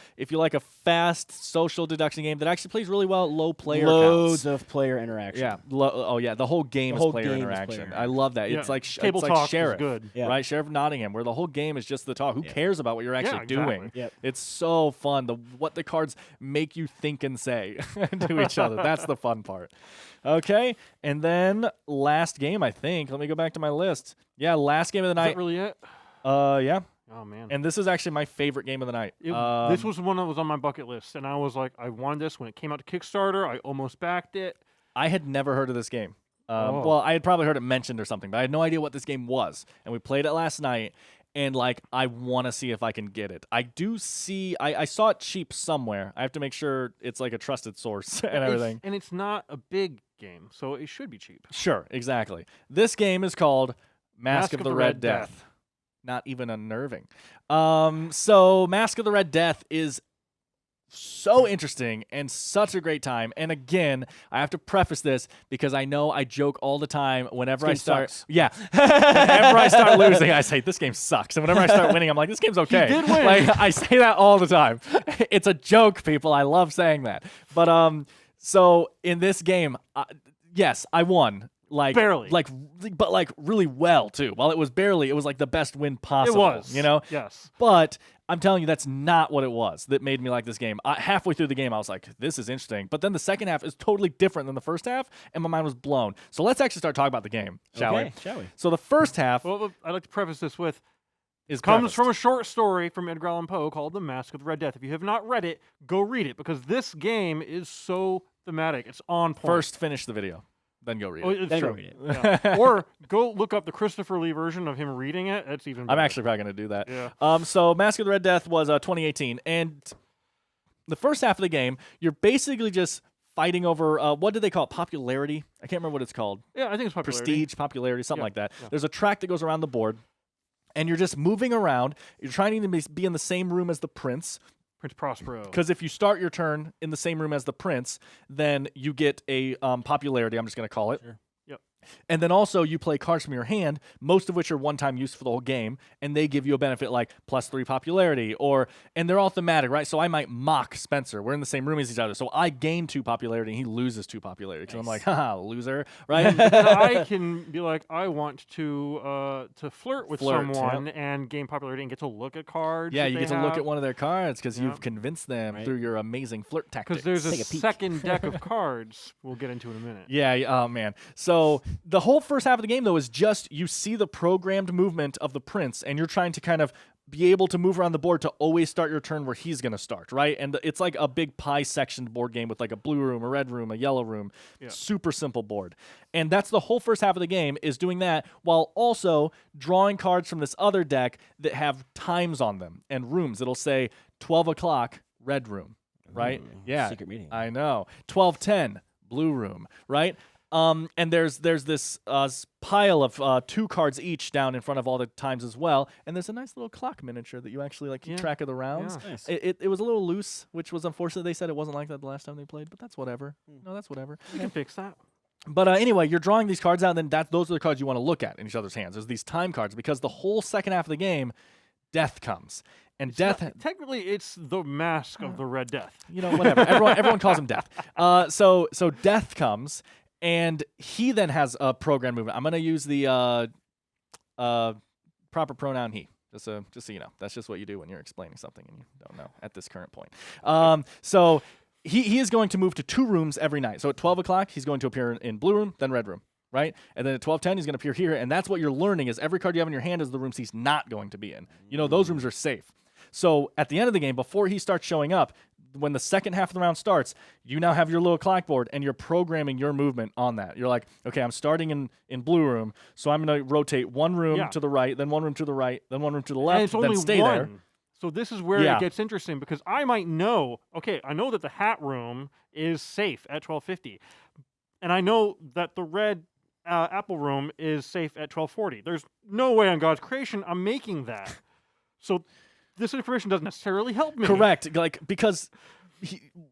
B: fast social deduction game that actually plays really well at low player
C: Loads
B: counts.
C: of player interaction.
B: Yeah. Oh yeah, the whole game
C: The
B: is
C: whole
B: player
C: game is
B: interaction.
C: player
B: I love that.
D: Yeah.
B: It's like
D: Table
B: it's
D: talk
B: like
D: is
B: Sheriff,
C: good. Yeah.
B: right? Sheriff of Nottingham, where the whole game is just the talk. Who cares about what you're actually
D: exactly.
B: doing?
C: Yep.
B: It's so fun. What the cards make you think and say to each other. That's the fun part. Okay, and then last game, I think. Let me go back to my list. Yeah, last game of the
D: Is
B: night.
D: that really it?
B: Yeah.
D: Oh, man.
B: And this is actually my favorite game of the night.
D: This was one that was on my bucket list, and I was like, I wanted this. When it came out to Kickstarter, I almost backed it.
B: I had never heard of this game.
D: Oh.
B: Well, I had probably heard it mentioned or something, but I had no idea what this game was. And we played it last night, and like I want to see if I can get it. I do see. I saw it cheap somewhere. I have to make sure it's like a trusted source and everything.
D: And it's not a big game, so it should be cheap.
B: Sure, exactly. This game is called Masque of the Red Death. Not even unnerving. So Masque of the Red Death is so interesting and such a great time. And again, I have to preface this because I know I joke all the time whenever I
C: This game
B: start.
C: sucks.
B: Yeah, whenever I start losing, I say this game sucks. And whenever I start winning, I'm like, this game's okay.
D: did win.
B: Like I say that all the time. It's a joke, people. I love saying that. But so in this game, yes, I won. Like
D: Barely.
B: but like really well too. While it was barely, it was like the best win possible.
D: It was.
B: You know.
D: Yes.
B: But I'm telling you, that's not what it was that made me like this game. Halfway through the game, I was like, this is interesting. But then the second half is totally different than the first half, and my mind was blown. So let's actually start talking about the game, shall
C: Okay,
B: we?
C: shall we?
B: So the first half
D: Well, I'd like to preface this with
B: is
D: comes
B: prefaced.
D: from a short story from Edgar Allan Poe called The Masque of the Red Death. If you have not read it, go read it because this game is so thematic. It's on point.
B: First, finish the video, then go read
D: Oh,
B: it.
D: it's
C: Then go
D: true.
C: read it.
D: Yeah. Or go look up the Christopher Lee version of him reading it. That's even
B: I'm
D: better.
B: actually probably going to do that.
D: Yeah.
B: So Masque of the Red Death was 2018, and the first half of the game, you're basically just fighting over what did they call it? Popularity? I can't remember what it's called.
D: Yeah, I think it's popularity.
B: Prestige, popularity, something
D: Yeah,
B: like that.
D: yeah.
B: There's a track that goes around the board, and you're just moving around. You're trying to be in the same room as the prince,
D: Prince Prospero.
B: because if you start your turn in the same room as the prince, then you get a popularity, I'm just going to call it.
C: Sure.
D: Yep.
B: And then also you play cards from your hand, most of which are one-time use for the whole game, and they give you a benefit like +3 popularity, and they're all thematic, right? So I might mock Spencer. We're in the same room as each other. So I gain 2 popularity and he loses 2 popularity. So I'm like, haha, loser, right?
D: And I can be like, I want to flirt with
B: Flirt,
D: someone and gain popularity and get to look at cards.
B: Yeah,
D: that
B: you
D: they
B: get to look
D: have.
B: at one of their cards because
D: Yep.
B: you've convinced them
C: Right.
B: through your amazing flirt tactics.
D: Because there's a
C: Take a peek.
D: second deck of cards we'll get into in a minute.
B: Yeah, oh man. So the whole first half of the game, though, is just you see the programmed movement of the prince, and you're trying to kind of be able to move around the board to always start your turn where he's going to start, right? And it's like a big pie-sectioned board game with like a blue room, a red room, a yellow room.
D: Yeah.
B: Super simple board. And that's the whole first half of the game, is doing that while also drawing cards from this other deck that have times on them and rooms. It'll say 12 o'clock, red room, right?
C: Ooh,
B: Yeah,
C: secret meeting.
B: I know. 12:10, blue room, right? And there's this pile of 2 cards each down in front of all the times as well, and there's a nice little clock miniature that you actually like keep
D: Yeah.
B: track of the rounds.
D: Yeah.
C: Nice.
B: It was a little loose, which was unfortunate. They said it wasn't like that the last time they played, but that's whatever. No, that's whatever.
D: We can fix that.
B: But anyway, you're drawing these cards out, and then those are the cards you want to look at in each other's hands. There's these time cards because the whole second half of the game, death comes, and death.
D: Technically, it's the Masque of the Red Death.
B: You know, whatever. everyone calls him Death. So Death comes, and he then has a program movement. I'm gonna use the proper pronoun he. Just so you know, that's just what you do when you're explaining something and you don't know at this current point. So he is going to move to 2 rooms every night. So at 12 o'clock, he's going to appear in blue room, then red room. Right? And then at 12:10, he's going to appear here. And that's what you're learning is every card you have in your hand is the rooms he's not going to be in. You know, those rooms are safe. So at the end of the game, before he starts showing up, when the second half of the round starts, you now have your little clockboard and you're programming your movement on that. You're like, okay, I'm starting in blue room, so I'm going to rotate 1 room to the right, then 1 room to the right, then 1 room to the left,
D: And it's only
B: then stay
D: one.
B: there.
D: So this is where
B: Yeah.
D: it gets interesting because I might know, okay, I know that the hat room is safe at 12:50. And I know that the red apple room is safe at 12:40. There's no way on God's creation I'm making that. So this information doesn't necessarily help me.
B: Correct. Like, because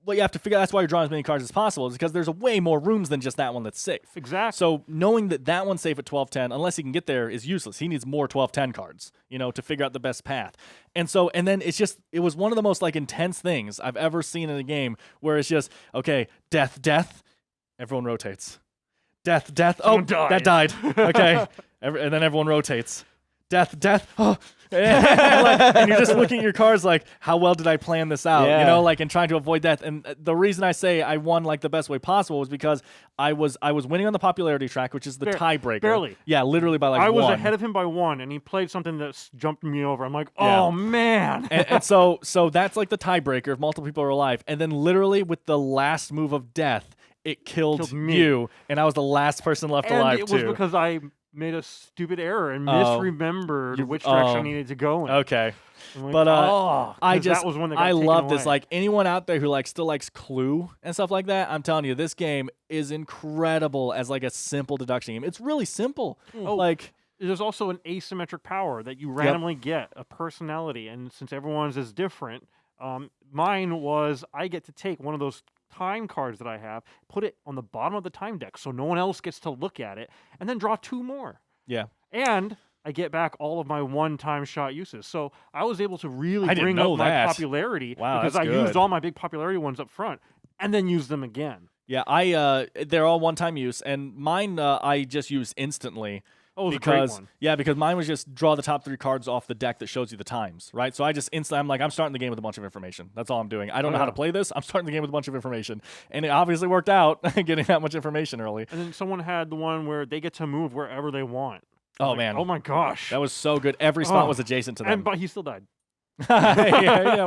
B: what you have to figure, that's why you're drawing as many cards as possible, is because there's a way more rooms than just that one that's safe.
D: Exactly.
B: So knowing that one's safe at 12:10, unless he can get there, is useless. He needs more 12:10 cards, to figure out the best path. And then it was one of the most like intense things I've ever seen in a game where it's just, okay, death, everyone rotates. Death, oh,
D: Someone dies.
B: that died. Okay. And then everyone rotates. Death, oh. And you're just looking at your cards like, how well did I plan this out?
C: Yeah.
B: And trying to avoid death. And the reason I say I won like the best way possible was because I was winning on the popularity track, which is the tiebreaker.
D: Barely.
B: Yeah, literally by like
D: I was
B: 1.
D: ahead of him by 1, and he played something that jumped me over. I'm like,
B: Yeah.
D: oh, man.
B: and so that's like the tiebreaker if multiple people are alive. And then literally with the last move of death, it killed
D: me.
B: you, and I was the last person left
D: And
B: alive
D: it was
B: too.
D: because I made a stupid error and
B: Oh.
D: misremembered
B: You-
D: which direction
B: oh.
D: I needed to go in.
B: Okay.
D: I'm like,
B: But
D: oh,
B: I
D: 'cause
B: just
D: that was one that got
B: I
D: taken
B: love this.
D: away.
B: Like anyone out there who still likes Clue and stuff like that, I'm telling you, this game is incredible as like a simple deduction game. It's really simple.
D: Oh.
B: Like
D: There's also an asymmetric power that you randomly get, a personality, and since everyone's is different, mine was I get to take one of those time cards that I have, put it on the bottom of the time deck so no one else gets to look at it, and then draw 2 more.
B: yeah.
D: And I get back all of my one-time shot uses. So I was able to really
B: I didn't
D: bring
B: know
D: up my
B: that.
D: popularity
B: Wow,
D: because
B: that's
D: I used
B: good.
D: all my big popularity ones up front and then used them again.
B: Yeah, they're all one-time use, and mine I just use instantly.
D: Oh, it was a great
B: Because
D: one.
B: because mine was just draw the top 3 cards off the deck that shows you the times, right? So I just instantly I'm starting the game with a bunch of information. That's all I'm doing. I don't know how to play this. I'm starting the game with a bunch of information, and it obviously worked out getting that much information early.
D: And then someone had the one where they get to move wherever they want.
B: Oh
D: Like,
B: man,
D: oh my gosh.
B: that was so good. Every spot
D: Oh.
B: was adjacent to them.
D: But he still died.
B: yeah,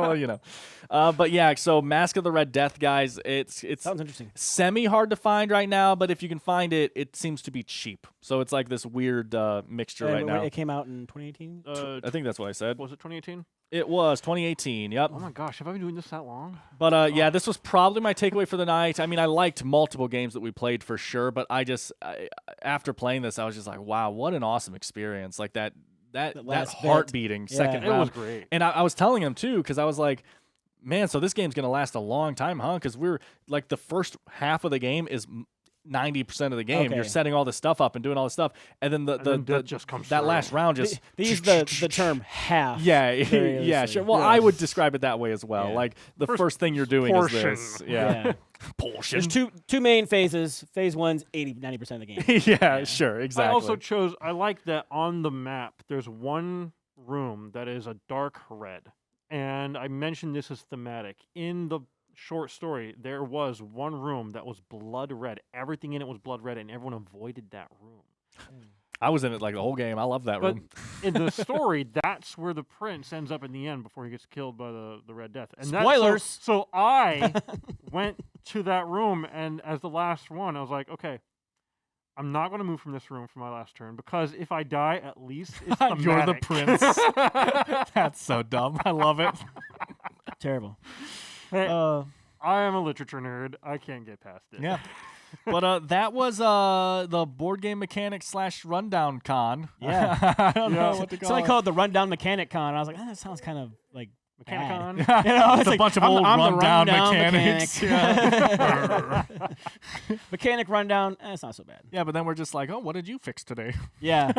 B: well, but yeah, so Masque of the Red Death, guys, it's
C: Sounds interesting.
B: semi hard to find right now, but if you can find it, it seems to be cheap. So it's like this weird mixture right now.
C: It came out in 2018.
B: I think that's what I said.
D: Was it 2018?
B: It was 2018. Yep.
D: Oh my gosh, have I been doing this that long?
B: But yeah, this was probably my takeaway for the night. I mean, I liked multiple games that we played for sure, but after playing this, I was just like, wow, what an awesome experience! Like that
C: last bit.
B: heart beating second
C: Yeah.
D: It
B: round.
D: was great.
B: And I was telling him too, because I was like, man, so this game's gonna last a long time, huh? Because we're like the first half of the game is 90% of the game.
C: Okay.
B: You're setting all this stuff up and doing all this stuff, and then
D: then death just comes
B: that
D: through.
B: last round just
C: They use the term half.
B: yeah
C: very
B: yeah
C: loosely.
B: sure. Well, I would describe it that way as well.
C: Yeah.
B: Like the
D: First
B: first thing you're doing
D: portion.
B: is this. Yeah. Portion.
C: There's two main phases. Phase 1's 90% of the game.
B: yeah, sure, exactly.
D: I also chose. I like that on the map. There's one room that is a dark red, and I mentioned this as thematic in the short story. There was one room that was blood red. Everything in it was blood red, and everyone avoided that room.
B: I was in it like the whole game. I love that
D: But
B: room.
D: in the story, that's where the prince ends up in the end before he gets killed by the Red Death. And
C: Spoilers.
D: So I went to that room, and as the last one, I was like, okay, I'm not going to move from this room for my last turn because if I die, at least it's
B: You're the
D: thematic.
B: prince. That's so dumb. I love it.
C: Terrible.
D: Hey, I am a literature nerd. I can't get past it.
B: Yeah. But that was the Boardgame Mechanics / Rundown Con.
C: Yeah.
B: I don't know what to call
C: Somebody
B: it.
C: called it the Rundown Mechanic Con. I was like, that sounds kind of like
D: Mechanicon.
C: bad. You know,
B: It's
C: it's
B: a
C: like,
B: bunch of
C: I'm
B: old
C: the
B: rundown
C: rundown
B: mechanics.
C: mechanic.
B: Yeah.
C: Mechanic rundown. It's not so bad.
B: Yeah, but then we're just like, oh, what did you fix today?
C: Yeah.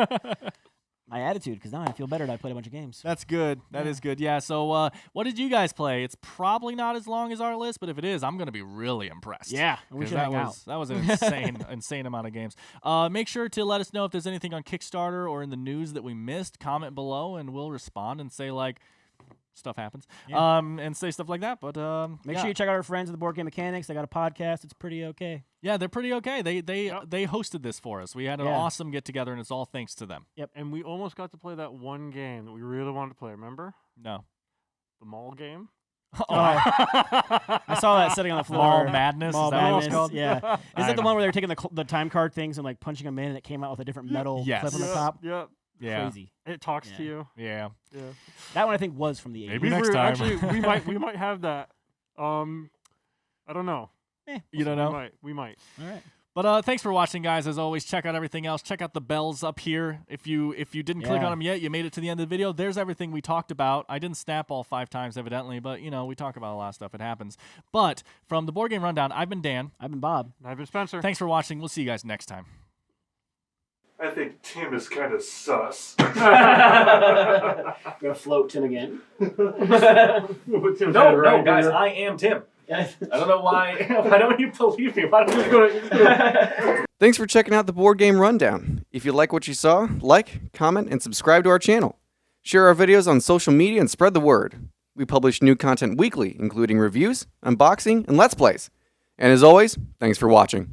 C: My attitude, because now I feel better that I played a bunch of games.
B: That's good. That is good. Yeah. So, what did you guys play? It's probably not as long as our list, but if it is, I'm gonna be really impressed.
C: Yeah, we
B: 'Cause
C: should
B: that
C: hang
B: was that was an insane amount of games. Make sure to let us know if there's anything on Kickstarter or in the news that we missed. Comment below, and we'll respond and say like, stuff happens.
C: Yeah.
B: And say stuff like that. But
C: Make
B: yeah.
C: sure you check out our friends at the Boardgame Mechanics. They got a podcast. It's pretty okay.
B: Yeah, they're pretty okay. They hosted this for us. We had an
C: Yeah.
B: awesome get together, and it's all thanks to them.
D: And we almost got to play that one game that we really wanted to play. Remember?
B: No.
D: The mall game?
C: I saw that sitting on the floor.
B: Mall Madness.
C: Mall
B: Is that what it's
C: Madness,
B: called?
C: Yeah. Is that the
B: I'm-
C: one where they were taking the time card things and like punching them in, and it came out with a different metal
B: Yes.
C: clip on the
D: Yep,
C: top?
D: Yep.
B: Yeah.
C: Crazy.
D: It talks to
C: Yeah.
D: you.
B: Yeah.
D: Yeah.
C: That one I think was from the 80s.
B: Maybe next
D: were-
B: time.
D: Actually, we might have that. I don't know.
B: You don't know?
D: We might.
C: All right.
B: But thanks for watching, guys. As always, check out everything else. Check out the bells up here. If you didn't click
C: Yeah.
B: on them yet, you made it to the end of the video. There's everything we talked about. I didn't snap all 5 times, evidently, but we talk about a lot of stuff. It happens. But from the Board Game Rundown, I've been Dan.
C: I've been Bob.
D: I've been Spencer.
B: Thanks for watching. We'll see you guys next time.
E: I think Tim is kind of sus.
C: Gonna float Tim again.
E: No, guys, I am Tim. I don't know why. Why don't you believe me? Why don't you go to...
F: Thanks for checking out the Board Game Rundown. If you like what you saw, like, comment, and subscribe to our channel. Share our videos on social media and spread the word. We publish new content weekly, including reviews, unboxing, and Let's Plays. And as always, thanks for watching.